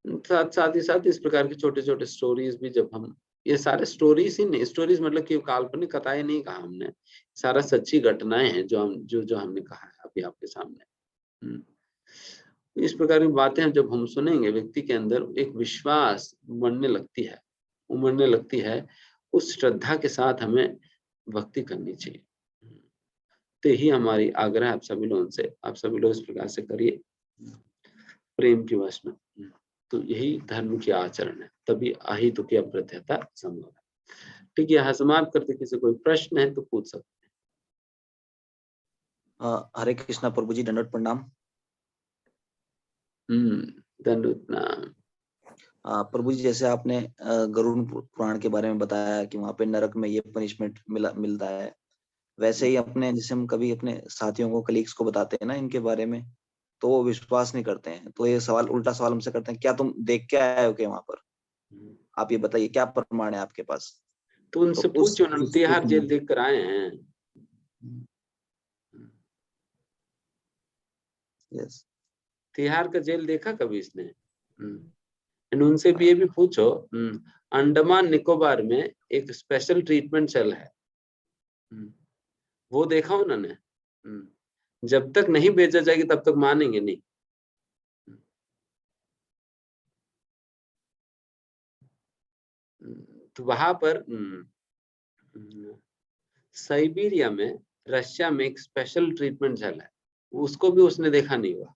साथ ही साथ इस प्रकार की छोटे छोटे स्टोरीज भी, जब हम ये सारे स्टोरीज ही नहीं, स्टोरीज मतलब कि काल्पनिक कथाएं नहीं कहा हमने, सारा सच्ची घटनाएं हैं जो हमने कहा है अभी आपके सामने। इस प्रकार की बातें जब हम सुनेंगे, व्यक्ति के अंदर एक विश्वास बढ़ने लगती है, उमड़ने लगती है। उस श्रद्धा के साथ हमें भक्ति करनी चाहिए। तो ही हमारी आग्रह आप सभी लोगों से, आप सभी लोग इस प्रकार से करिए प्रेम की वश में। तो यही धर्म की आचरण है, तभी अहित की अप्रत्यता संभव है। ठीक है, यहाँ समाप्त करते। किसी कोई प्रश्न है तो पूछ सकते हैं। हरे कृष्णा प्रभु जी, दंडवत प्रणाम। दंडवत प्रणाम। प्रभु जी, जैसे आपने गरुड़ पुराण के बारे में बताया कि वहां पे नरक में ये पनिशमेंट मिलता है, वैसे ही अपने जैसे हम कभी अपने साथियों को, कलीग्स को बताते हैं ना इनके बारे में, तो वो विश्वास नहीं करते हैं। तो ये सवाल, उल्टा सवाल हमसे करते हैं, क्या तुम देख के आए हो क्या वहां पर? आप ये बताइए, क्या प्रमाण है आपके पास? तो उनसे पूछो ना, तिहाड़ जेल देख कर आए हैं। यस, तिहाड़ का जेल देखा कभी इसने? उनसे भी ये भी पूछो, अंडमान निकोबार में एक स्पेशल ट्रीटमेंट सेल है, वो देखा उन्होंने? जब तक नहीं भेजा जाएगी तब तक मानेंगे नहीं। तो वहां पर साइबेरिया में, रशिया में एक स्पेशल ट्रीटमेंट सेल है, उसको भी उसने देखा नहीं हुआ।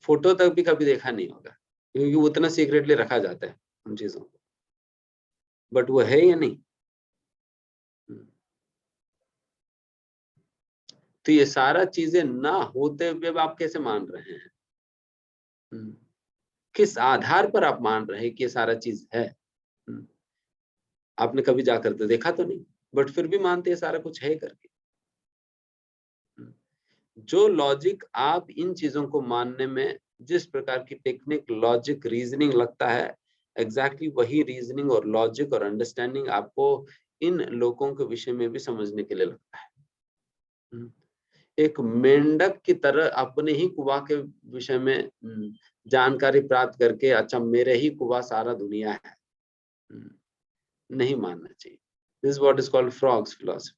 फोटो तक भी कभी देखा नहीं होगा, क्योंकि वो उतना सीक्रेटली रखा जाता है उन चीजों को। बट वो है या नहीं? तो ये सारा चीजें ना होते हुए आप कैसे मान रहे हैं? किस आधार पर आप मान रहे हैं कि ये सारा चीज है? आपने कभी जाकर तो देखा तो नहीं, बट फिर भी मानते हैं सारा कुछ है करके। जो लॉजिक आप इन चीजों को मानने में जिस प्रकार की टेक्निक, लॉजिक, रीजनिंग लगता है, एग्जैक्टली वही रीजनिंग और लॉजिक और अंडरस्टैंडिंग आपको इन लोगों के विषय में भी समझने के लिए लगता है। एक मेंढक की तरह अपने ही कुआ के विषय में जानकारी प्राप्त करके, अच्छा मेरे ही कुआ सारा दुनिया है, नहीं मानना चाहिए। This what is called frogs philosophy.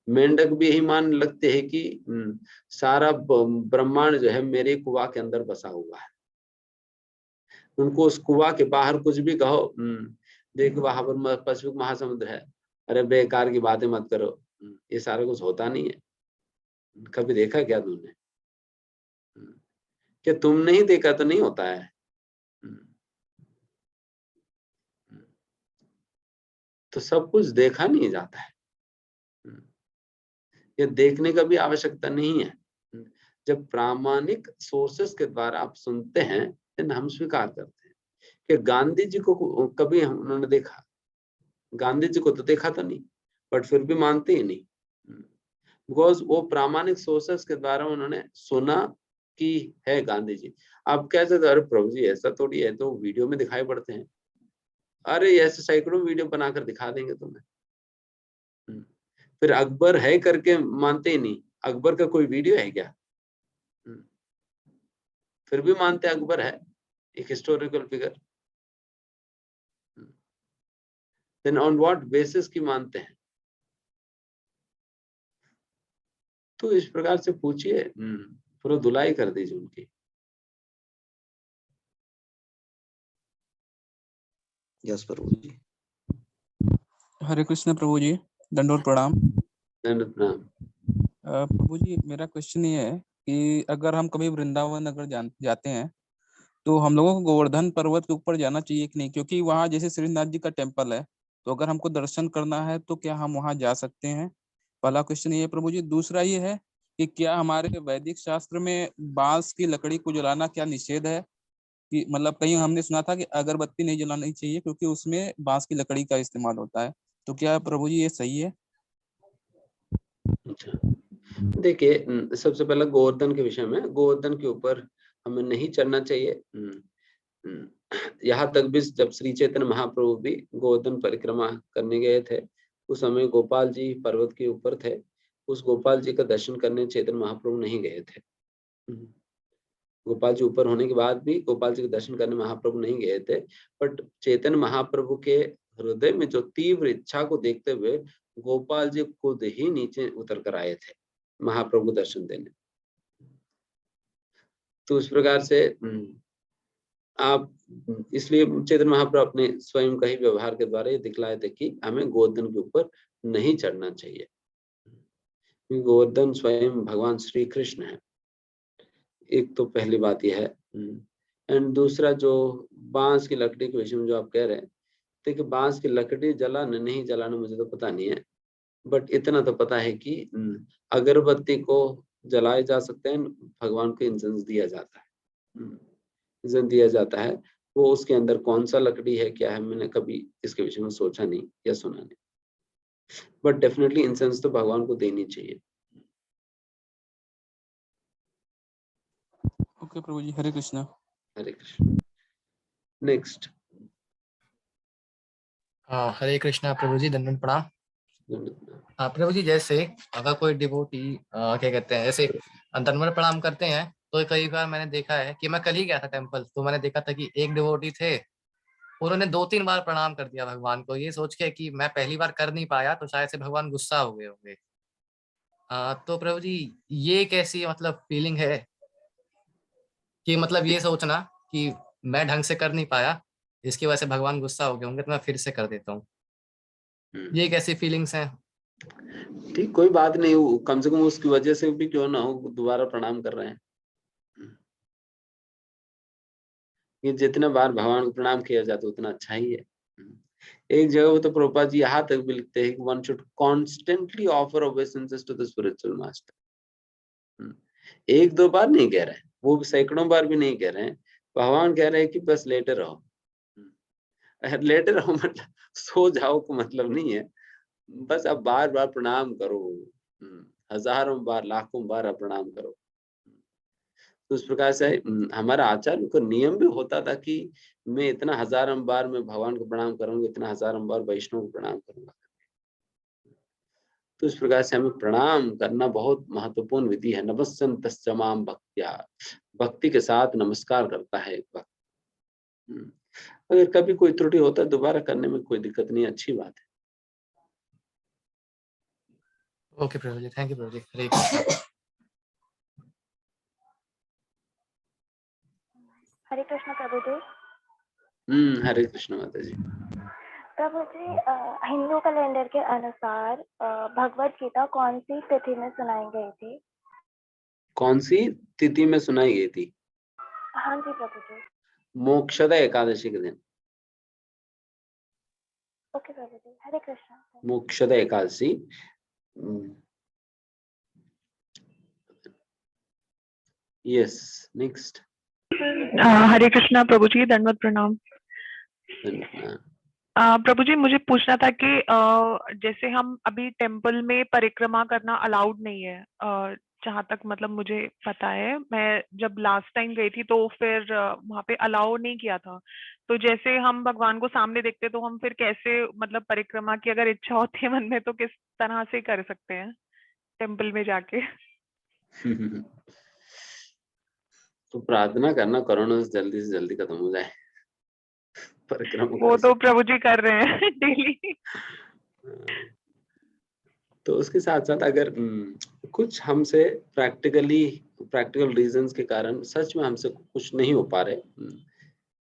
मेंढक भी यही मान लगते हैं कि सारा ब्रह्मांड जो है मेरे कुआ के अंदर बसा हुआ है। उनको उस कुआ के बाहर कुछ भी कहो, देखो वहां पर पैसिफिक महासमुद्र है, अरे बेकार की बातें मत करो, ये सारा कुछ होता नहीं है। कभी देखा क्या तुमने? क्या तुम नहीं देखा तो नहीं होता है। तो सब कुछ देखा नहीं जाता है, ये देखने का भी आवश्यकता नहीं है। जब प्रामाणिक सोर्सेस के द्वारा आप सुनते हैं, then हम स्वीकार करते हैं कि गांधी जी को कभी उन्होंने देखा, गांधी जी को तो देखा तो नहीं, बट फिर भी मानते ही नहीं, बिकॉज वो प्रामाणिक सोर्सेस के द्वारा उन्होंने सुना कि है गांधी जी। आप कह सकते अरे प्रभु जी ऐसा थोड़ी है, तो वीडियो में दिखाई पड़ते हैं। अरे ऐसे सैकड़ों वीडियो बनाकर दिखा देंगे तुम्हें। फिर अकबर है करके मानते ही नहीं, अकबर का कोई वीडियो है क्या? फिर भी मानते अकबर है एक historical figure. Then on what basis की मानते हैं? तो इस प्रकार से पूछिए, पूरा धुलाई कर दीजिए उनकी। यस प्रभु जी। हरे कृष्ण प्रभु जी, दंडोत प्रणाम। दंडवत प्रणाम। प्रभु जी मेरा क्वेश्चन ये है कि अगर हम कभी वृंदावन अगर जाते हैं तो हम लोगों को गोवर्धन पर्वत के ऊपर जाना चाहिए कि नहीं, क्योंकि वहाँ जैसे श्रीनाथ जी का टेम्पल है, तो अगर हमको दर्शन करना है तो क्या हम वहाँ जा सकते हैं? पहला क्वेश्चन ये है प्रभु जी। दूसरा ये है कि क्या हमारे वैदिक शास्त्र में बांस की लकड़ी को जलाना क्या निषेध है? कि मतलब कहीं हमने सुना था कि अगरबत्ती नहीं जलानी चाहिए क्योंकि उसमें बांस की लकड़ी का इस्तेमाल होता है, तो क्या प्रभु जी ये सही है? अच्छा, देखिए सबसे पहला गोवर्धन के विषय में, गोवर्धन के ऊपर हमें नहीं चढ़ना चाहिए। यहाँ तक भी जब श्री चैतन्य महाप्रभु भी गोवर्धन परिक्रमा करने गए थे, उस समय गोपाल जी पर्वत के ऊपर थे। उस गोपाल जी का दर्शन करने चैतन्य महाप्रभु नहीं गए थे। गोपाल जी ऊपर होने के बाद भी गोपाल जी के दर्शन करने महाप्रभु नहीं गए थे, बट चैतन्य महाप्रभु के हृदय में जो तीव्र इच्छा को देखते हुए गोपाल जी खुद ही नीचे उतर कर आए थे महाप्रभु दर्शन देने। तो उस प्रकार से आप इसलिए चैतन्य महाप्रभु अपने स्वयं का ही व्यवहार के द्वारा ये दिखलाए थे कि हमें गोवर्धन के ऊपर नहीं चढ़ना चाहिए। गोवर्धन स्वयं भगवान श्री कृष्ण है, एक तो पहली बात यह है। एंड दूसरा जो बांस की लकड़ी के विषय में जो आप कह रहे हैं, देखिए बांस की लकड़ी जलाना नहीं जलाना मुझे तो पता नहीं है, बट इतना तो पता है कि अगरबत्ती को जलाए जा सकते हैं, भगवान को इंसेंस दिया जाता है, इंसेंस दिया जाता है। वो उसके अंदर कौन सा लकड़ी है क्या है, मैंने कभी इसके विषय में सोचा नहीं या सुना नहीं, बट डेफिनेटली इंसेंस तो भगवान को देनी चाहिए। ओके प्रभु जी, हरे कृष्णा। हरे कृष्ण। नेक्स्ट। हरे कृष्णा प्रभु जी, दंडवत प्रणाम। प्रभु जी जैसे अगर कोई डिवोटी क्या कहते हैं, जैसे दंडवत प्रणाम करते हैं, तो कई बार मैंने देखा है कि मैं कल ही गया था टेम्पल, तो मैंने देखा था कि एक डिवोटी थे, उन्होंने 2-3 बार प्रणाम कर दिया भगवान को, ये सोच के कि मैं पहली बार कर नहीं पाया तो शायद से भगवान गुस्सा हो गए होंगे। तो प्रभु जी ये कैसी मतलब फीलिंग है कि मतलब ये सोचना कि मैं ढंग से कर नहीं पाया, इसकी वजह से भगवान गुस्सा हो गए होंगे तो मैं फिर से कर देता हूँ, ये कैसी फीलिंग्स हैं? ठीक, कोई बात नहीं, कम से कम उसकी वजह से भी क्यों ना हो दोबारा प्रणाम कर रहे हैं। ये जितना बार भगवान को प्रणाम किया जाता है उतना अच्छा ही है। एक जगह वो तो प्रभुपाद जी यहाँ तक भी लिखते हैं कि one should constantly offer obeisances to the spiritual master. 1-2 बार नहीं कह रहे हैं, वो सैकड़ों बार भी नहीं कह रहे हैं, भगवान कह रहे हैं कि बस लेटे रहो, लेटे रहो मतलब सो जाओ को मतलब नहीं है, बस अब बार बार प्रणाम करो, हजारों बार लाखों बार अब प्रणाम करो। तो उस प्रकार से हमारा आचार्य को नियम भी होता था कि मैं इतना हजारों बार मैं भगवान को प्रणाम करूंगा, इतना हजारों बार वैष्णव को प्रणाम करूंगा। तो इस प्रकार से हमें प्रणाम करना बहुत महत्वपूर्ण विधि है। नमस्सन् तस्माम भक्त्या, भक्ति के साथ नमस्कार करता है एक भक्त। अगर कभी कोई त्रुटि होता है दोबारा करने में कोई दिक्कत नहीं, अच्छी बात है। Okay Prabhu ji, thank you प्रभु जी। हरे कृष्णा। हरे कृष्ण प्रभु जी। हरे कृष्ण माता जी। प्रभु जी, हिंदू कैलेंडर के अनुसार भगवत गीता कौन सी तिथि में सुनाई गई थी? कौन सी तिथि में सुनाई गई थी? हाँ जी प्रभु जी। मोक्षदा एकादशी के दिन। Okay Prabhu ji, Hare Krishna. Mokshada Ekadashi. Yes, next. Hare Krishna Prabhu ji, दंडवत प्रणाम। प्रभु जी, मुझे पूछना था कि जैसे हम अभी टेम्पल में परिक्रमा करना अलाउड नहीं है, जहाँ तक मतलब मुझे पता है। मैं जब लास्ट टाइम गई थी तो फिर वहाँ पे अलाउ नहीं किया था। तो जैसे हम भगवान को सामने देखते तो हम फिर कैसे मतलब परिक्रमा की अगर इच्छा होती है मन में तो किस तरह से कर सकते हैं टेम्पल में जाके? तो प्रार्थना करना कोरोना से जल्दी खत्म हो जाए, परिक्रमा वो कर तो प्रभु जी कर रहे हैं डेली। तो उसके साथ साथ अगर कुछ हमसे प्रैक्टिकल रीजंस के कारण सच में हमसे कुछ नहीं हो पा रहे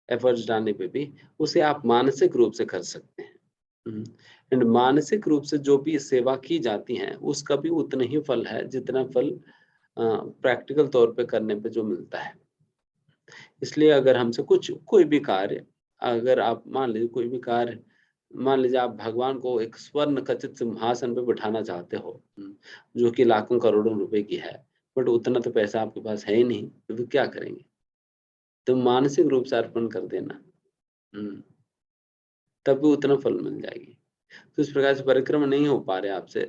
एफर्ट्स डालने पे भी, उसे आप मानसिक रूप से कर सकते हैं। एंड मानसिक रूप से जो भी सेवा की जाती है उसका भी उतना ही फल है जितना फल प्रैक्टिकल तौर पे करने पे जो मिलता है। इसलिए अगर हमसे कोई भी कार्य, अगर आप मान लीजिए आप भगवान को एक स्वर्ण खचित सिंहासन पे बिठाना चाहते हो, जो कि लाखों करोड़ों रुपए की है, बट उतना तो पैसा आपके पास है ही नहीं, तो फिर क्या करेंगे? तो मानसिक रूप से अर्पण कर देना, तब भी उतना फल मिल जाएगी। तो इस प्रकार से परिक्रमा नहीं हो पा रहे आपसे,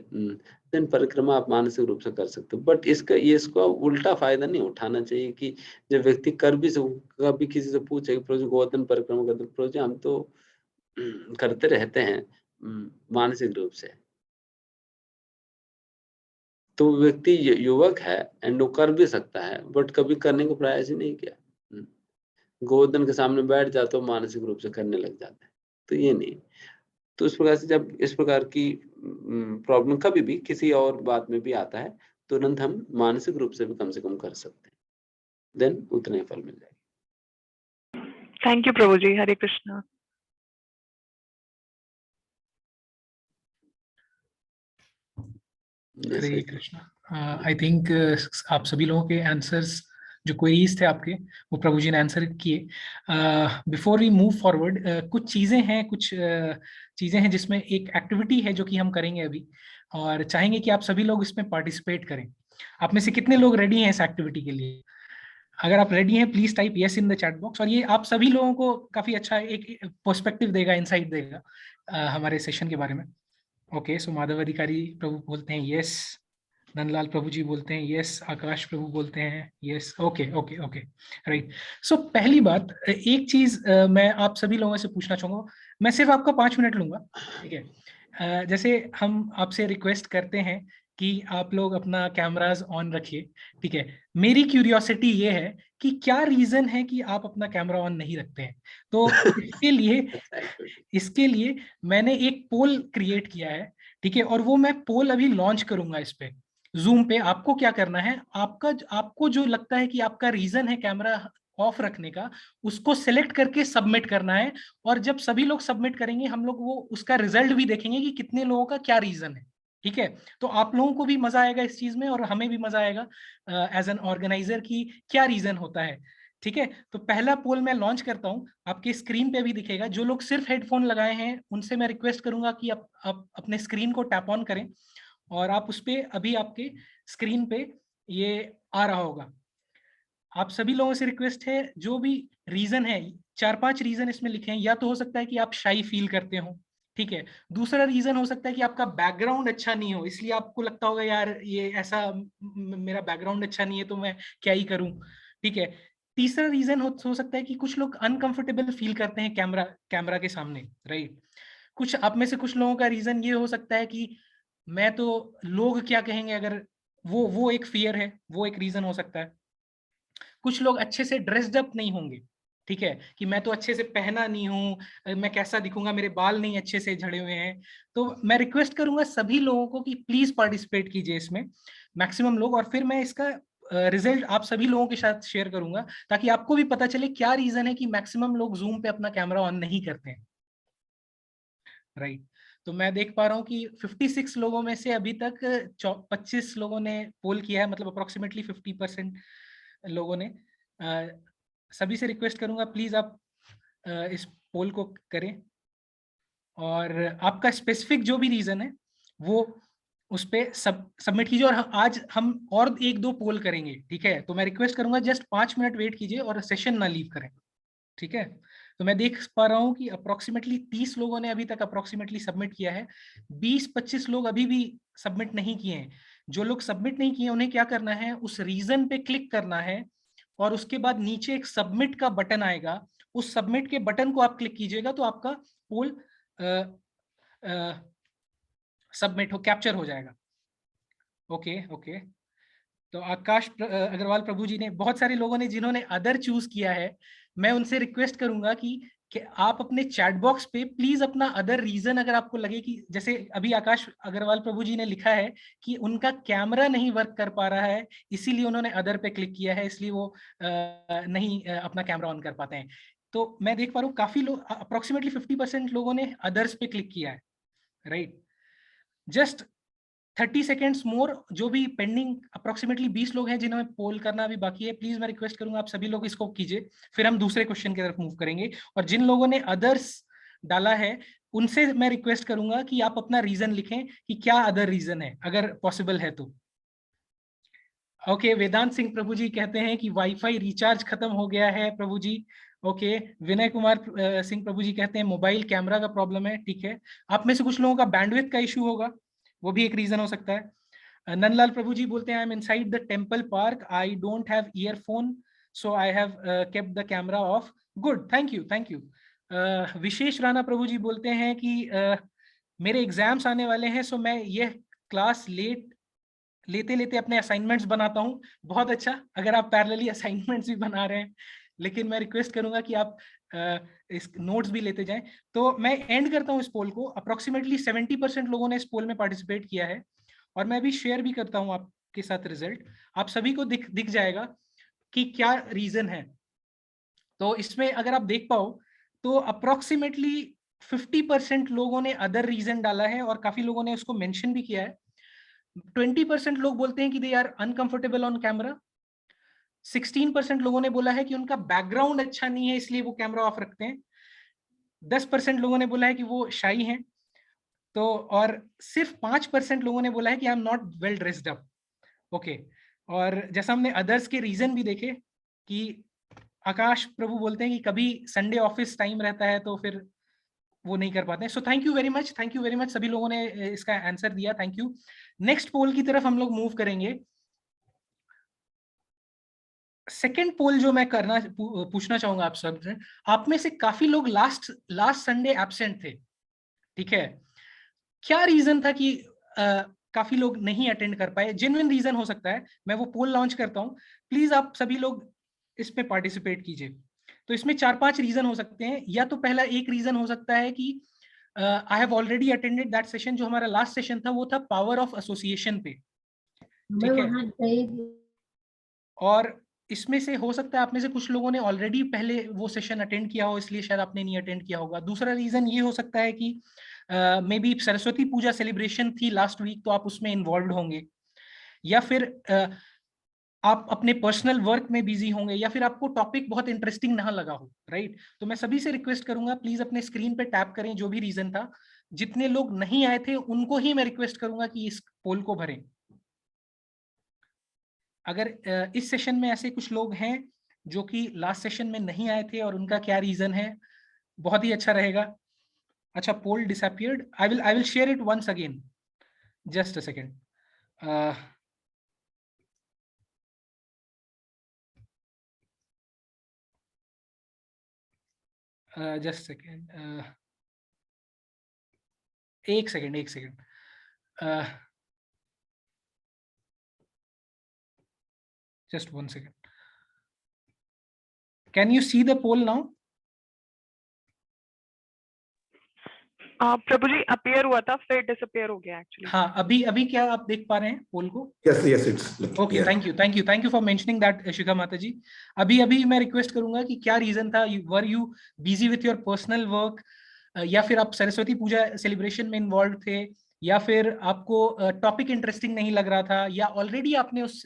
देन परिक्रमा आप मानसिक रूप से कर सकते हो। बट इसको उल्टा फायदा नहीं उठाना चाहिए कि जब व्यक्ति कर भी कभी किसी से पूछे कि प्रभु गोवर्धन परिक्रमा करते, प्रभु जी हम तो करते रहते हैं मानसिक रूप से, तो व्यक्ति युवक है एंड वो कर भी सकता है बट कभी करने का प्रयास ही नहीं किया। गोवर्धन के सामने बैठ जाते हो मानसिक रूप से करने लग जाते हैं, तो ये नहीं। तो इस प्रकार से जब इस प्रकार की प्रॉब्लम कभी भी किसी और बात में भी आता है, तुरंत हम मानसिक रूप से भी कम से कम कर सकते हैं, देन उतना ही फल मिल जाएगा। Thank you Prabhu ji, Hare Krishna. Hare Krishna. I think आप सभी लोगों के आंसर्स, जो क्वेरीज थे आपके, वो प्रभु जी ने आंसर किए। बिफोर वी मूव फॉरवर्ड, कुछ चीजें हैं जिसमें एक एक्टिविटी है जो कि हम करेंगे अभी, और चाहेंगे कि आप सभी लोग इसमें पार्टिसिपेट करें। आप में से कितने लोग रेडी हैं इस एक्टिविटी के लिए? अगर आप रेडी हैं please type yes in the chat box. और ये आप सभी लोगों को काफी अच्छा एक पर्सपेक्टिव देगा, इनसाइट देगा हमारे सेशन के बारे में। ओके, सो माधव अधिकारी प्रभु बोलते हैं यस, नंदलाल प्रभु जी बोलते हैं यस, आकाश प्रभु बोलते हैं yes. Okay okay okay, right. So पहली बात, एक चीज मैं आप सभी लोगों से पूछना चाहूंगा, मैं सिर्फ आपका 5 मिनट लूंगा, ठीक है? जैसे हम आपसे रिक्वेस्ट करते हैं कि आप लोग अपना कैमराज ऑन रखिए, ठीक है? मेरी क्यूरियोसिटी ये है कि क्या रीजन है कि आप अपना कैमरा ऑन नहीं रखते हैं। तो इसके लिए मैंने एक पोल क्रिएट किया है, ठीक है? और वो मैं पोल अभी लॉन्च करूंगा इस पे जूम पे। आपको क्या करना है, आपको जो लगता है कि आपका रीजन है कैमरा ऑफ रखने का, उसको सिलेक्ट करके सबमिट करना है। और जब सभी लोग सबमिट करेंगे, हम लोग वो उसका रिजल्ट भी देखेंगे कि कितने लोगों का क्या रीजन है, ठीक है? तो आप लोगों को भी मजा आएगा इस चीज में और हमें भी मजा आएगा एज एन ऑर्गेनाइजर की क्या रीजन होता है, ठीक है? तो पहला पोल मैं लॉन्च करता हूं, आपकी स्क्रीन पे भी दिखेगा। जो लोग सिर्फ हेडफोन लगाए हैं उनसे मैं रिक्वेस्ट करूंगा कि आप अपने स्क्रीन को टैप ऑन करें, और आप उस पे अभी आपके स्क्रीन पे ये आ रहा होगा। आप सभी लोगों से रिक्वेस्ट है, जो भी रीजन है, 4-5 रीजन इसमें लिखे हैं। या तो हो सकता है कि आप शाई फील करते हो, ठीक है। दूसरा रीजन हो सकता है कि आपका बैकग्राउंड अच्छा नहीं हो, इसलिए आपको लगता होगा यार ये ऐसा मेरा बैकग्राउंड अच्छा नहीं है तो मैं क्या ही करूं, ठीक है। तीसरा रीजन हो सकता है कि कुछ लोग अनकंफर्टेबल फील करते हैं कैमरा के सामने, राइट। कुछ आप में से कुछ लोगों का रीजन ये हो सकता है कि मैं तो लोग क्या कहेंगे, अगर वो एक फियर है, वो एक रीजन हो सकता है। कुछ लोग अच्छे से ड्रेस्ड अप नहीं होंगे, ठीक है, कि मैं तो अच्छे से पहना नहीं हूँ, मैं कैसा दिखूंगा, मेरे बाल नहीं अच्छे से झड़े हुए हैं। तो मैं रिक्वेस्ट करूंगा सभी लोगों को कि प्लीज पार्टिसिपेट कीजिए इसमें, मैक्सिमम लोग, और फिर मैं इसका रिजल्ट आप सभी लोगों के साथ शेयर करूंगा ताकि आपको भी पता चले क्या रीजन है कि मैक्सिमम लोग जूम पे अपना कैमरा ऑन नहीं करते हैं, राइट। तो मैं देख पा रहा हूँ कि 56 लोगों में से अभी तक 25 लोगों ने पोल किया है, मतलब अप्रोक्सीमेटली 50% लोगों ने। सभी से रिक्वेस्ट करूंगा प्लीज आप इस पोल को करें और आपका स्पेसिफिक जो भी रीजन है वो उस पे सबमिट कीजिए। और आज हम और 1-2 पोल करेंगे, ठीक है। तो मैं रिक्वेस्ट करूंगा जस्ट 5 मिनट वेट कीजिए और सेशन ना लीव करें, ठीक है। तो मैं देख पा रहा हूँ कि अप्रोक्सीमेटली 30 लोगों ने अभी तक अप्रोक्सीमेटली सबमिट किया है। 20-25 लोग अभी भी सबमिट नहीं किए हैं। जो लोग सबमिट नहीं किए उन्हें क्या करना है, उस रीजन पे क्लिक करना है और उसके बाद नीचे एक सबमिट का बटन आएगा, उस सबमिट के बटन को आप क्लिक कीजिएगा तो आपका पोल सबमिट कैप्चर हो जाएगा। Okay okay. तो आकाश अग्रवाल प्रभु जी ने, बहुत सारे लोगों ने जिन्होंने अदर चूज किया है, मैं उनसे रिक्वेस्ट करूंगा कि आप अपने चैट बॉक्स पे प्लीज अपना अदर रीजन, अगर आपको लगे कि जैसे अभी आकाश अग्रवाल प्रभु जी ने लिखा है कि उनका कैमरा नहीं वर्क कर पा रहा है इसीलिए उन्होंने अदर पे क्लिक किया है, इसलिए वो नहीं अपना कैमरा ऑन कर पाते हैं। तो मैं देख पा रहा हूँ काफी लोग, अप्रोक्सीमेटली 50% लोगों ने अदर्स पे क्लिक किया है, राइट। जस्ट 30 सेकेंड्स मोर, जो भी पेंडिंग अप्रोक्सीमेटली 20 लोग हैं जिन्हें पोल करना अभी बाकी है, प्लीज मैं रिक्वेस्ट करूंगा आप सभी लोग इसको कीजिए, फिर हम दूसरे क्वेश्चन की तरफ मूव करेंगे। और जिन लोगों ने अदर्स डाला है उनसे मैं रिक्वेस्ट करूंगा कि आप अपना रीजन लिखें कि क्या अदर रीजन है, अगर पॉसिबल है तो। ओके, वेदांत सिंह प्रभु जी कहते हैं कि वाईफाई रिचार्ज खत्म हो गया है प्रभु जी। ओके, विनय कुमार सिंह प्रभु जी कहते हैं मोबाइल कैमरा का प्रॉब्लम है, ठीक है। आप में से कुछ लोगों का बैंडविड्थ का इशू होगा, वो भी एक रीजन हो सकता है। नंदलाल प्रभु जी बोलते हैं I am inside the temple park, I don't have earphone so I have kept the camera off. Good, thank you thank you. Vishesh Rana Prabhu ji बोलते हैं कि मेरे एग्जाम्स आने वाले हैं सो मैं यह क्लास लेते लेते अपने असाइनमेंट्स बनाता हूँ। बहुत अच्छा, अगर आप पैरेलली असाइनमेंट्स भी बना रहे हैं, लेकिन मैं रिक्वेस्ट करूंगा कि आप इस नोट्स भी लेते जाएं। तो मैं एंड करता हूँ इस पोल को। अप्रोक्सीमेटली 70% लोगों ने इस पोल में पार्टिसिपेट किया है और मैं अभी शेयर भी करता हूँ आपके साथ रिजल्ट, आप सभी को दिख जाएगा कि क्या रीजन है। तो इसमें अगर आप देख पाओ तो अप्रोक्सीमेटली 50% लोगों ने अदर रीजन डाला है और काफी लोगों ने उसको मेंशन भी किया है। 20% लोग बोलते हैं कि they are uncomfortable on camera. 16% लोगों ने बोला है कि उनका बैकग्राउंड अच्छा नहीं है इसलिए वो कैमरा ऑफ रखते हैं। 10% लोगों ने बोला है कि वो शाई हैं। तो और सिर्फ 5% लोगों ने बोला है कि I am not well dressed up. Okay, और जैसा हमने अदर्स के रीजन भी देखे कि आकाश प्रभु बोलते हैं कि कभी संडे ऑफिस टाइम रहता है तो फिर वो नहीं कर पाते हैं। सो thank you very much, thank you very much, सभी लोगों ने इसका आंसर दिया, थैंक यू। नेक्स्ट पोल की तरफ हम लोग मूव करेंगे। सेकेंड पोल जो मैं पूछना चाहूंगा आप सब से, आप में से काफी लोग लास्ट संडे एब्सेंट थे, ठीक है। क्या रीजन था कि काफी लोग नहीं अटेंड कर पाए? जेन्युइन रीजन हो सकता है। मैं वो पोल लॉन्च करता हूं, प्लीज आप सभी लोग इस पे पार्टिसिपेट कीजिए। तो इसमें 4-5 रीजन हो सकते हैं। या तो पहला एक रीजन हो सकता है कि I have already attended that session, जो हमारा लास्ट सेशन था वो था पावर ऑफ एसोसिएशन पे, ठीक है। और इसमें से हो सकता है आप में से कुछ लोगों ने ऑलरेडी पहले वो सेशन अटेंड किया हो, इसलिए शायद आपने नहीं अटेंड किया होगा। दूसरा रीजन ये हो सकता है कि maybe Saraswati Puja celebration थी लास्ट वीक तो आप उसमें इन्वॉल्व होंगे, या फिर आप अपने पर्सनल वर्क में बिजी होंगे, या फिर आपको टॉपिक बहुत इंटरेस्टिंग ना लगा हो, राइट। तो मैं सभी से रिक्वेस्ट करूंगा प्लीज अपने स्क्रीन पे टैप करें जो भी रीजन था। जितने लोग नहीं आए थे उनको ही मैं रिक्वेस्ट करूंगा कि इस पोल को भरें। अगर इस सेशन में ऐसे कुछ लोग हैं जो कि लास्ट सेशन में नहीं आए थे और उनका क्या रीजन है, बहुत ही अच्छा रहेगा। अच्छा, poll disappeared, I will share it once again, just a second. Just second, एक सेकेंड, just 1 second. Can you see the poll now? Prabhu ji appear हुआ था, फिर डिसअपीयर हो गया एक्चुअली। हाँ, अभी क्या आप देख पा रहे हैं पोल को? Yes, it's okay, thank you for mentioning that Shikha माता जी। अभी मैं रिक्वेस्ट करूंगा कि क्या रीजन था, were you busy with your personal work, या फिर आप सरस्वती पूजा सेलिब्रेशन में इन्वॉल्व थे, या फिर आपको टॉपिक इंटरेस्टिंग नहीं लग रहा था, या ऑलरेडी आपने उस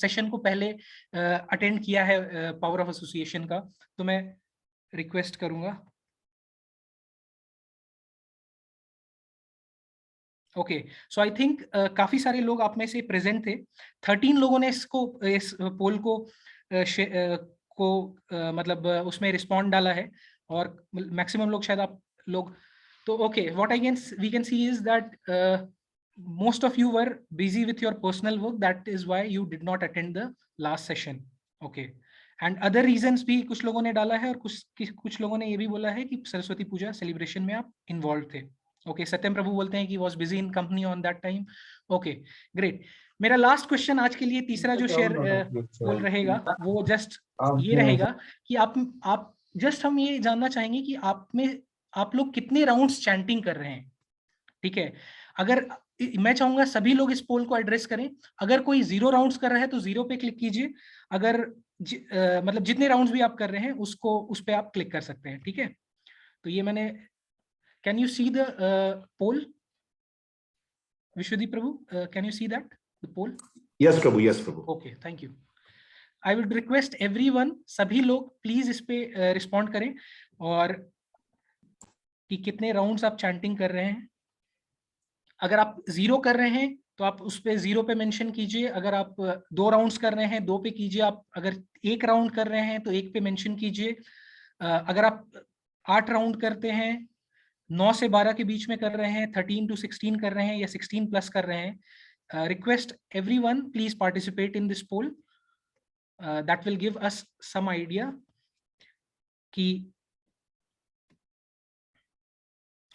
सेशन को पहले अटेंड किया है पावर ऑफ एसोसिएशन का, तो मैं रिक्वेस्ट करूंगा। ओके, सो आई थिंक काफी सारे लोग आप में से प्रेजेंट थे। 13 लोगों ने इस पोल को मतलब उसमें रिस्पॉन्ड डाला है, और मैक्सिमम लोग शायद आप लोग, तो okay, what we can see is that most of you were busy with your personal work, that is why you did not attend the last session. Okay, and other reasons भी कुछ लोगों ने डाला है, और कुछ लोगों ने ये भी बोला है कि सरस्वती पूजा सेलिब्रेशन में आप इन्वॉल्व थे। ओके, सत्यम प्रभु बोलते हैं कि was busy in company on that time. Okay, great. मेरा लास्ट क्वेश्चन आज के लिए, तीसरा जो शेयर पोल रहेगा, वो जस्ट ये रहेगा कि आप जस्ट हम ये जानना चाहेंगे कि आप लोग कितने राउंड्स चैंटिंग कर रहे हैं। ठीक है, अगर मैं चाहूंगा सभी लोग इस पोल को एड्रेस करें। अगर कोई 0 राउंड्स कर रहा है तो 0 पे क्लिक कीजिए, अगर मतलब जितने राउंड्स भी आप कर रहे हैं उस पे आप क्लिक कर सकते हैं। ठीक है, तो ये मैंने, can you see the poll Vishwadeep prabhu, can you see that the poll? Yes prabhu. Okay, thank you. I would request everyone, सभी लोग प्लीज इस पे रिस्पॉन्ड करें, और कि कितने राउंड्स आप चैंटिंग कर रहे हैं। अगर आप 0 कर रहे हैं तो आप उस पे 0 पे मेंशन कीजिए, अगर आप 2 राउंड्स कर रहे हैं 2 पे कीजिए, आप अगर 1 राउंड कर रहे हैं तो 1 पे मेंशन कीजिए, अगर आप 8 राउंड करते हैं, 9 से 12 के बीच में कर रहे हैं, 13 to 16 कर रहे हैं, या 16 प्लस कर रहे हैं, request everyone please participate in this poll, that will give us some idea कि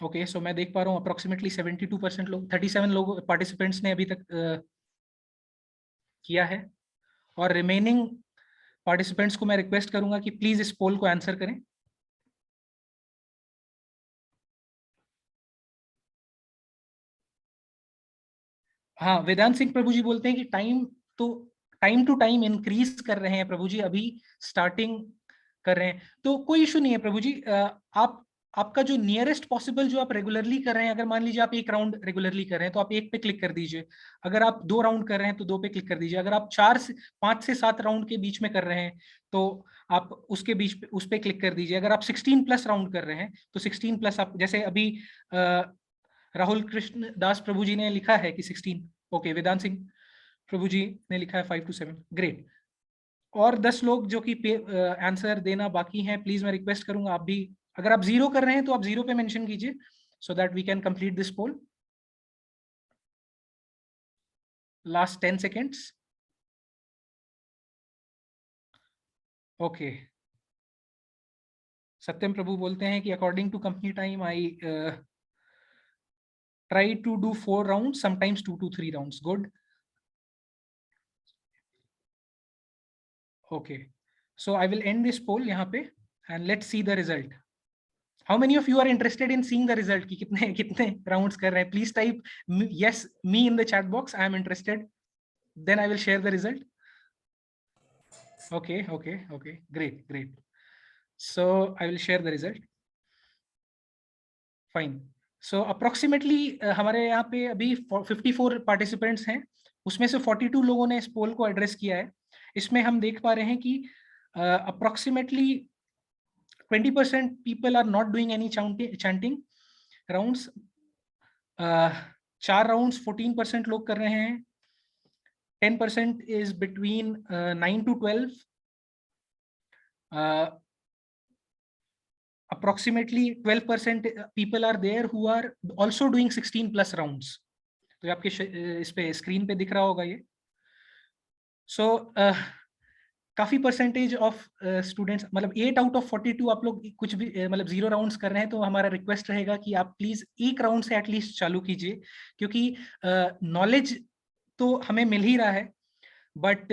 ओके, सो मैं देख पा रहा हूँ अप्रोक्सीमेटली 72% लोग, 37 लोग पार्टिसिपेंट्स ने अभी तक किया है, और रिमेनिंग पार्टिसिपेंट्स को मैं रिक्वेस्ट करूंगा कि प्लीज इस पोल को आंसर करें। हाँ, वेदांत सिंह प्रभु जी बोलते हैं कि टाइम टू टाइम इंक्रीज कर रहे हैं प्रभु जी, अभी स्टार्टिंग कर रहे हैं, तो कोई इशू नहीं है प्रभु जी। आपका जो नियरेस्ट पॉसिबल जो आप रेगुलरली कर रहे हैं, अगर मान लीजिए आप 1 राउंड रेगुलरली कर रहे हैं तो आप 1 पे क्लिक कर दीजिए, अगर आप 2 राउंड कर रहे हैं तो 2 पे क्लिक कर दीजिए, अगर आप 5 से 7 राउंड के बीच में कर रहे हैं तो आप उसके बीच पे उस पे क्लिक कर दीजिए, अगर आप 16 प्लस राउंड कर रहे हैं तो 16 प्लस आप, जैसे अभी राहुल कृष्ण दास प्रभु जी ने लिखा है कि 16, ओके, वेदांत सिंह प्रभु जी ने लिखा है 5 to 7, ग्रेट। और 10 लोग जो कि आंसर देना बाकी हैं, प्लीज मैं रिक्वेस्ट करूंगा आप भी, अगर आप 0 कर रहे हैं तो आप 0 पे मेंशन कीजिए, so that we can complete this poll. Last 10 seconds. Okay, Satyam Prabhu बोलते हैं कि according to company time I try to do 4 rounds, sometimes 2 to 3 rounds. Good. Okay, so I will end this poll यहाँ पे, and let's see the result. How many of you are interested in seeing the result कि कितने rounds कर रहे हैं? Please type yes me in the chat box. I am interested. Then I will share the result. Okay, great. So I will share the result. Fine. So approximately हमारे यहाँ पे अभी 54 participants हैं, उसमें से 42 लोगों ने इस पोल को एड्रेस किया है। इसमें हम देख पा रहे हैं कि approximately 20% people are not doing any chanting rounds, 4 rounds 14% लोग कर रहे हैं, 10% is between 9 to 12, approximately 12% people are there who are also doing 16 plus rounds. तो आपके इस पे स्क्रीन पे दिख रहा होगा ये. So काफी परसेंटेज ऑफ स्टूडेंट्स, मतलब 8 आउट ऑफ 42 आप लोग कुछ भी मतलब 0 राउंड्स कर रहे हैं. तो हमारा रिक्वेस्ट रहेगा कि आप प्लीज एक राउंड से एटलीस्ट चालू कीजिए, क्योंकि नॉलेज तो हमें मिल ही रहा है, बट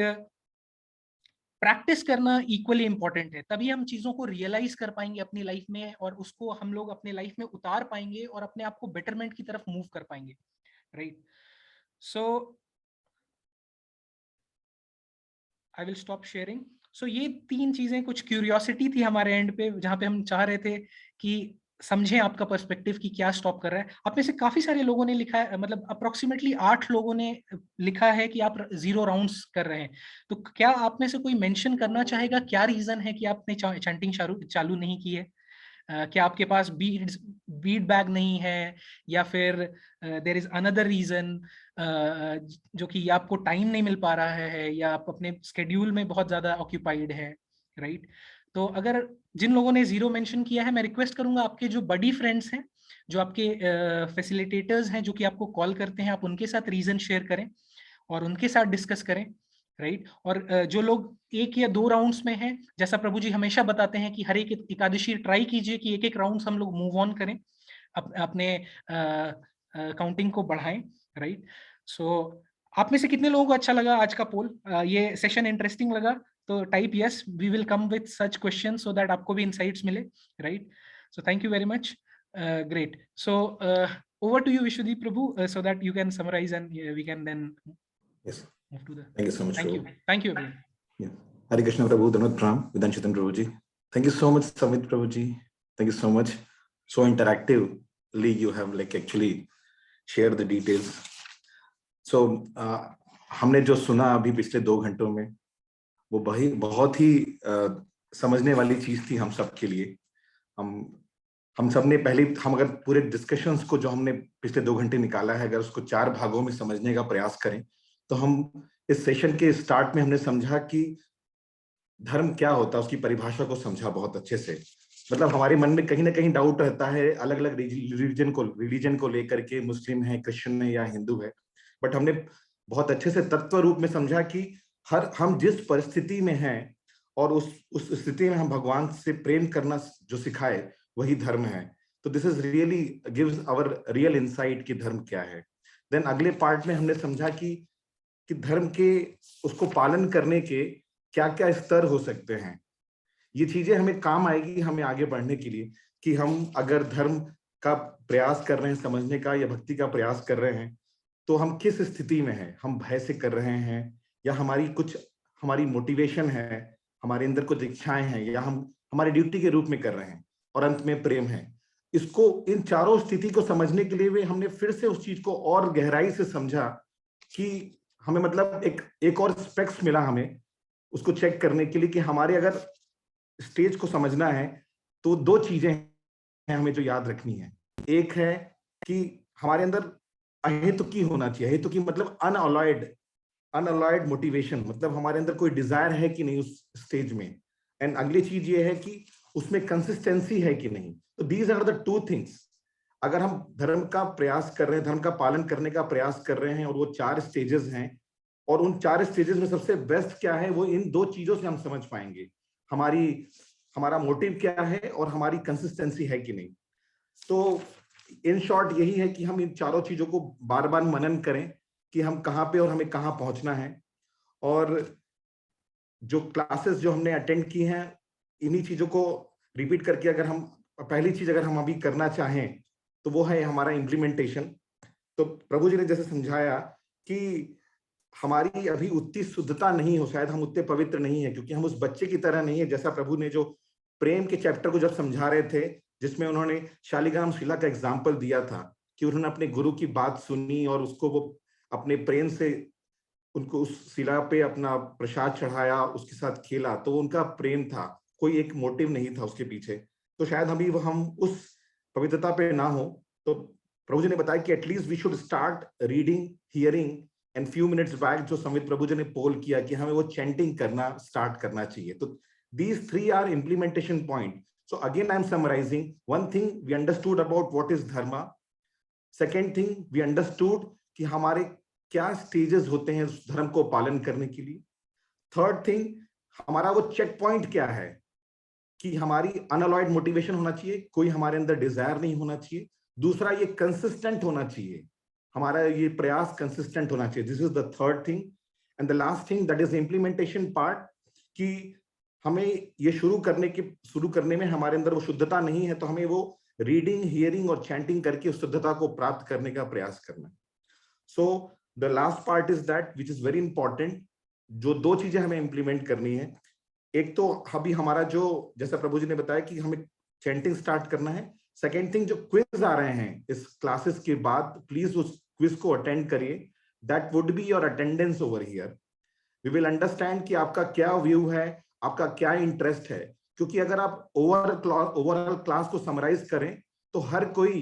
प्रैक्टिस करना इक्वली इंपॉर्टेंट है. तभी हम चीजों को रियलाइज कर पाएंगे अपनी लाइफ में, और उसको हम लोग अपने लाइफ में उतार पाएंगे और अपने आप को बेटरमेंट की तरफ मूव कर पाएंगे, right. So I will stop sharing. So ये 3 चीजें कुछ क्यूरियोसिटी थी हमारे एंड पे, जहां पे हम चाह रहे थे कि समझें आपका पर्सपेक्टिव कि क्या स्टॉप कर रहा है. आप में से काफी सारे लोगों ने लिखा है, मतलब अप्रोक्सीमेटली 8 लोगों ने लिखा है कि आप 0 राउंड्स कर रहे हैं. तो क्या आप में से कोई मेंशन करना चाहेगा क्या रीजन है कि आपने चैंटिंग चालू नहीं की है? क्या आपके पास बीट बैग नहीं है, या फिर देयर इज अनदर रीजन जो कि आपको टाइम नहीं मिल पा रहा है, या आप अपने स्केड्यूल में बहुत ज्यादा ऑक्यूपाइड है, राइट. तो अगर जिन लोगों ने 0 मेंशन किया है, मैं रिक्वेस्ट करूंगा आपके जो बडी फ्रेंड्स हैं, जो आपके फैसिलिटेटर्स हैं, जो कि आपको कॉल करते हैं, आप उनके साथ रीजन शेयर करें और उनके साथ डिस्कस करें, राइट. और जो लोग 1 या 2 राउंड्स में हैं, जैसा प्रभु जी हमेशा बताते हैं कि हर एक एकादशी ट्राई कीजिए कि 1-1 राउंड्स हम लोग मूव ऑन करें, अपने काउंटिंग को बढ़ाएं, राइट. सो आप में से कितने लोगों को अच्छा लगा आज का पोल? ये सेशन इंटरेस्टिंग लगा तो type yes, we will come with such question so that आपको भी इनसाइट्स मिले, right. So thank you very much. Great. So over to you, Vishwadip Prabhu, so that you can summarize and we can then yes move to the. Thank you so much. Thank you everyone. Yeah. Hare Krishna Prabhu, Dhanvat Pranam, Vidanshitan Prabhu ji. Thank you so much, Samit Prabhu ji. Thank you so much. So interactively you have like actually shared the details. So हमने जो सुना अभी पिछले 2 घंटों में, वो बहुत ही समझने वाली चीज थी हम सब के लिए. हम सब ने पहले, हम अगर पूरे डिस्कशंस को जो हमने पिछले 2 घंटे निकाला है, अगर उसको 4 भागों में समझने का प्रयास करें, तो हम इस सेशन के स्टार्ट में हमने समझा कि धर्म क्या होता है, उसकी परिभाषा को समझा बहुत अच्छे से. मतलब हमारे मन में कहीं ना कहीं डाउट रहता है अलग अलग रिलीजन को लेकर के, मुस्लिम है, क्रिश्चियन है या हिंदू है, बट हमने बहुत अच्छे से तत्व रूप में समझा कि हम जिस परिस्थिति में हैं और उस स्थिति में हम भगवान से प्रेम करना जो सिखाए, वही धर्म है. तो this is really gives our real insight कि धर्म क्या है. देन अगले पार्ट में हमने समझा कि धर्म के उसको पालन करने के क्या क्या स्तर हो सकते हैं. ये चीजें हमें काम आएगी हमें आगे बढ़ने के लिए, कि हम अगर धर्म का प्रयास कर रहे हैं समझने का, या भक्ति का प्रयास कर रहे हैं, तो हम किस स्थिति में हैं. हम भय से कर रहे हैं, या हमारी मोटिवेशन है, हमारे अंदर कुछ इच्छाएं हैं, या हम हमारी ड्यूटी के रूप में कर रहे हैं, और अंत में प्रेम है. इसको, इन चारों स्थिति को समझने के लिए हमने फिर से उस चीज को और गहराई से समझा कि हमें मतलब एक और स्पेक्स मिला हमें उसको चेक करने के लिए कि हमारे अगर स्टेज को समझना है तो 2 चीजें हैं हमें जो याद रखनी है. एक है कि हमारे अंदर अहेतुकी होना चाहिए. अहेतुकी मतलब अनअलॉयड मोटिवेशन, मतलब हमारे अंदर कोई डिजायर है कि नहीं उस स्टेज में. एंड अगली चीज ये है कि उसमें कंसिस्टेंसी है कि नहीं. तो दीज आर द 2 थिंग्स. अगर हम धर्म का प्रयास कर रहे हैं, धर्म का पालन करने का प्रयास कर रहे हैं, और वो 4 स्टेजेस हैं, और उन 4 स्टेजेस में सबसे बेस्ट क्या है, वो इन 2 चीजों से हम समझ पाएंगे. हमारा मोटिव क्या है और हमारी कंसिस्टेंसी है कि नहीं. तो इन शॉर्ट यही है कि हम इन चारों चीजों को बार बार मनन करें कि हम कहाँ पे और हमें कहाँ पहुंचना है. और जो क्लासेस जो हमने अटेंड की हैं, इन्हीं चीजों को रिपीट करके अगर हम पहली चीज अगर हम अभी करना चाहें तो वो है हमारा इम्प्लीमेंटेशन. तो प्रभु जी ने जैसे समझाया कि हमारी अभी उतनी शुद्धता नहीं हो, शायद हम उतने पवित्र नहीं है, क्योंकि हम उस बच्चे की तरह नहीं है. जैसा प्रभु ने जो प्रेम के चैप्टर को जब समझा रहे थे, जिसमें उन्होंने शालिग्राम शिला का एग्जाम्पल दिया था कि उन्होंने अपने गुरु की बात सुनी और उसको वो अपने प्रेम से उनको उस शिला पे अपना प्रसाद चढ़ाया, उसके साथ खेला, तो उनका प्रेम था, कोई एक मोटिव नहीं था उसके पीछे. तो शायद हम उस पवित्रता पे ना हो. तो प्रभु जी ने बताया कि at least we should start reading, hearing, and few minutes back जो समित प्रभु जी ने पोल किया कि हमें वो चैंटिंग करना स्टार्ट करना चाहिए. तो These three are implementation point. So again, I'm summarizing. One thing we understood about what is dharma. Second thing, we understood कि हमारे क्या स्टेजेस होते हैं उस धर्म को पालन करने के लिए. थर्ड थिंग, हमारा वो चेक पॉइंट क्या है कि हमारी अनअलॉयड मोटिवेशन होना चाहिए, कोई हमारे अंदर डिजायर नहीं होना चाहिए. दूसरा, ये कंसिस्टेंट होना चाहिए, हमारा ये प्रयास कंसिस्टेंट होना चाहिए. This is the third thing. And the last thing, that is implementation part, कि हमें ये शुरू करने में हमारे अंदर वो शुद्धता नहीं है, तो हमें वो रीडिंग, हियरिंग और चैंटिंग करके उस शुद्धता को प्राप्त करने का प्रयास करना है. So the last part is that which is very important. जो दो चीजें हमें इंप्लीमेंट करनी है, एक तो अभी हमारा जो, जैसा प्रभु जी ने बताया कि हमें चैंटिंग स्टार्ट करना है. सेकेंड थिंग, जो क्विज आ रहे हैं इस क्लासेस के बाद, प्लीज उस क्विज को अटेंड करिए. That would be your attendance over here. We will understand कि आपका क्या व्यू है, आपका क्या इंटरेस्ट है. क्योंकि अगर आप ओवरऑल क्लास को समराइज करें तो हर कोई,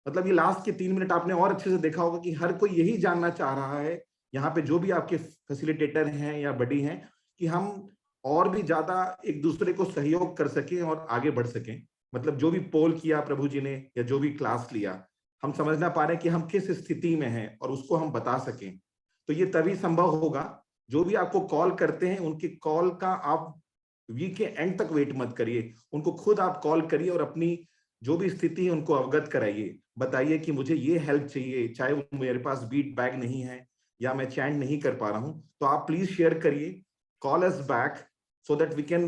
मतलब ये लास्ट के 3 मिनट आपने और अच्छे से देखा होगा कि हर कोई यही जानना चाह रहा है, यहाँ पे जो भी आपके फैसिलिटेटर हैं या बडी हैं, कि हम और भी ज्यादा एक दूसरे को सहयोग कर सकें और आगे बढ़ सकें. मतलब जो भी पोल किया प्रभु जी ने या जो भी क्लास लिया, हम समझना पा रहे हैं कि हम किस स्थिति में हैं और उसको हम बता सकें. तो ये तभी संभव होगा. जो भी आपको कॉल करते हैं, उनके कॉल का आप वीक के एंड तक वेट मत करिए, उनको खुद आप कॉल करिए और अपनी जो भी स्थिति है उनको अवगत कराइए. बताइए कि मुझे ये हेल्प चाहिए, चाहे वो मेरे पास बीट बैग नहीं है या मैं चैंट नहीं कर पा रहा हूं, तो आप प्लीज शेयर करिए, call us back, so that we can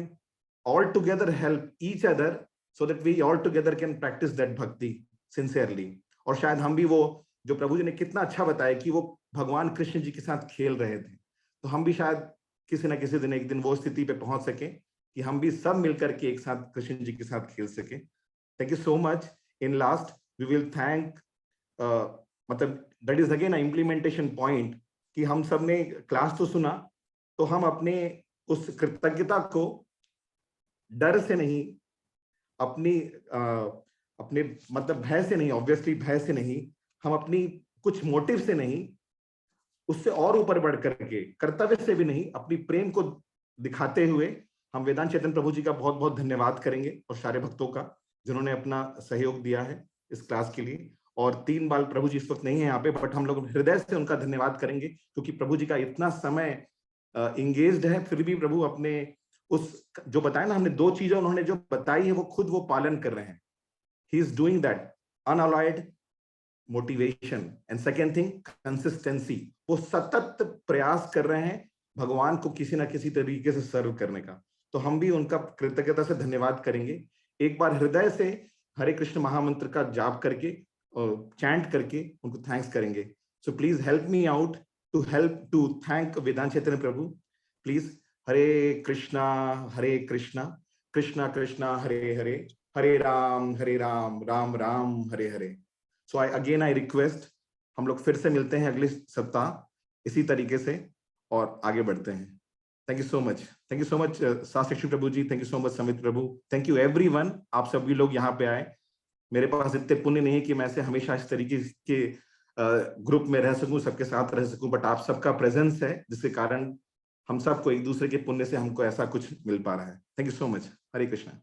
all together help each other, so that we all together can practice that bhakti sincerely. और शायद हम भी, वो जो प्रभु जी ने कितना अच्छा बताया कि वो भगवान कृष्ण जी के साथ खेल रहे थे, तो हम भी शायद किसी ना किसी दिन, एक दिन वो स्थिति पे पहुंच सके कि हम भी सब मिलकर के एक साथ कृष्ण जी के साथ खेल सके. Thank you so much. In last we will thank, मतलब that is again implementation point, कि हम सब ने क्लास तो सुना, तो हम अपने उस कृतज्ञता को डर से नहीं, अपने मतलब भय से नहीं, ऑब्वियसली भय से नहीं, हम अपनी कुछ मोटिव से नहीं, उससे और ऊपर बढ़ करके कर्तव्य से भी नहीं, अपनी प्रेम को दिखाते हुए हम वेदांत चैतन्य प्रभु जी का बहुत बहुत धन्यवाद करेंगे और सारे भक्तों का जिन्होंने अपना सहयोग दिया है इस क्लास के लिए. और 3 बार प्रभु जी इस वक्त नहीं है यहाँ पे, बट हम लोग हृदय से उनका धन्यवाद करेंगे, क्योंकि प्रभु जी का इतना समय इंगेज्ड है, फिर भी प्रभु अपने उस जो बताया ना हमने, 2 चीजें उन्होंने जो बताई है वो खुद वो पालन कर रहे हैं. He is doing that unalloyed motivation, and second thing consistency. वो सतत प्रयास कर रहे हैं भगवान को किसी ना किसी तरीके से सर्व करने का. तो हम भी उनका कृतज्ञता से धन्यवाद करेंगे. एक बार हृदय से हरे कृष्ण महामंत्र का जाप करके और चैंट करके उनको थैंक्स करेंगे. So please help me out to thank Vedant Chaitanya Prabhu. Please, Hare Krishna, Krishna Krishna, Hare Hare, Hare Ram, Ram Ram, Hare Hare. So I request, हम लोग फिर से मिलते हैं अगले सप्ताह इसी तरीके से और आगे बढ़ते हैं. Thank you so much. Thank you so much, Shastri Prabhu ji. Thank you so much, Samit Prabhu. Thank you everyone. आप सभी लोग यहाँ पे आए. मेरे पास इतने पुण्य नहीं है कि मैं से हमेशा इस तरीके के ग्रुप में रह सकूं, सबके साथ रह सकूं, बट आप सबका प्रेजेंस है जिसके कारण हम सबको एक दूसरे के पुण्य से हमको ऐसा कुछ मिल पा रहा है. Thank you so much. Hare Krishna.